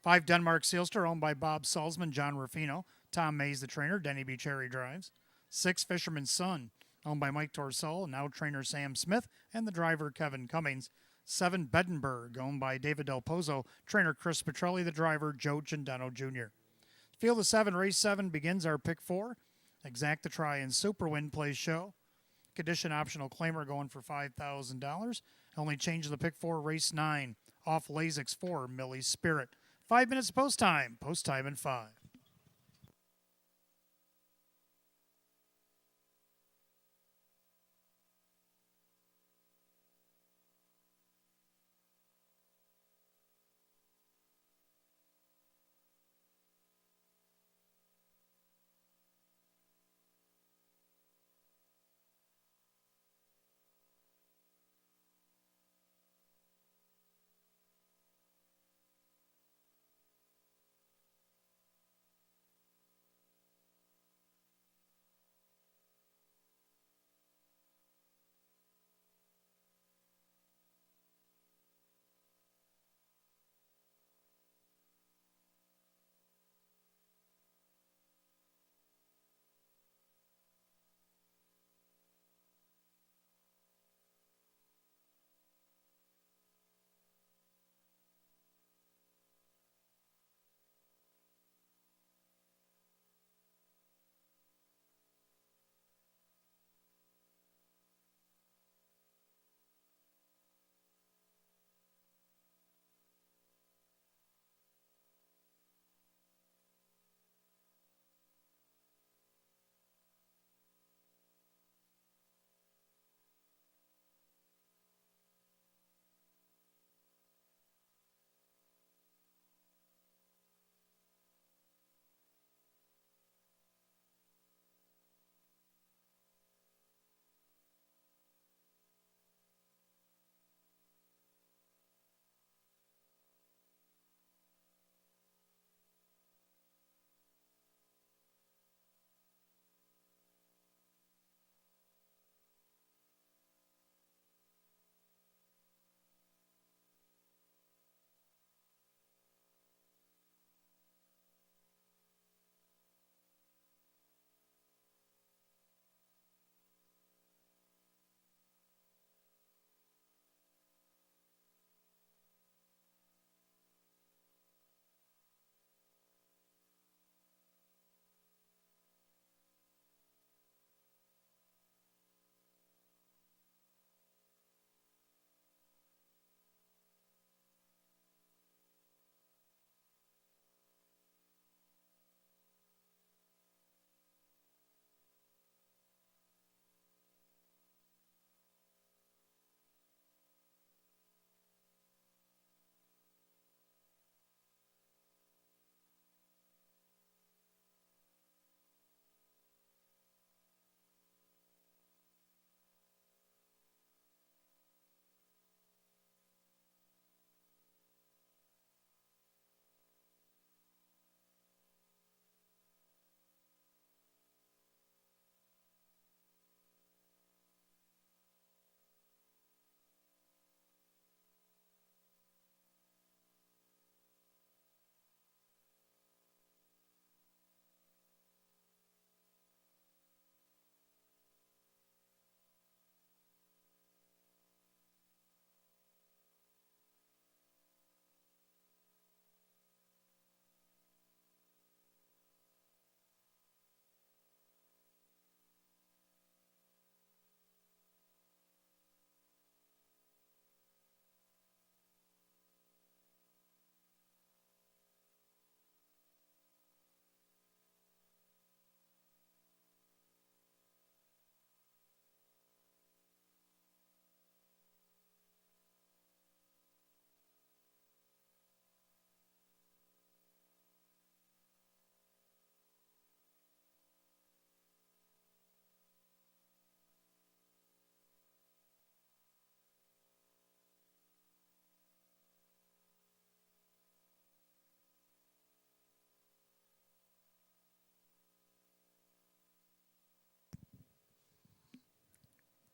5 Denmark Sealster, owned by Bob Salzman, John Ruffino. Tom Mays, the trainer. Denny B. Cherry drives. 6 Fisherman's Son, owned by Mike Torsell, now trainer Sam Smith, and the driver Kevin Cummings. 7 Bedenberg, owned by David Del Pozo, trainer Chris Petrelli, the driver Joe Cindano Jr. Field of 7, race 7 begins our pick 4. Exact to try and super win plays show. Condition optional claimer going for $5,000. Only change the pick 4, race 9. Off Lasix 4, Millie Spirit. 5 minutes post time. Post time in 5.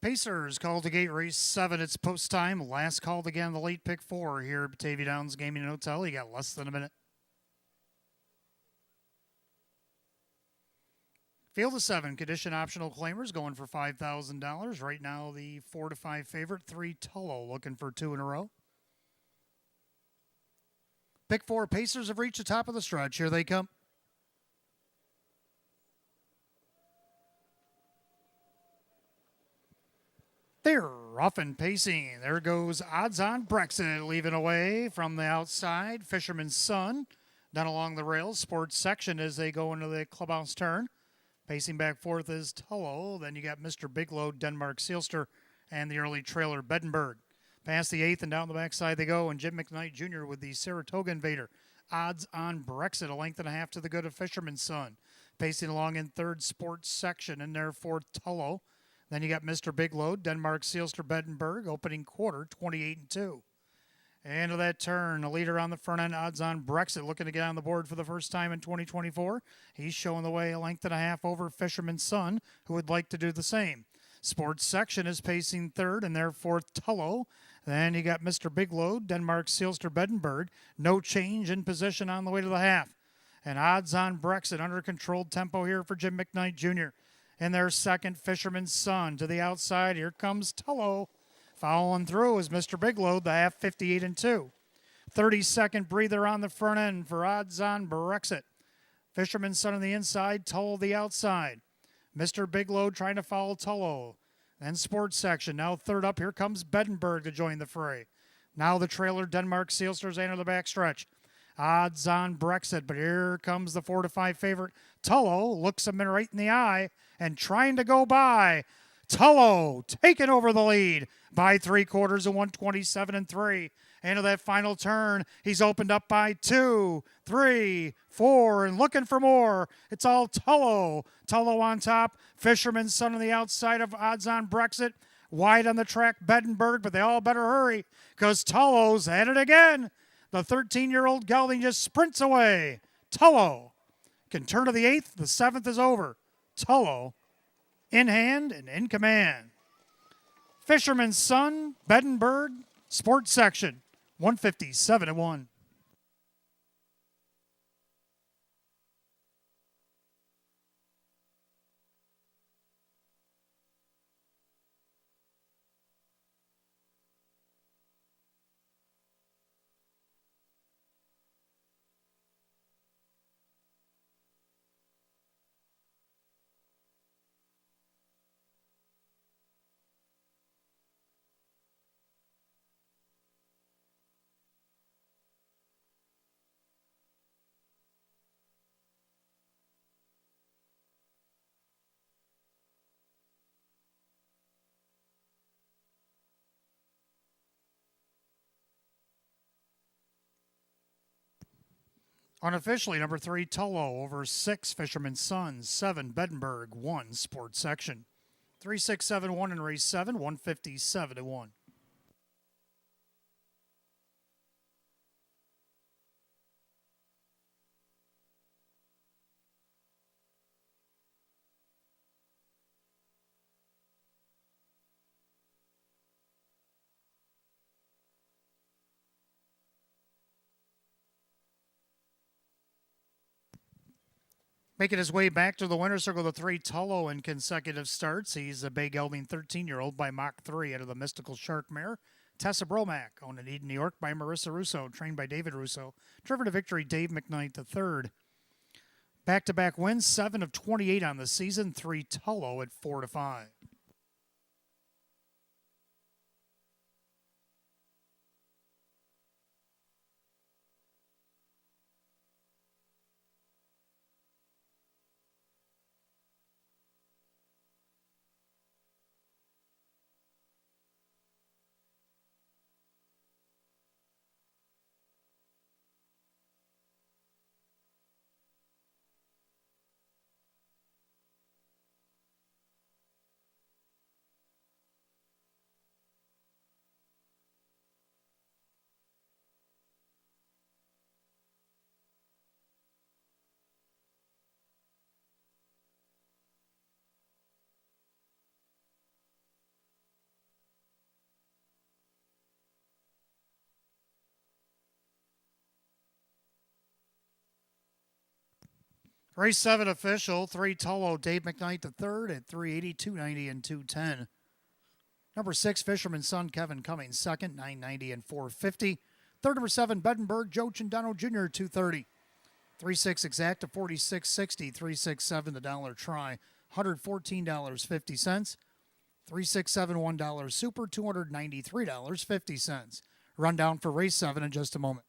Pacers called to gate race 7. It's post time. Last called again, the late pick 4 here at Batavia Downs Gaming and Hotel. You got less than a minute. Field of 7, condition optional claimers going for $5,000. Right now, the 4 to 5 favorite, 3 Tullo, looking for 2 in a row. Pick 4, Pacers have reached the top of the stretch. Here they come. They're rough and pacing. There goes Odds On Brexit leaving away from the outside. Fisherman's Son down along the rails. Sports section as they go into the clubhouse turn. Pacing back fourth is Tullo. Then you got Mr. Big Load, Denmark Seelster, and the early trailer Bedenberg. Past the 8th and down the backside they go. And Jim McKnight Jr. with the Saratoga Invader. Odds On Brexit, a length and a half to the good of Fisherman's Son. Pacing along in third, Sports section. In there fourth, Tullo. Then you got Mr. Big Load, Denmark Seelster Bedenberg, opening quarter, 28-2. And to that turn, a leader on the front end, Odds On Brexit, looking to get on the board for the first time in 2024. He's showing the way a length and a half over Fisherman's Son, who would like to do the same. Sports section is pacing third, and there fourth, Tullo. Then you got Mr. Big Load, Denmark Seelster Bedenberg. No change in position on the way to the half. And Odds On Brexit under controlled tempo here for Jim McKnight Jr. In their second, Fisherman's Son. To the outside, here comes Tullo. Following through is Mr. Big Load, the half, 58-2. 30-second breather on the front end for Odds On Brexit. Fisherman's Son on the inside, Tullo the outside. Mr. Big Load trying to follow Tullo. Then sports section. Now third up, here comes Bedenberg to join the fray. Now the trailer, Denmark Seelsters enter the backstretch. Odds On Brexit, but here comes the 4 to 5 favorite. Tullo looks him right in the eye and trying to go by. Tullo taking over the lead by 3/4 of 127-3. Into that final turn, he's opened up by 2, 3, 4, and looking for more. It's all Tullo. Tullo on top. Fisherman's Son on the outside of Odds On Brexit. Wide on the track, Bedenberg, but they all better hurry because Tullo's at it again. The 13-year-old gelding just sprints away. Tullo can turn to the 8th. The 7th is over. Tullo in hand and in command. Fisherman's Son, Bedenberg, sports section, 157-1. Unofficially, number 3, Tullo over 6, Fisherman's Son, 7, Bedenberg, 1, sports section. 3-6-7-1 in race 7, 157-1. Making his way back to the winner's circle, the 3, Tullo in consecutive starts. He's a bay gelding 13-year-old by Mach 3 out of the Mystical Shark mare. Tessa Bromack, owned in Eden, New York by Marissa Russo, trained by David Russo. Driven to victory, Dave McKnight III. Back-to-back wins, 7 of 28 on the season, 3 Tullo at 4 to 5. Race 7 official, 3 Tullo, Dave McKnight the third at 380, 290, and 210. Number 6, Fisherman's Son, Kevin Cummings, second, 990 and 450. Third, number 7, Beddenberg, Joe Chindano Jr., 230. 3-6 exacta, 46.60. 3-6-7 the dollar try, $114.50. 3-6-7 $1 super, $293.50. Rundown for race 7 in just a moment.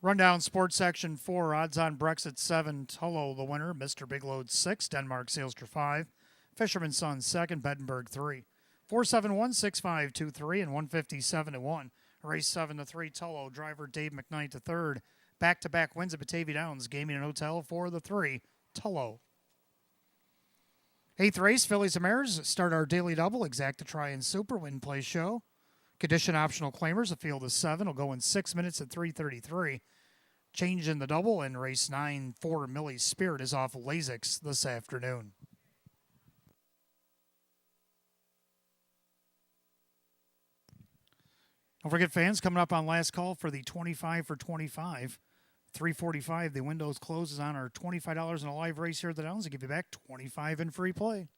Rundown sports section 4, odds on Brexit 7, Tullo the winner, Mr. Big Load 6, Denmark Sailster 5, Fisherman's Son 2nd, Beddenberg 3. 471, 6523, and 157 to 1. Race 7 to 3, Tullo, driver Dave McKnight the third. Back-to-back wins at Batavia Downs, Gaming and Hotel for the 3, Tullo. 8th race, Fillies and Mares, start our daily double, exacta try and super, win play show. Condition optional claimers, a field of 7, will go in 6 minutes at 3:33. Change in the double in race 9, 4 Millie's Spirit is off Lasix this afternoon. Don't forget, fans, coming up on last call for the 25 for 25. 3:45, the windows closes on our $25 in a live race here at the Downs to give you back $25 in free play.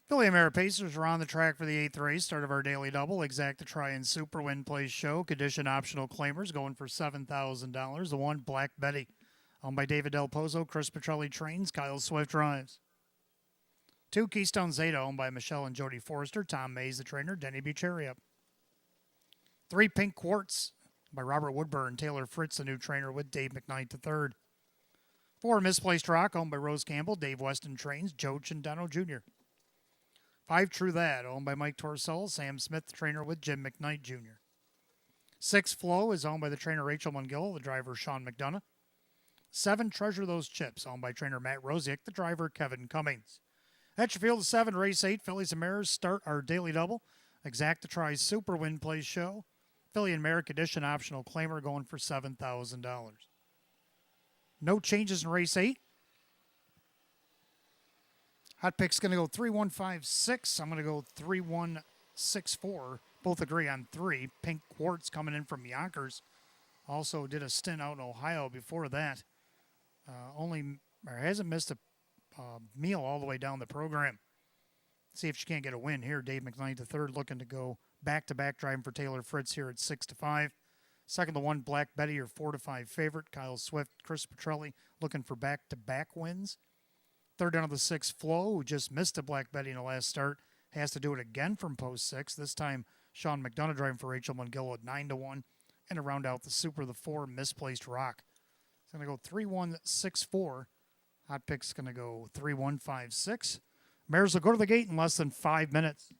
Philly America Pacers are on the track for the eighth race. Start of our daily double. Exact to try and super win plays show. Condition optional claimers going for $7,000. The one, Black Betty, owned by David Del Pozo. Chris Petrelli trains. Kyle Swift drives. Two, Keystone Zeta, owned by Michelle and Jody Forrester. Tom Mays, the trainer. Denny Bucheria. Three, Pink Quartz, by Robert Woodburn. Taylor Fritz, the new trainer, with Dave McKnight the third. Four, Misplaced Rock, owned by Rose Campbell. Dave Weston trains. Joe Chindano Jr. Five, True That, owned by Mike Torsell. Sam Smith, the trainer, with Jim McKnight Jr. Six, Flow, is owned by the trainer Rachel Mungillo, the driver Sean McDonough. Seven, Treasure Those Chips, owned by trainer Matt Rosiak, the driver Kevin Cummings. At your field of 7, race 8, Phillies and Mares start our daily double. Exact to try super win plays show. Philly and Mare Edition optional claimer going for $7,000. No changes in race 8. Hot pick's going to go 3-1-5-6. I'm going to go 3-1-6-4. Both agree on 3. Pink Quartz coming in from Yonkers. Also did a stint out in Ohio before that. Hasn't missed a meal all the way down the program. See if she can't get a win here. Dave McKnight the third looking to go back-to-back driving for Taylor Fritz here at 6-5. Second, the one, Black Betty, your 4-5 favorite. Kyle Swift, Chris Petrelli looking for back-to-back wins. Third down of the 6, Flow, who just missed a Black Betty in the last start, has to do it again from post 6. This time, Sean McDonough driving for Rachel Mungillo at 9-1. And to round out the super, the 4, Misplaced Rock. It's going to go 3-1-6-4. Hot pick's going to go 3-1-5-6. Mares will go to the gate in less than 5 minutes.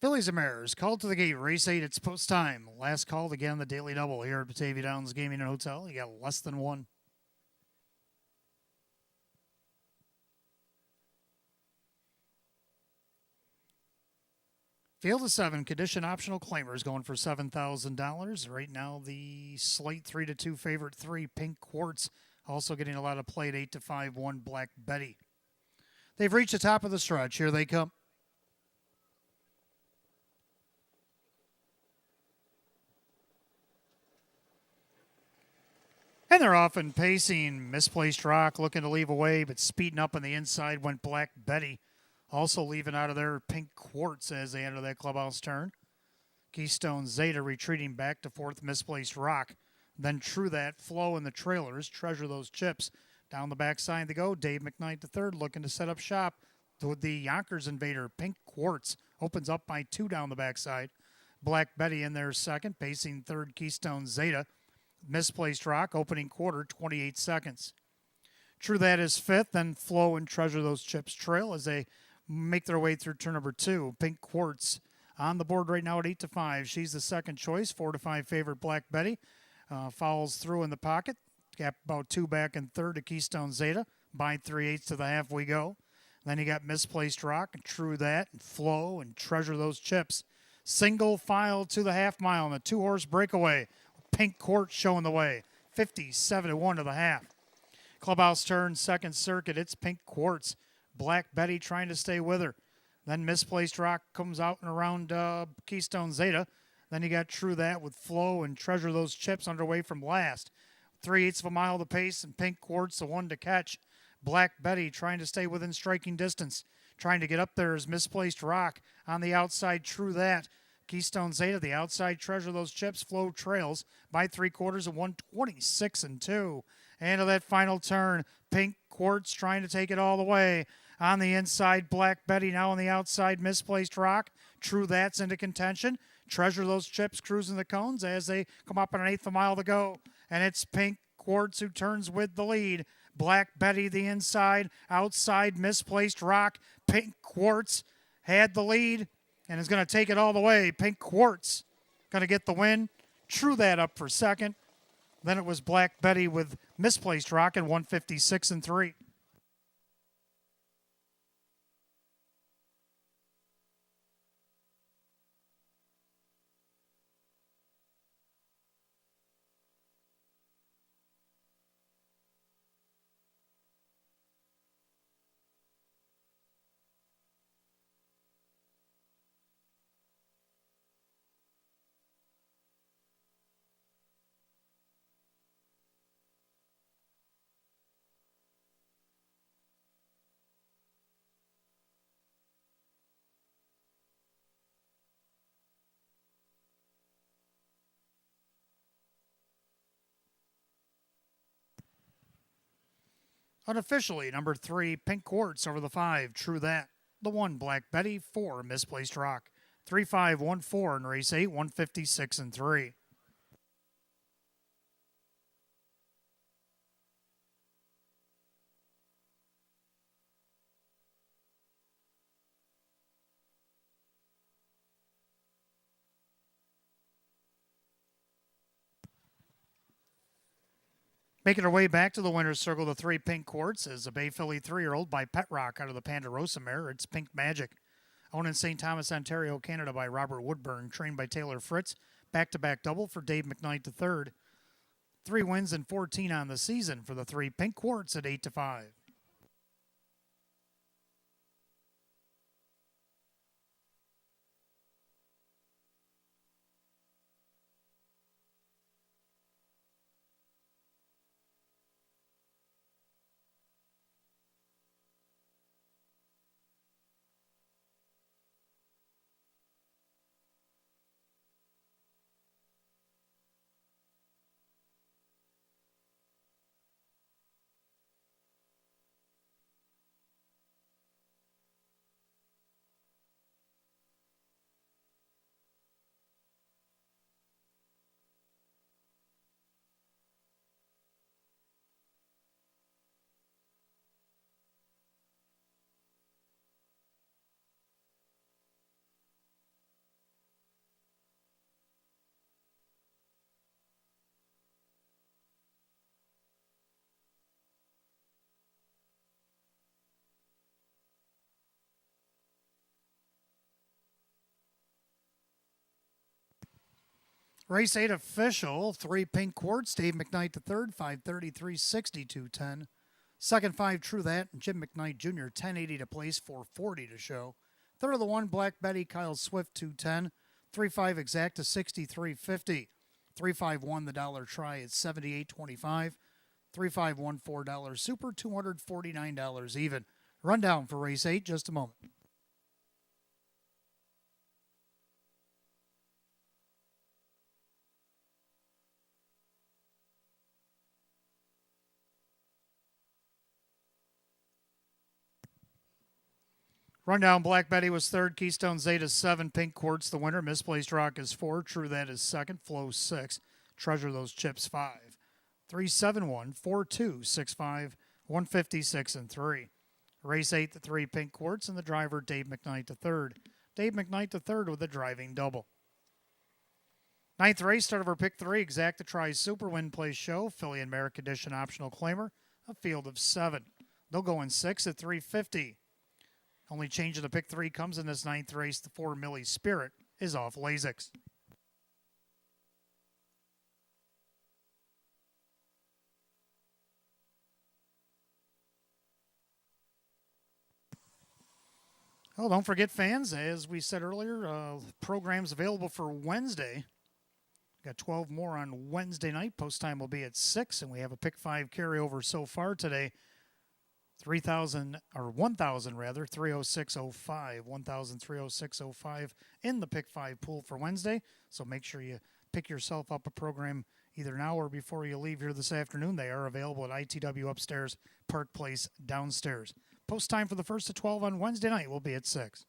Phillies and Mares called to the gate. Race 8, it's post time. Last called again, the Daily Double here at Batavia Downs Gaming and Hotel. You got less than one. Field of 7, condition optional claimers going for $7,000. Right now, the slate 3-2 favorite 3, Pink Quartz, also getting a lot of play at 8-5, 1, Black Betty. They've reached the top of the stretch. Here they come. And they're off and pacing. Misplaced Rock looking to leave away, but speeding up on the inside went Black Betty. Also leaving out of there Pink Quartz as they enter that clubhouse turn. Keystone Zeta retreating back to fourth. Misplaced Rock. Then True That, Flow, and the trailers treasure those chips. Down the backside they go. Dave McKnight the third looking to set up shop with the Yonkers Invader. Pink Quartz opens up by 2 down the backside. Black Betty in there second. Pacing third, Keystone Zeta. Misplaced Rock opening quarter, 28 seconds. True That is fifth. Then Flow and Treasure Those Chips trail as they make their way through turn number 2. Pink Quartz on the board right now at 8-5. She's the second choice. 4-5 favorite Black Betty follows through in the pocket. Got about 2 back in third to Keystone Zeta. By 3/8 to the half we go. Then you got Misplaced Rock and True That and Flow and Treasure Those Chips. Single file to the half mile and a 2-horse breakaway. Pink Quartz showing the way. 57-1 to the half. Clubhouse turn, second circuit. It's Pink Quartz. Black Betty trying to stay with her. Then Misplaced Rock comes out and around Keystone Zeta. Then you got True That with Flow and Treasure Those Chips underway from last. 3/8 of a mile the pace, and Pink Quartz the one to catch. Black Betty trying to stay within striking distance. Trying to get up there is Misplaced Rock. On the outside, True That. Keystone Zeta, the outside, Treasure Those Chips. Flow trails by 3/4 of 126-2. And to that final turn, Pink Quartz trying to take it all the way. On the inside, Black Betty. Now on the outside, Misplaced Rock. True That's into contention. Treasure Those Chips cruising the cones as they come up on an 1/8 of a mile to go. And it's Pink Quartz who turns with the lead. Black Betty the inside. Outside, Misplaced Rock. Pink Quartz had the lead and is going to take it all the way. Pink Quartz going to get the win. True That up for second. Then it was Black Betty with Misplaced Rock at 156-3. Unofficially, number 3, Pink Quartz over the 5, True That. The 1, Black Betty. 4, Misplaced Rock. 3-5-1-4 in race 8, 156-3. Making her way back to the winner's circle, the 3, Pink Quartz, is a Bay Philly 3-year-old by Pet Rock out of the Ponderosa mare. It's Pink Magic. Owned in St. Thomas, Ontario, Canada by Robert Woodburn. Trained by Taylor Fritz. Back-to-back double for Dave McKnight III. 3 wins and 14 on the season for the 3, Pink Quartz at 8-5. Race 8 official, 3 pink quartz, Dave McKnight III, 533, 62.10. Second 5 True That, Jim McKnight Jr., 1080 to place, 440 to show. Third of the 1, Black Betty, Kyle Swift, 210. 3-5 Exacta, 63.50. 3-5-1 the dollar try at 78.25. 3-5-1 $4 super, $249 even. Rundown for race 8, just a moment. Rundown, Black Betty was third, Keystone Zeta 7, Pink Quartz the winner, Misplaced Rock is 4, True That is second, Flow 6, Treasure Those Chips 5. 3-7-1, 4-2, 6-5, 156 and 3. Race 8, the 3 Pink Quartz, and the driver Dave McKnight III. Dave McKnight III with a driving double. Ninth race, start of our pick 3, Exacta Tries Super Win Place Show, Philly and Merrick Edition Optional Claimer, a field of 7. They'll go in 6 at 350. Only change of the pick 3 comes in this 9th race. The 4 Millie Spirit is off Lasix. Oh, don't forget, fans, as we said earlier, programs available for Wednesday. Got 12 more on Wednesday night. Post time will be at 6, and we have a pick 5 carryover so far today. 3,000 or 1,000 rather, 306.05, 1,306.05 in the pick 5 pool for Wednesday. So make sure you pick yourself up a program either now or before you leave here this afternoon. They are available at ITW upstairs, Park Place downstairs. Post time for the first to 12 on Wednesday night will be at 6.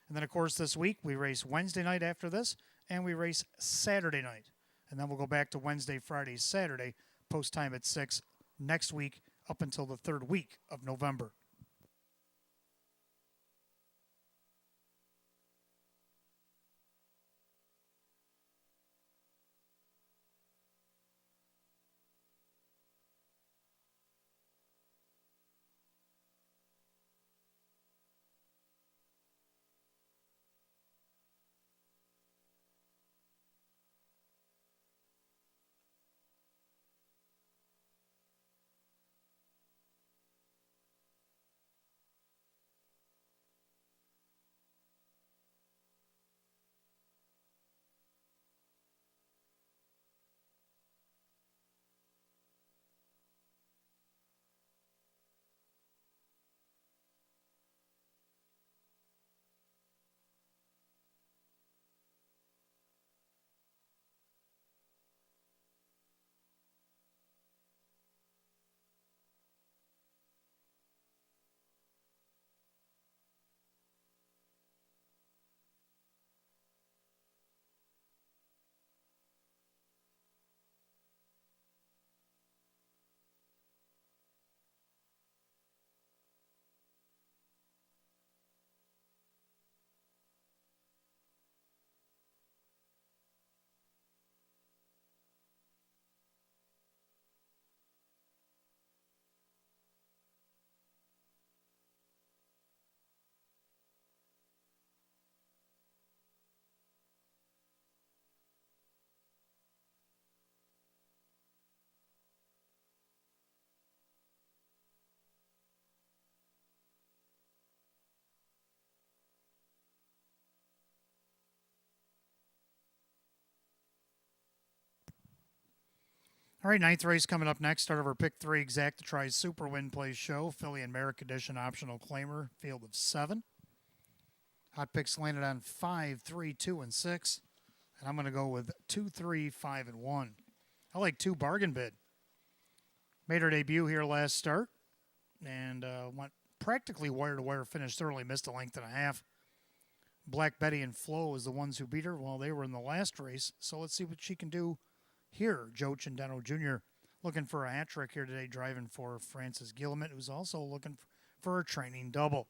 And then, of course, this week we race Wednesday night after this, and we race Saturday night. And then we'll go back to Wednesday, Friday, Saturday, post time at 6 next week, up until the 3rd week of November. All right, 9th race coming up next. Start of our pick 3, Exacta Tries Super Win Plays Show, Philly and Merrick Edition Optional Claimer, field of 7. Hot picks landed on 5, 3, 2, and 6. And I'm going to go with 2, 3, 5, and 1. I like 2 Bargain Bid. Made her debut here last start and went practically wire-to-wire, finished early, missed a length and a half. Black Betty and Flo is the ones who beat her. Well, they were in the last race, so let's see what she can do here. Joe Chendeno Jr. looking for a hat trick here today, driving for Francis Gilliman, who's also looking for a training double.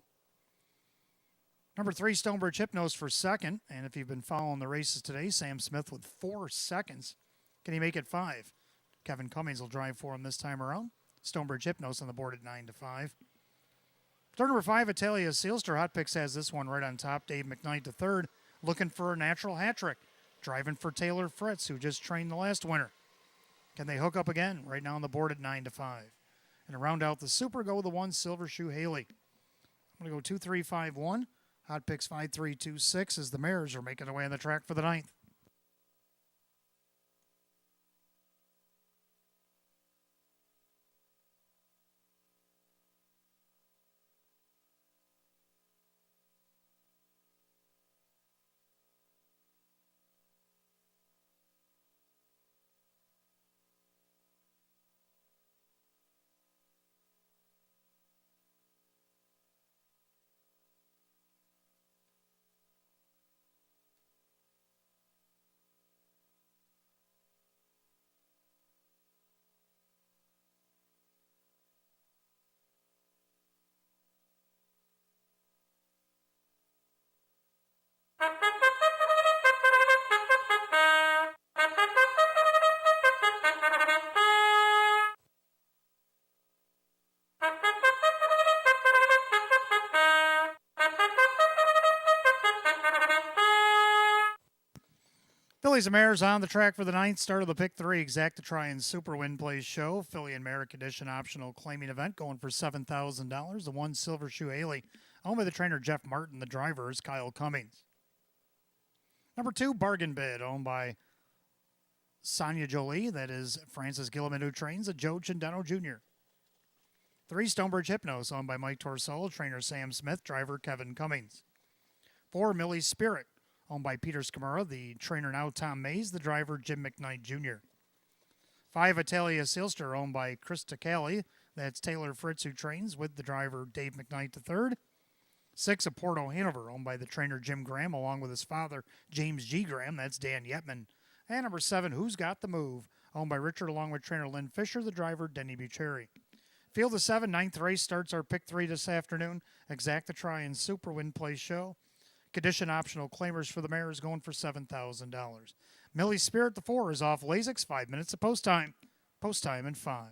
Number 3, Stonebridge Hypnos for second. And if you've been following the races today, Sam Smith with 4 seconds. Can he make it 5? Kevin Cummings will drive for him this time around. Stonebridge Hypnos on the board at 9-5. Start number 5, Italia Sealster. Hot Picks has this one right on top. Dave McKnight III looking for a natural hat trick. Driving for Taylor Fritz, who just trained the last winner. Can they hook up again? Right now on the board at 9-5. And to round out the Super, go with the 1 Silver Shoe Haley. I'm going to go 2-3-5-1. Hot picks 5-3-2-6 as the mares are making their way on the track for the 9th. Fillies and Mares on the track for the 9th. Start of the pick 3 Exactatry and Super Win Plays show. Filly and Mare Condition optional claiming event going for $7,000. The 1 Silver Shoe Haley, owned by the trainer Jeff Martin. The driver is Kyle Cummings. Number 2 Bargain Bid, owned by Sonia Jolie. That is Francis Gilliman, who trains at Joe Cindeno Jr. 3 Stonebridge Hypnos, owned by Mike Torsello. Trainer Sam Smith. Driver Kevin Cummings. 4 Millie's Spirit, owned by Peter Scamura, the trainer now Tom Mays, the driver Jim McKnight Jr. 5 Italia Silster, owned by Chris Tacali, that's Taylor Fritz, who trains with the driver Dave McKnight III. 6 Porto Hanover, owned by the trainer Jim Graham, along with his father James G. Graham, that's Dan Yetman. And number 7 Who's Got the Move, owned by Richard, along with trainer Lynn Fisher, the driver Denny Bucheri. Field of 7, 9th race starts our pick 3 this afternoon. Exactatry and Super Win Play show. Condition optional claimers for the mares going for $7,000. Millie's Spirit, the 4, is off Lasix. 5 minutes of post time. Post time in 5.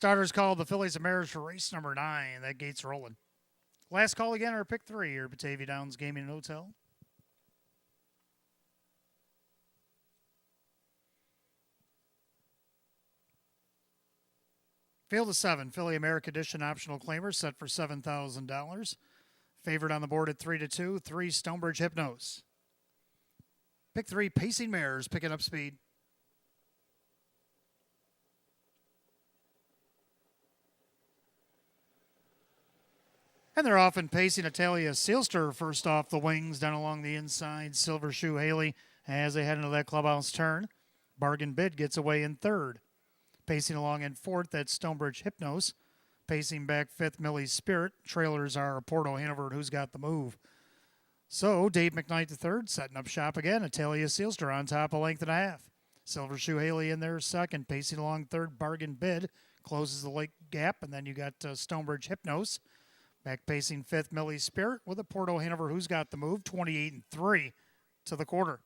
Starters called the Fillies and Mares for race number 9. That gate's rolling. Last call again, our pick 3 here, Batavia Downs Gaming and Hotel. Field of 7, Philly America Edition optional claimer set for $7,000. Favored on the board at 3-2, 3 Stonebridge Hypnos. Pick 3, Pacing Mares, picking up speed. And they're off and pacing. Italia Sealster first off the wings down along the inside. Silver Shoe Haley as they head into that clubhouse turn. Bargain Bid gets away in third. Pacing along in fourth, that's Stonebridge Hypnos. Pacing back fifth, Millie's Spirit. Trailers are Porto Hanover, Who's Got the Move. So Dave McKnight III setting up shop again. Italia Sealster on top, a length and a half. Silver Shoe Haley in there second. Pacing along third, Bargain Bid closes the late gap. And then you got Stonebridge Hypnos. Back pacing fifth, Millie's Spirit with a Porto Hanover, Who's Got the Move, 28-3 to the quarter.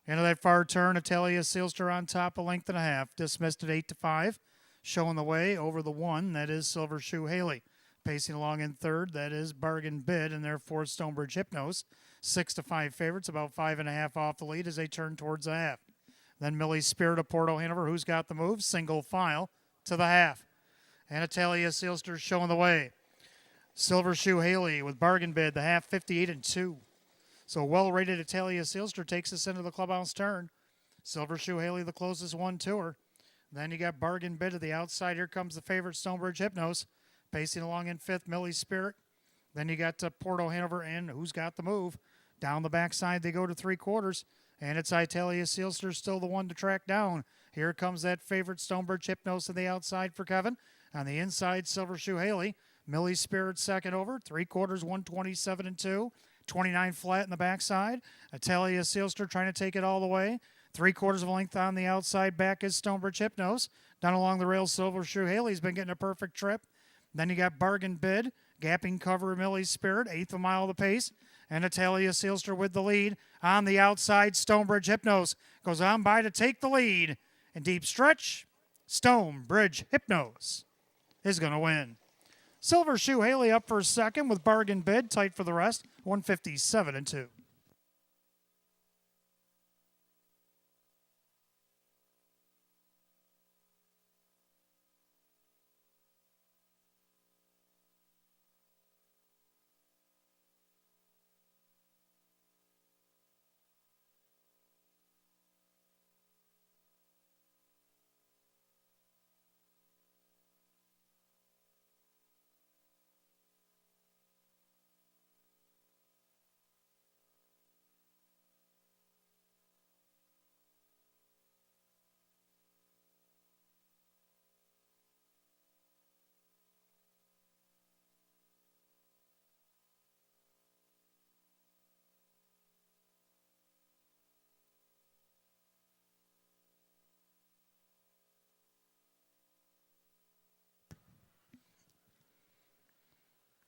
Into that far turn, Italia Sealster on top, a length and a half. Dismissed at 8-5. Showing the way over the 1, that is Silver Shoe Haley. Pacing along in third, that is Bargain Bid, and therefore Stonebridge Hypnos. 6-5 favorites, about 5.5 off the lead as they turn towards the half. Then Millie's Spirit of Porto Hanover, Who's Got the Move, single file to the half. And Italia Sealster showing the way. Silver Shoe Haley with Bargain Bid, the half 58-2. So well-rated Italia Sealster takes us into the clubhouse turn. Silver Shoe Haley the closest one to her. Then you got Bargain Bid to the outside. Here comes the favorite Stonebridge Hypnos. Pacing along in fifth, Millie's Spirit. Then you got Porto Hanover and Who's Got the Move. Down the backside they go to 3/4. And it's Italia Sealster still the one to track down. Here comes that favorite Stonebridge Hypnos to the outside for Kevin. On the inside, Silver Shoe Haley. Millie's Spirit second over, 3/4, 127-2, 29 flat in the backside. Italia Sealster trying to take it all the way. 3/4 of a length on the outside. Back is Stonebridge Hypnos. Down along the rails, Silver Shoe Haley's been getting a perfect trip. Then you got Bargain Bid, gapping cover Millie's Spirit, 1/8 of a mile the pace. And Italia Sealster with the lead. On the outside, Stonebridge Hypnos goes on by to take the lead. In deep stretch, Stonebridge Hypnos is going to win. Silver Shoe Haley up for second with Bargain Bid, tight for the rest, 157-2.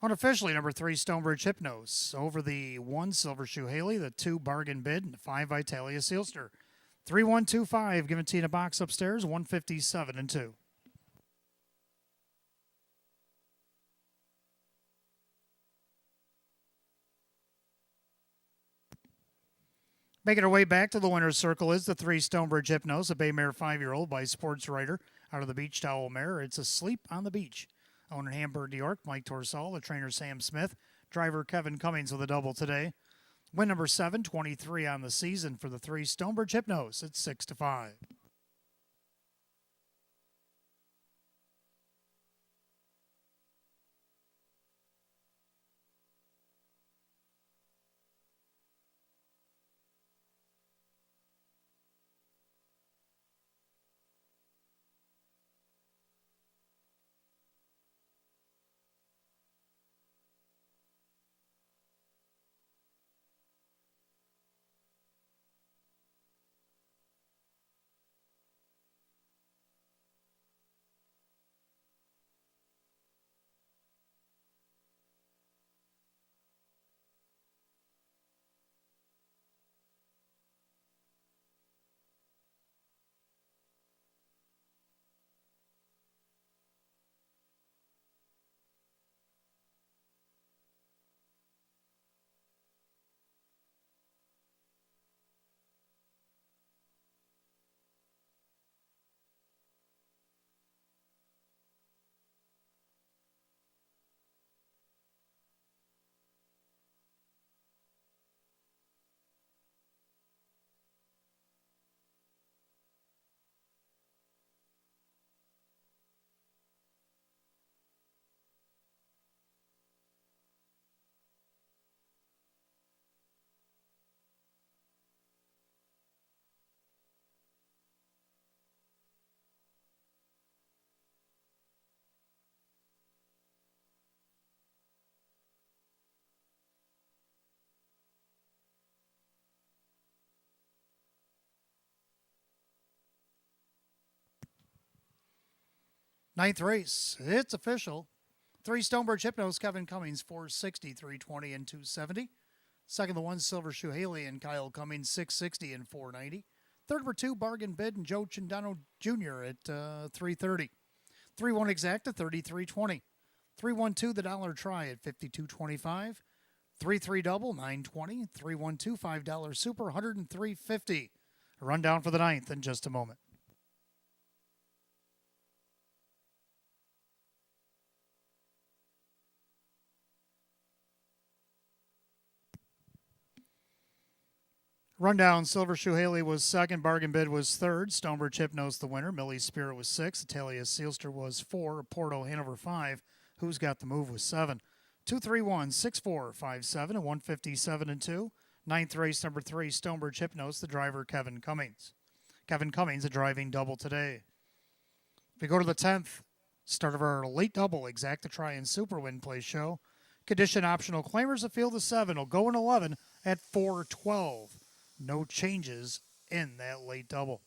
Unofficially, number 3, Stonebridge Hypnos. Over the 1, Silver Shoe Haley, the 2, Bargain Bid, and the 5, Italia Sealster. 3-1-2-5, given to you in a box upstairs, 157-2. Making our way back to the winner's circle is the 3, Stonebridge Hypnos, a bay mare 5-year-old by Sports Writer out of the Beach Towel Mare. It's Asleep on the Beach. Owner Hamburg, New York, Mike Torsall, the trainer Sam Smith, driver Kevin Cummings with a double today. Win number 7, 23 on the season for the 3, Stonebridge Hypnos at 6-5. Ninth race, it's official. 3 Stonebridge Hypnos, Kevin Cummings, 460, 320, and 270. Second, the 1 Silver Shoe Haley and Kyle Cummings, 660 and 490. Third were 2 Bargain Bid and Joe Chindano Jr. at 330. 3-1 Exacta, 3320. 3-1-2 The Dollar Try at 52.25. 3-3 Double, 920. 3-1-2 $5 Super, 103.50. A rundown for the ninth in just a moment. Rundown, Silver Shoe Haley was second, Bargain Bid was third, Stonebridge Hypnos the winner, Millie's Spirit was 6, Italia Sealster was 4, Porto Hanover 5, Who's Got the Move was 7. 2-3-1, 6-4, 5-7, and 157 and 2. Ninth race, number 3, Stonebridge Hypnos, the driver Kevin Cummings. Kevin Cummings, a driving double today. If we go to the 10th, start of our late double, Exacta Try and Super Win Play show. Condition optional claimers, a field of 7 will go in 11 at 412. No changes in that late double.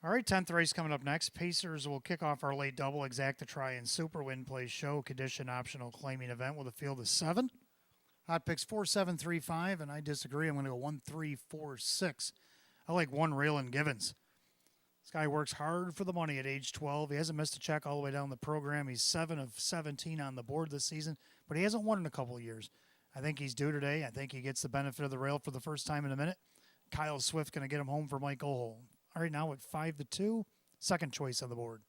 All right, 10th race coming up next. Pacers will kick off our late double, exact to try and super win play show, condition optional claiming event with a field of 7. Hot picks 4-7-3-5, and I disagree. I'm going to go 1-3-4-6. I like one Raylan Givens. This guy works hard for the money at age 12. He hasn't missed a check all the way down the program. He's 7 of 17 on the board this season, but he hasn't won in a couple of years. I think he's due today. I think he gets the benefit of the rail for the first time in a minute. Kyle Swift going to get him home for Mike Ohl. All right, now at 5-2, second choice on the board.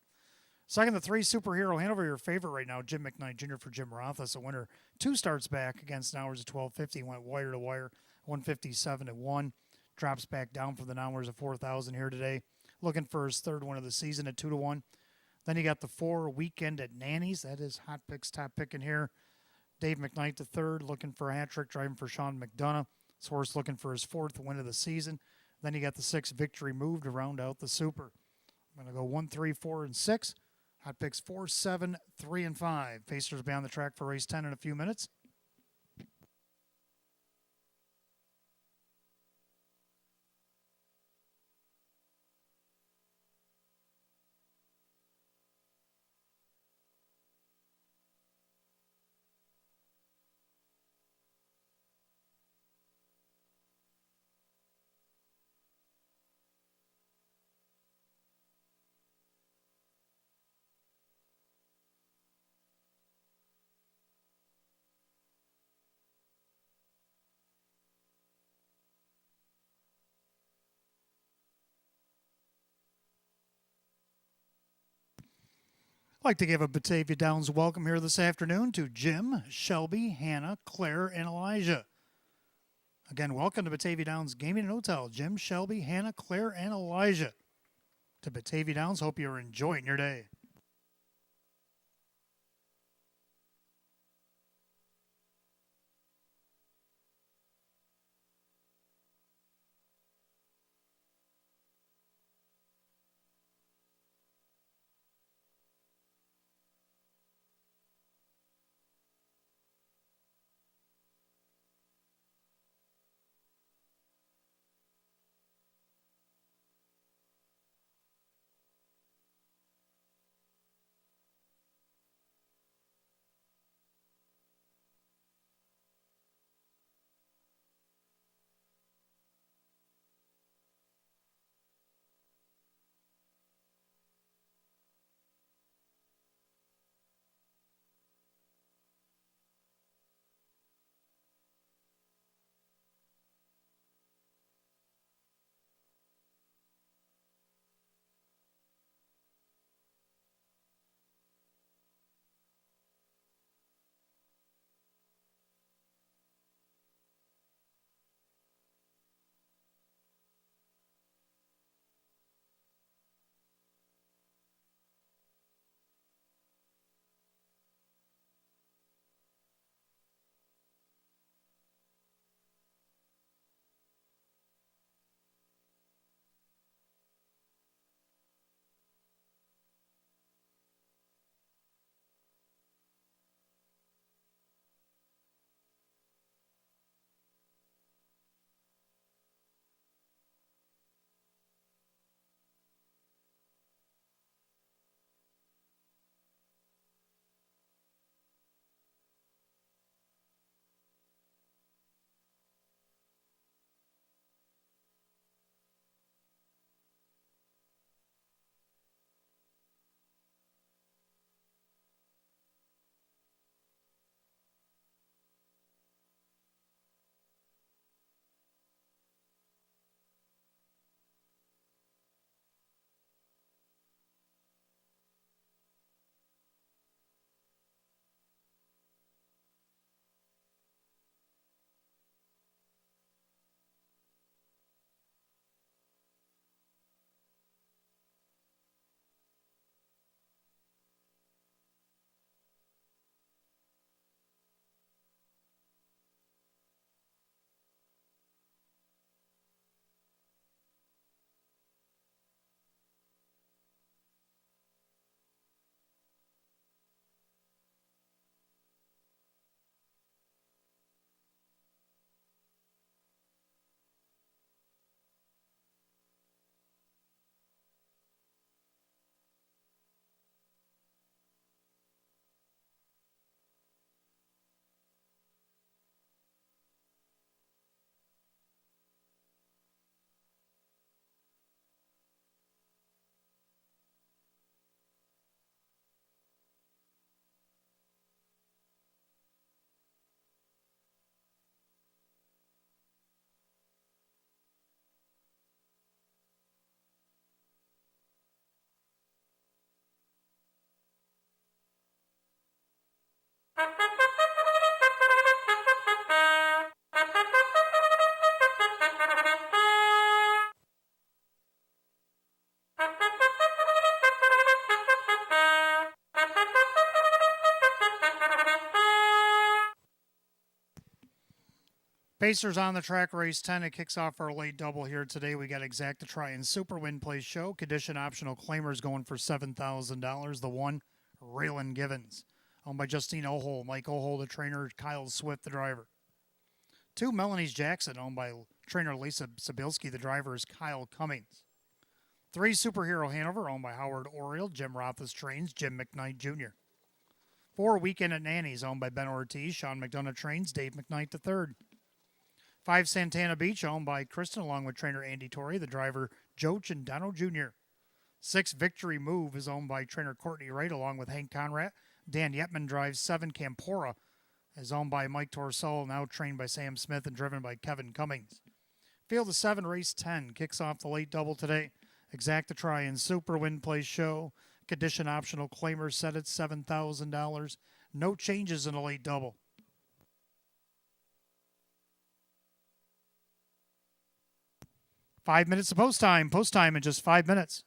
Second to 3, Superhero. Hand over your favorite right now, Jim McKnight Jr. for Jim Rothas, a winner. 2 starts back against Nowers at 1250. Went wire to wire, 157-1. Drops back down for the Nowers at 4,000 here today. Looking for his third win of the season at 2-1. Then you got the 4 weekend at Nanny's. That is Hot Picks top picking here. Dave McKnight the third, looking for a hat trick, driving for Sean McDonough. This horse looking for his 4th win of the season. Then you got the 6 Victory Move to round out the Super. I'm going to go 1, 3, 4, and 6. Hot picks 4, 7, 3, and 5. Pacers will be on the track for race 10 in a few minutes. I'd like to give a Batavia Downs welcome here this afternoon to Jim, Shelby, Hannah, Claire, and Elijah. Again, welcome to Batavia Downs Gaming and Hotel. Jim, Shelby, Hannah, Claire, and Elijah. To Batavia Downs, hope you're enjoying your day. Pacers on the track, race 10. It kicks off our late double here today. We got Exacta Try and Super Win Play Show. Condition optional claimers going for $7,000. The one, Raylan Givens, owned by Justine Ohol. Mike Ohol, the trainer. Kyle Swift, the driver. 2, Melanie's Jackson, owned by trainer Lisa Sabilski. The driver is Kyle Cummings. 3, Superhero Hanover, owned by Howard Oriel. Jim Roth's trains. Jim McKnight Jr. 4, Weekend at Nanny's, owned by Ben Ortiz. Sean McDonough trains. Dave McKnight III. 5, Santana Beach, owned by Kristen, along with trainer Andy Torrey, the driver Joe Cindano Jr. 6, Victory Move is owned by trainer Courtney Wright, along with Hank Conrad. Dan Yetman drives. 7, Campora is owned by Mike Torsell, now trained by Sam Smith and driven by Kevin Cummings. Field of 7, race 10, kicks off the late double today. Exacta Try and Super Win Play Show. Condition optional claimers set at $7,000. No changes in the late double. 5 minutes of post time. Post time in just 5 minutes.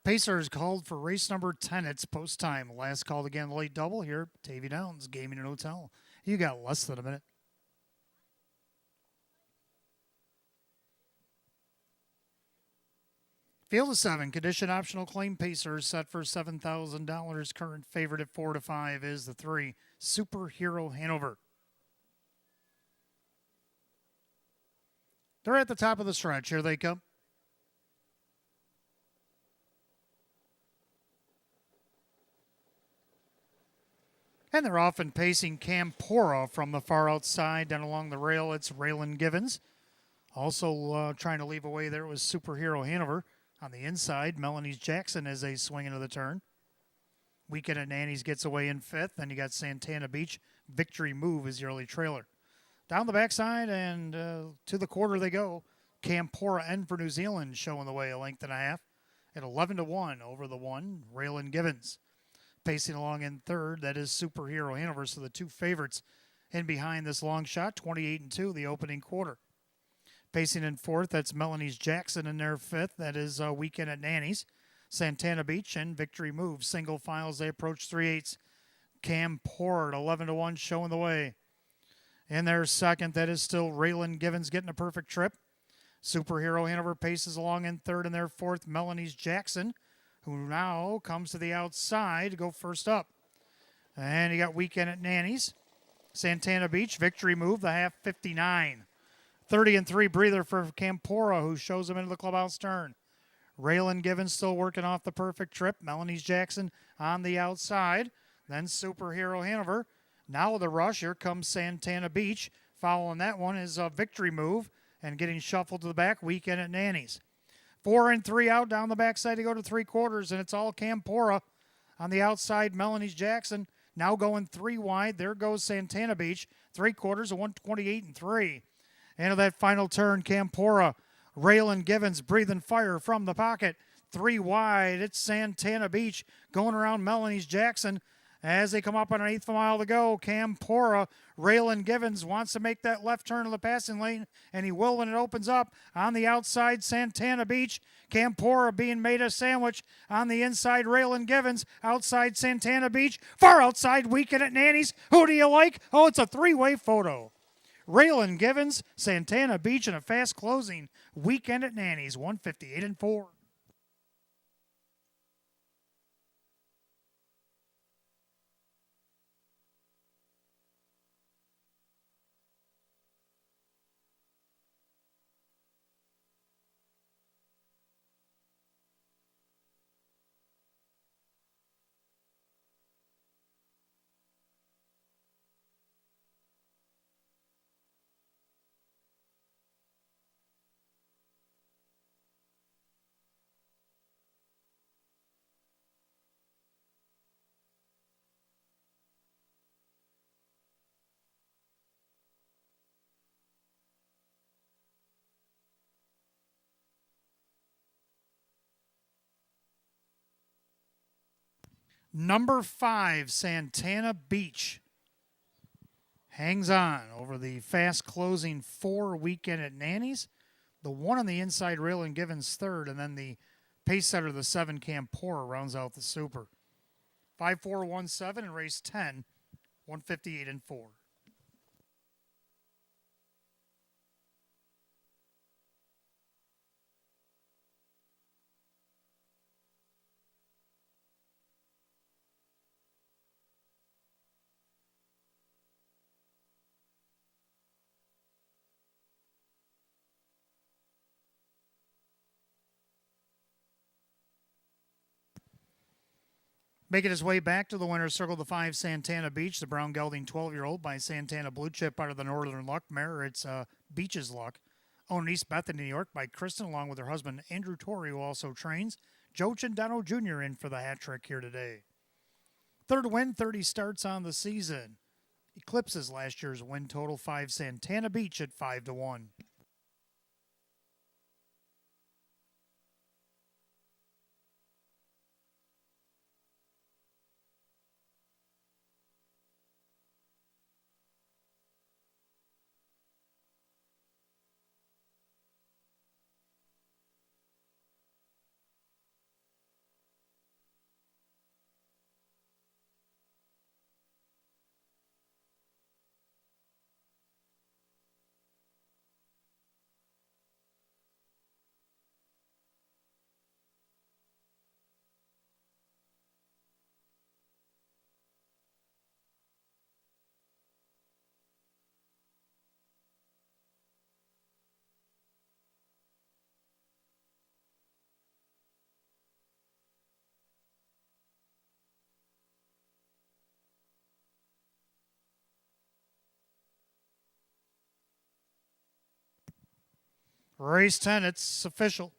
Pacers called for race number 10. It's post time. Last called again, late double here. Batavia Downs, Gaming and Hotel. You got less than a minute. Field of 7, condition optional claim Pacers set for $7,000. Current favorite at 4 to 5 is the 3, Superhero Hanover. They're at the top of the stretch. Here they come. And they're off and pacing Campora from the far outside. Down along the rail, it's Raylan Givens. Also trying to leave away there was Superhero Hanover. On the inside, Melanie's Jackson as they swing into the turn. Weekend at Nanny's gets away in 5th. Then you got Santana Beach. Victory Move is the early trailer. Down the backside and to the quarter they go. Campora N for New Zealand showing the way a length and a half. At 11 to 1 over the 1, Raylan Givens. Pacing along in 3rd, that is Superhero Hanover. So the 2 favorites in behind this long shot, 28 and 2, the opening quarter. Pacing in 4th, that's Melanie's Jackson in their 5th. That is Weekend at Nanny's. Santana Beach and Victory Move. Single files, they approach 3/8. Campora at 11 to 1 showing the way. In their 2nd, that is still Raylan Givens getting a perfect trip. Superhero Hanover paces along in 3rd. In their 4th, Melanie's Jackson, who now comes to the outside to go first up. And you got Weekend at Nanny's. Santana Beach, Victory Move, the half 59. 30 and 3 breather for Campora, who shows him into the clubhouse turn. Raylan Givens still working off the perfect trip. Melanie's Jackson on the outside. Then Superhero Hanover. Now with a rush, here comes Santana Beach. Following that one is a Victory Move and getting shuffled to the back. Weekend at Nanny's. 4 and 3 out down the backside to go to 3/4, and it's all Campora. On the outside, Melanie's Jackson now going 3 wide. There goes Santana Beach. 3/4 of 128 and 3. Into that final turn, Campora. Raylan Givens breathing fire from the pocket. 3 wide. It's Santana Beach going around Melanie's Jackson. As they come up on an 1/8 mile to go, Campora, Raylan Givens wants to make that left turn of the passing lane, and he will when it opens up. On the outside, Santana Beach. Campora being made a sandwich. On the inside, Raylan Givens. Outside, Santana Beach. Far outside, Weekend at Nanny's. Who do you like? Oh, it's a 3-way photo. Raylan Givens, Santana Beach, and a fast closing. Weekend at Nanny's, 158 and 4. Number 5, Santana Beach. Hangs on over the fast closing 4 Weekend at Nanny's. The 1 on the inside rail and Givens 3rd, and then the pace setter, the 7 Campora, rounds out the super. 5-4-1-7 in race 10, 158 and 4. Making his way back to the winner's circle, the 5 Santana Beach, the brown gelding 12-year-old by Santana Blue Chip out of the Northern Luck mare. It's Beach's Luck. Owned in East Bethany, New York by Kristen, along with her husband Andrew Torrey, who also trains. Joe Chandano Jr. in for the hat trick here today. 3rd win, 30 starts on the season. Eclipses last year's win total. 5 Santana Beach at 5 to 1. Race 10, it's official.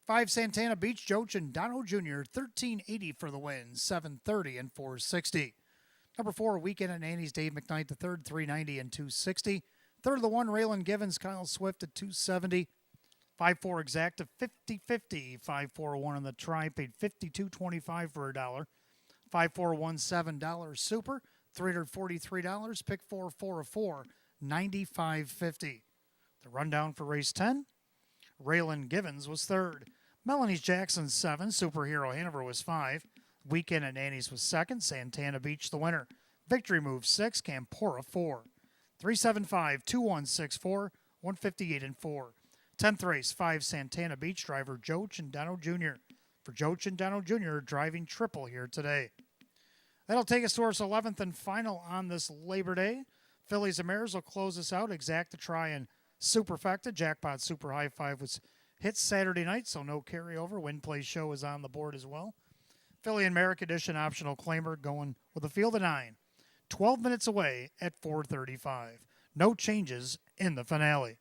5 Santana Beach, Joe Chandano Jr., 1380 for the win, 730 and 460. Number 4, Weekend at Nanny's, Dave McKnight III, 390 and 260. Third of the 1, Raylan Givens, Kyle Swift at 270. 5-4 exacta, 50-50. 5-4-1 on the try, paid $52.25 for $1. 5-4-1 $7 super, $343. Pick 4-4-4, $95.50. The rundown for race 10, Raylan Givens was third. Melanie's Jackson 7, Superhero Hanover was 5. Weekend at Nanny's was second. Santana Beach the winner. Victory Move 6, Campora 4. 375-2164, 158 and 4. 10th race, 5 Santana Beach driver Joe Chandano Jr. For Joe Chandano Jr. driving triple here today. That'll take us to our 11th and final on this Labor Day. Fillies and Mares will close us out. Exacta Try and Superfecta. Jackpot Super High Five was hit Saturday night, so no carryover. Win Play Show is on the board as well. Philly and Merrick Edition optional claimer going with a field of 9. 12 minutes away at 4:35. No changes in the finale.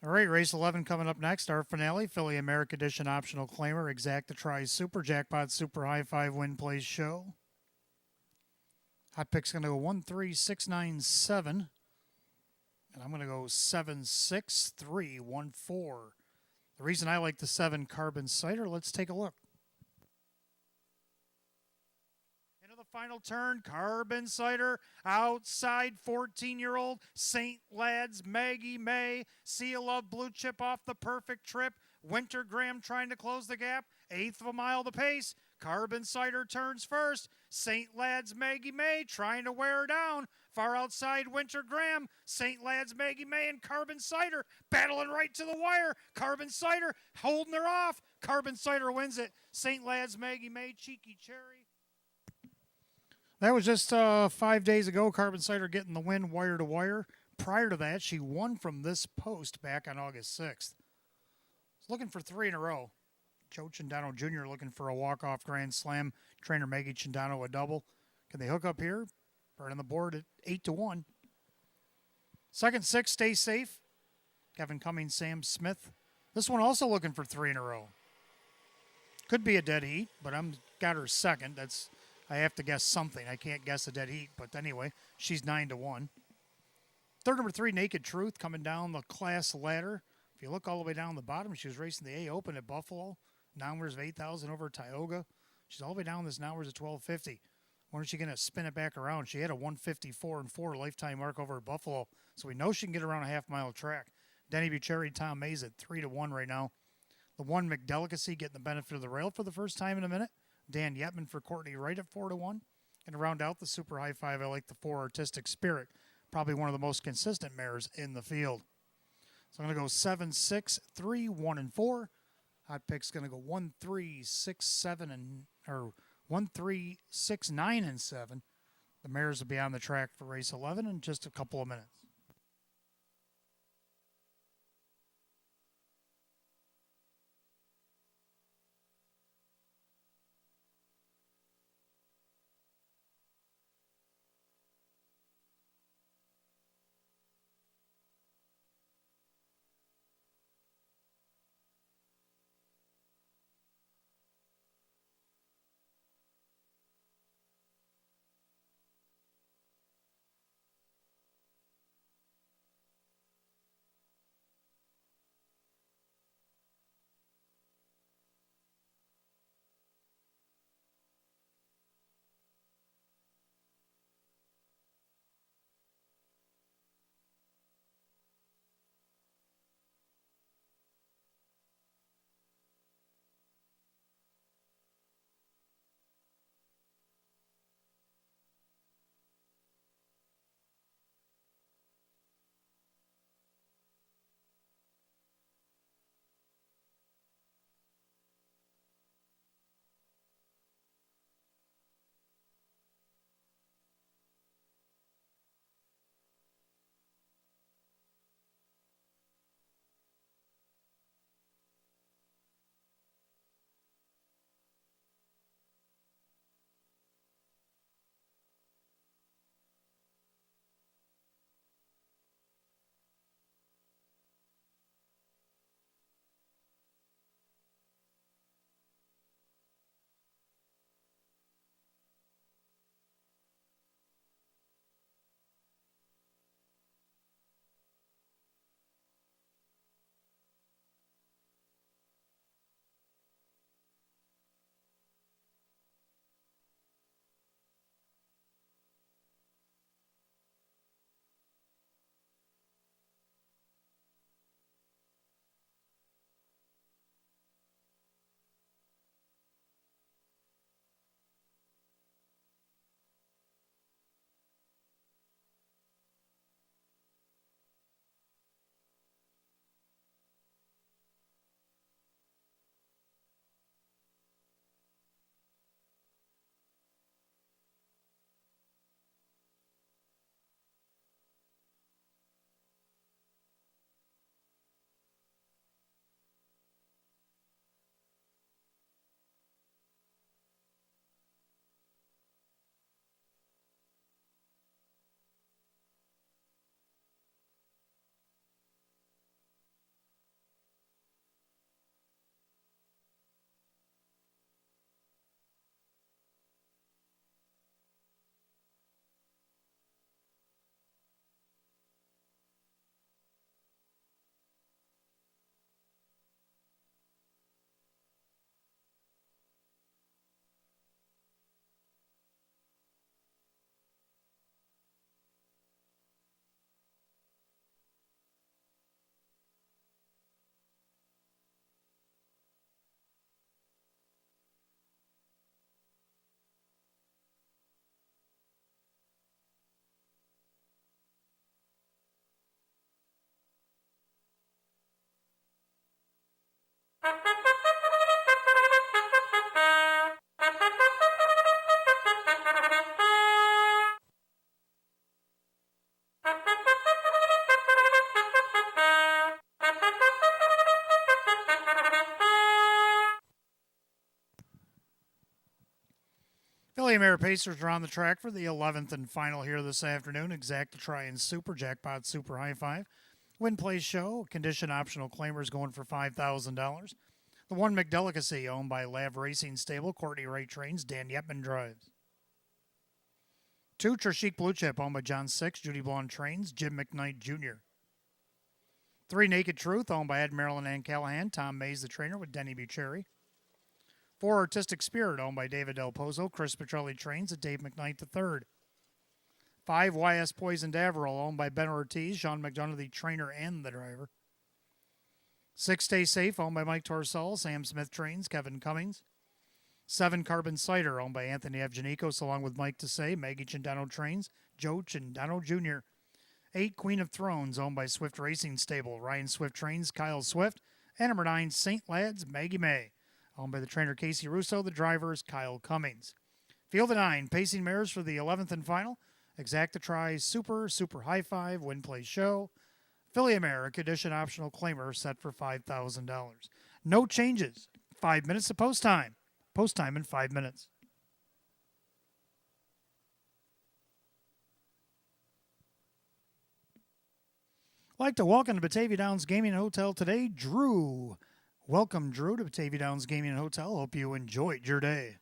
All right, race 11 coming up next. Our finale, Philly America Edition optional claimer, Exacta Tries Super Jackpot Super High Five Win Plays Show. Hot pick's going to go 13697. And I'm going to go 76314. The reason I like the 7 Carbon Cider, let's take a look. Into the final turn, Carbon Cider, outside 14-year-old St. Lads, Maggie May, Sea of Love Blue Chip off the perfect trip, Winter Graham trying to close the gap, eighth of a mile the pace, Carbon Cider turns first, St. Lads, Maggie May trying to wear her down, far outside Winter Graham, St. Lads, Maggie May, and Carbon Cider battling right to the wire, Carbon Cider holding her off, Carbon Cider wins it, St. Lads, Maggie May, Cheeky Cherry. That was just 5 days ago, Carbon Cider getting the win wire to wire. Prior to that, she won from this post back on August 6th. Looking for 3 in a row. Joe Cindano Jr. looking for a walk-off grand slam. Trainer Maggie Cindano a double. Can they hook up here? Burning the board at 8-1. Second 6, stay safe. Kevin Cummings, Sam Smith. This one also looking for 3 in a row. Could be a dead heat, but I'm got her second. I have to guess something. I can't guess a dead heat, but anyway, she's 9-1. Third number 3, Naked Truth, coming down the class ladder. If you look all the way down the bottom, she was racing the A Open at Buffalo. Numbers of 8,000 over Tioga. She's all the way down this numbers of 1250. When is she going to spin it back around? She had a 154-4 lifetime mark over at Buffalo, so we know she can get around a half-mile track. Denny Bucherri, Tom Mays at 3-1 right now. The 1 McDelicacy getting the benefit of the rail for the first time in a minute. Dan Yetman for Courtney Wright at 4-1. And to round out the super high 5, I like the 4 Artistic Spirit. Probably one of the most consistent mares in the field. So I'm going to go 7, 6, 3, 1, and 4. Hot pick's going to go 1, 3, 6, 7, or 1, 3, 6, 9, and 7. The mares will be on the track for race 11 in just a couple of minutes. Philly Mare Pacers are on the track for the 11th and final here this afternoon. Exact to try and Super Jackpot Super High Five. Win Place Show, condition optional claimers going for $5,000. The One McDelicacy, owned by Lav Racing Stable, Courtney Wright trains, Dan Yepman drives. 2, Trishik Blue Chip, owned by John Six, Judy Blonde trains, Jim McKnight Jr. 3, Naked Truth, owned by Ed Marilyn and Callahan, Tom Mays the trainer with Denny Bucherri. 4, Artistic Spirit, owned by David Del Pozo, Chris Petrelli trains at Dave McKnight III. 5, YS Poison Daverell, owned by Ben Ortiz, Sean McDonough the trainer and the driver. 6, Stay Safe, owned by Mike Torsell, Sam Smith trains, Kevin Cummings. 7, Carbon Cider, owned by Anthony Evgenikos, along with Mike Desai, Maggie Chindano trains, Joe Chindano Jr. 8, Queen of Thrones, owned by Swift Racing Stable, Ryan Swift trains, Kyle Swift. And number 9, St. Lads, Maggie May, owned by the trainer Casey Russo, the drivers Kyle Cummings. Field of 9, pacing mares for the 11th and final. Exact to try Super High Five, Win Play Show. Philly Mare, condition optional claimer set for $5,000. No changes. 5 minutes to post time. Post time in 5 minutes. I'd like to welcome to Batavia Downs Gaming and Hotel today, Drew. Welcome, Drew, to Batavia Downs Gaming and Hotel. Hope you enjoyed your day.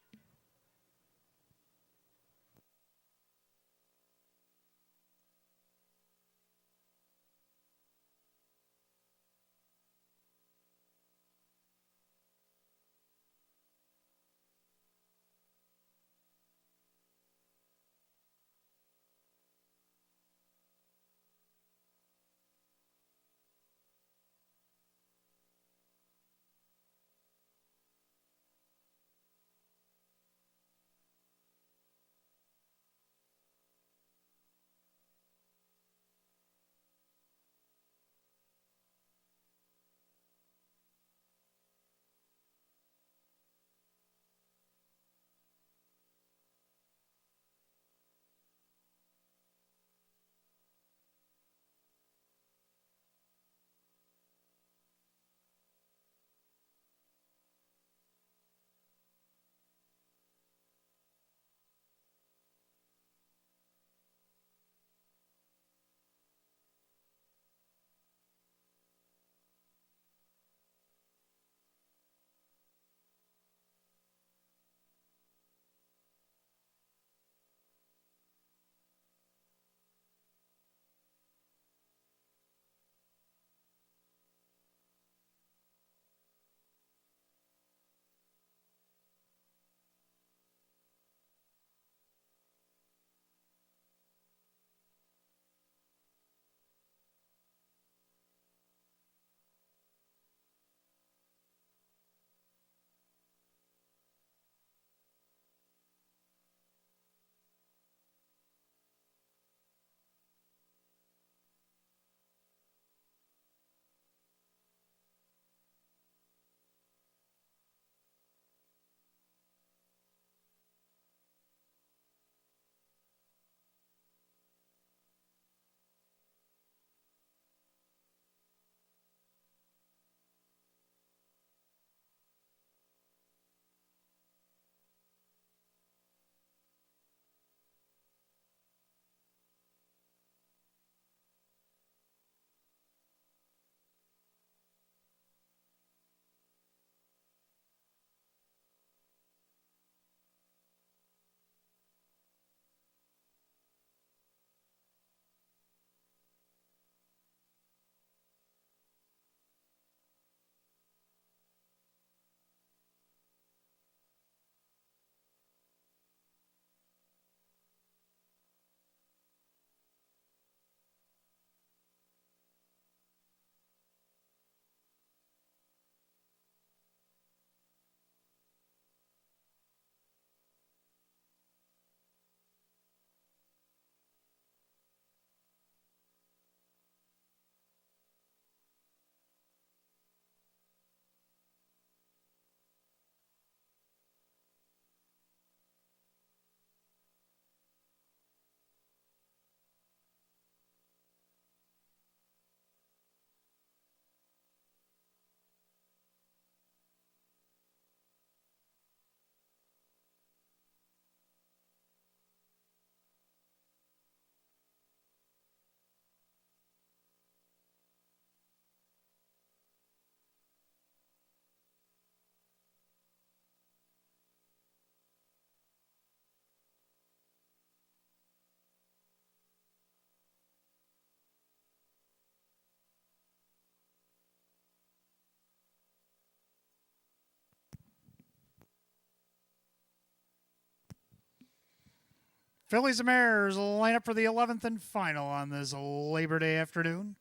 Fillies and Mares line up for the 11th and final on this Labor Day afternoon.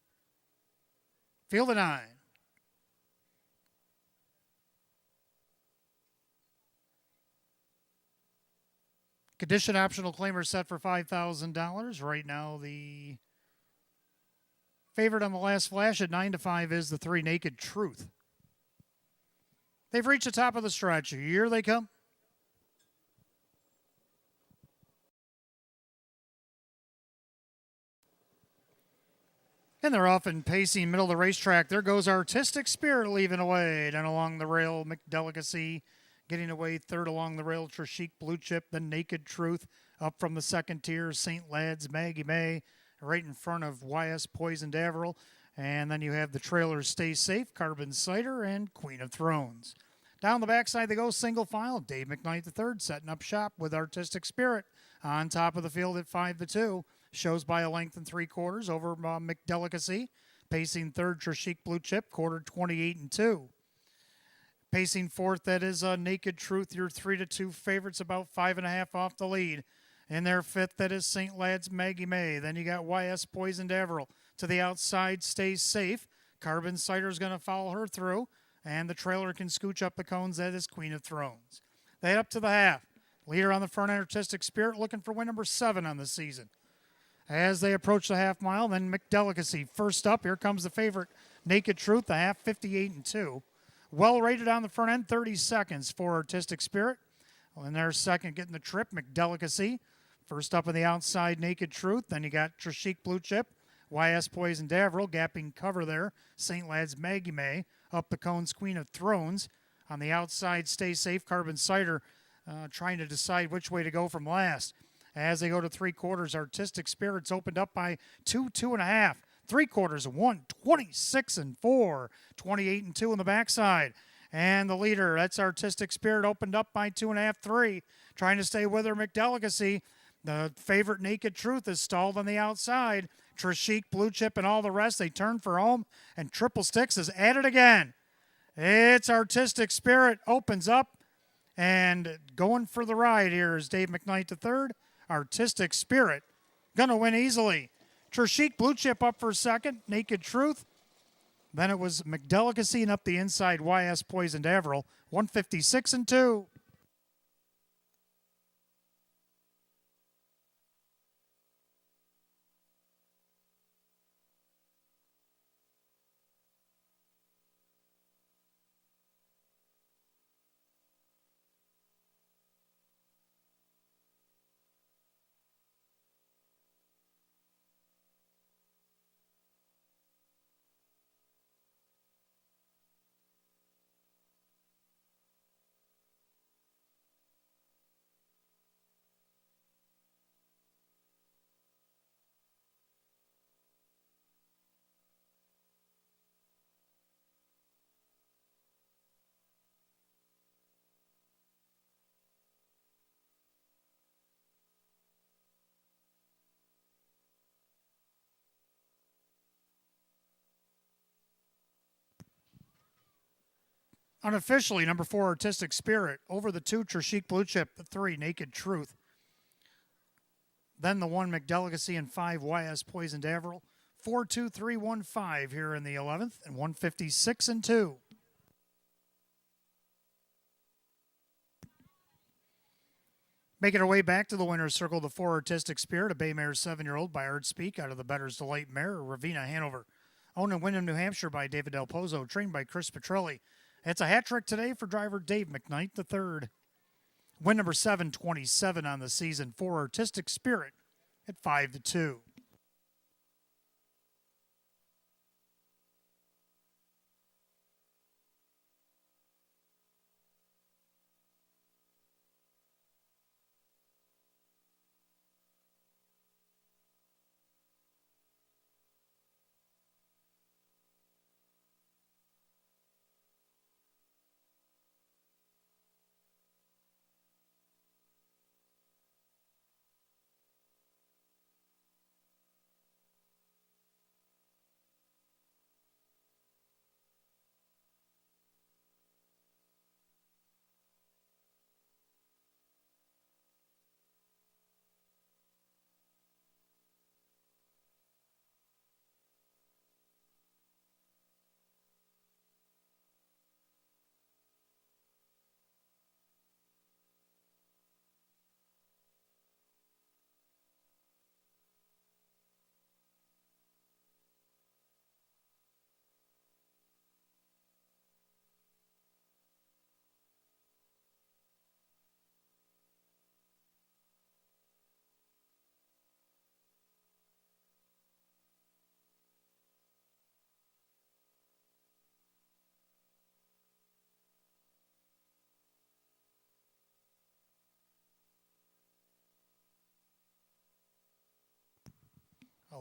Field of 9. Condition optional claimer set for $5,000. Right now, the favorite on the last flash at 9-5 is the 3 Naked Truth. They've reached the top of the stretch. Here they come. And they're off and pacing middle of the racetrack. There goes Artistic Spirit leaving away. Down along the rail, McDelicacy getting away third along the rail. Trishik Blue Chip, the Naked Truth up from the second tier. St. Lads, Maggie May right in front of YS Poisoned Averill. And then you have the trailers Stay Safe, Carbon Cider, and Queen of Thrones. Down the backside they go single file. Dave McKnight III setting up shop with Artistic Spirit on top of the field at 5-2. Shows by a length and 3/4 over McDelicacy. Pacing third, Trishik Blue Chip, quartered 28-2. Pacing fourth, that is Naked Truth, your 3-2 favorites, about 5.5 off the lead. In their fifth, that is St. Lads Maggie May. Then you got YS Poisoned Averill. To the outside, Stays Safe. Carbon Cider's going to follow her through. And the trailer can scooch up the cones. That is Queen of Thrones. They head up to the half. Leader on the front, Artistic Spirit, looking for win number 7 on the season. As they approach the half mile, then McDelicacy. First up, here comes the favorite, Naked Truth, the half, 58-2. Well rated on the front end, 30 seconds for Artistic Spirit. In their second, getting the trip, McDelicacy. First up on the outside, Naked Truth. Then you got Trishik Blue Chip, YS Poisoned Averill, gapping cover there. St. Lads Maggie May. Up the cones, Queen of Thrones. On the outside, Stay Safe, Carbon Cider, trying to decide which way to go from last. As they go to 3/4, Artistic Spirits opened up by 2.5. 3/4 of 1, 26-4, 28-2 on the backside. And the leader, that's Artistic Spirit, opened up by 2.5, 3. Trying to stay with her, McDelicacy. The favorite, Naked Truth, is stalled on the outside. Trishik, Blue Chip, and all the rest, they turn for home, and Triple Sticks is at it again. It's Artistic Spirit, opens up, and going for the ride here is Dave McKnight III. Artistic Spirit, gonna win easily. Trishik Blue Chip up for second, Naked Truth. Then it was McDelicacy and up the inside, YS Poisoned Averill, 156-2. Unofficially, number 4, Artistic Spirit. Over the 2, Trishik Blue Chip. The 3, Naked Truth. Then the 1, McDelicacy, and 5, YS Poisoned Averill. 4, 2, 3, 1, 5 here in the 11th, and 156-2. Making our way back to the winner's circle, the 4, Artistic Spirit, a Bay Mare 7-year-old by Art Speak out of the Better's Delight Mare, Ravenna, Hanover. Owned in Wyndham, New Hampshire by David Del Pozo, trained by Chris Petrelli. It's a hat trick today for driver Dave McKnight III. Win number 727 on the season for Artistic Spirit at 5-2.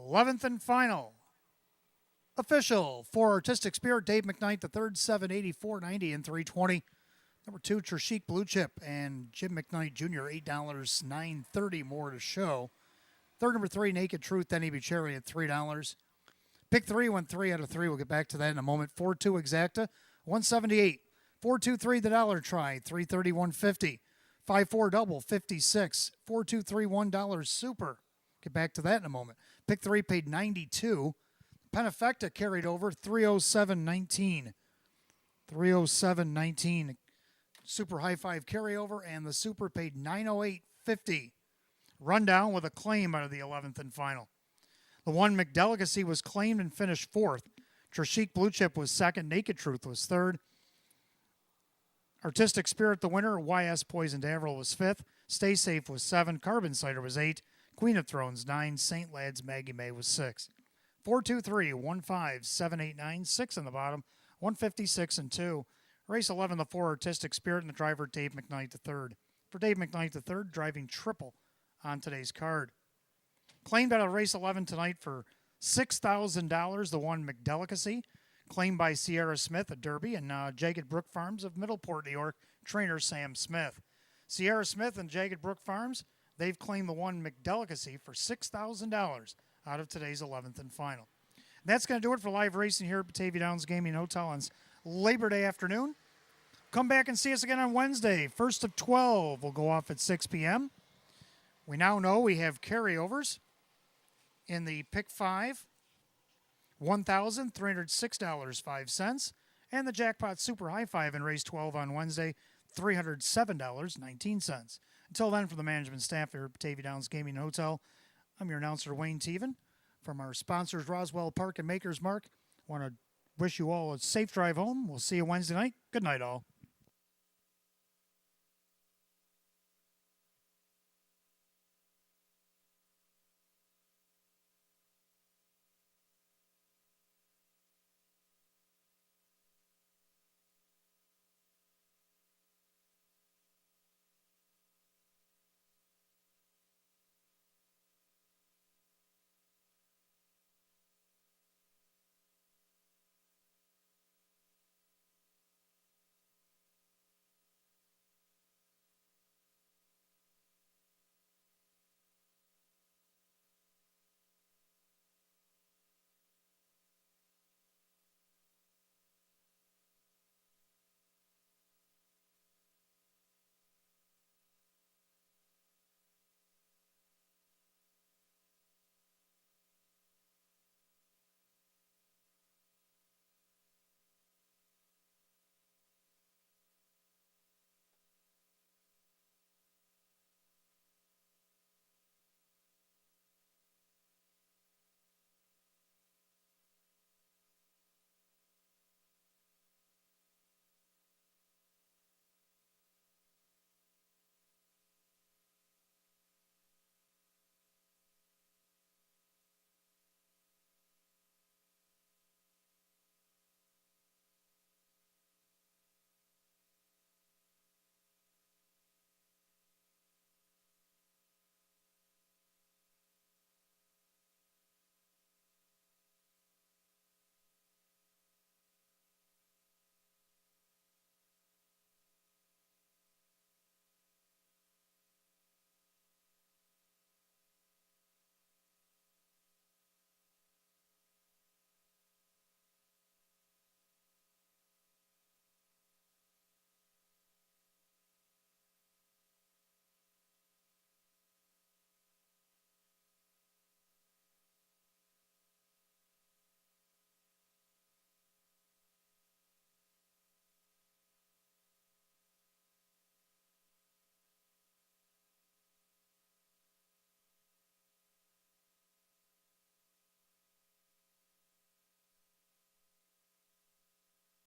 11th and final. Official for Artistic Spirit, Dave McKnight III, 784.90 and 320. Number 2, Trishik Blue Chip and Jim McKnight Jr., $8, 930 more to show. Third, number 3, Naked Truth, Denny Bucherri at $3. Pick 3 went 3 out of 3. We'll get back to that in a moment. 4-2 Exacta, 178. 4-2-3 the dollar try, 331.50. 5-4 double, 56. 4-2-3 $1 super. Get back to that in a moment. Pick 3 paid 92. Penefecta carried over, 307.19. 307.19. Super high five carryover, and the super paid 908.50. Rundown with a claim out of the 11th and final. The 1 McDelicacy was claimed and finished 4th. Trishik Blue Chip was 2nd. Naked Truth was 3rd. Artistic Spirit, the winner. YS Poisoned Avril was 5th. Stay Safe was 7. Carbon Cider was 8. Queen of Thrones 9. St. Lad's Maggie May was 6. 4-2-3, 1-5, 7-8-9, 6 in the bottom, 156 and 2. Race 11, the 4 Artistic Spirit, and the driver Dave McKnight III. For Dave McKnight III, driving triple on today's card. Claimed out of race 11 tonight for $6,000, the 1 McDelicacy. Claimed by Sierra Smith at Derby and Jagged Brook Farms of Middleport, New York, trainer Sam Smith. Sierra Smith and Jagged Brook Farms, they've claimed the 1 McDelicacy for $6,000 out of today's 11th and final. And that's going to do it for live racing here at Batavia Downs Gaming Hotel on Labor Day afternoon. Come back and see us again on Wednesday. First of 12 will go off at 6 p.m. We now know we have carryovers in the Pick 5, $1,306.05, and the Jackpot Super High 5 in race 12 on Wednesday, $307.19. Until then, from the management staff here at Batavia Downs Gaming Hotel, I'm your announcer, Wayne Teven. From our sponsors, Roswell Park and Maker's Mark, I want to wish you all a safe drive home. We'll see you Wednesday night. Good night, all.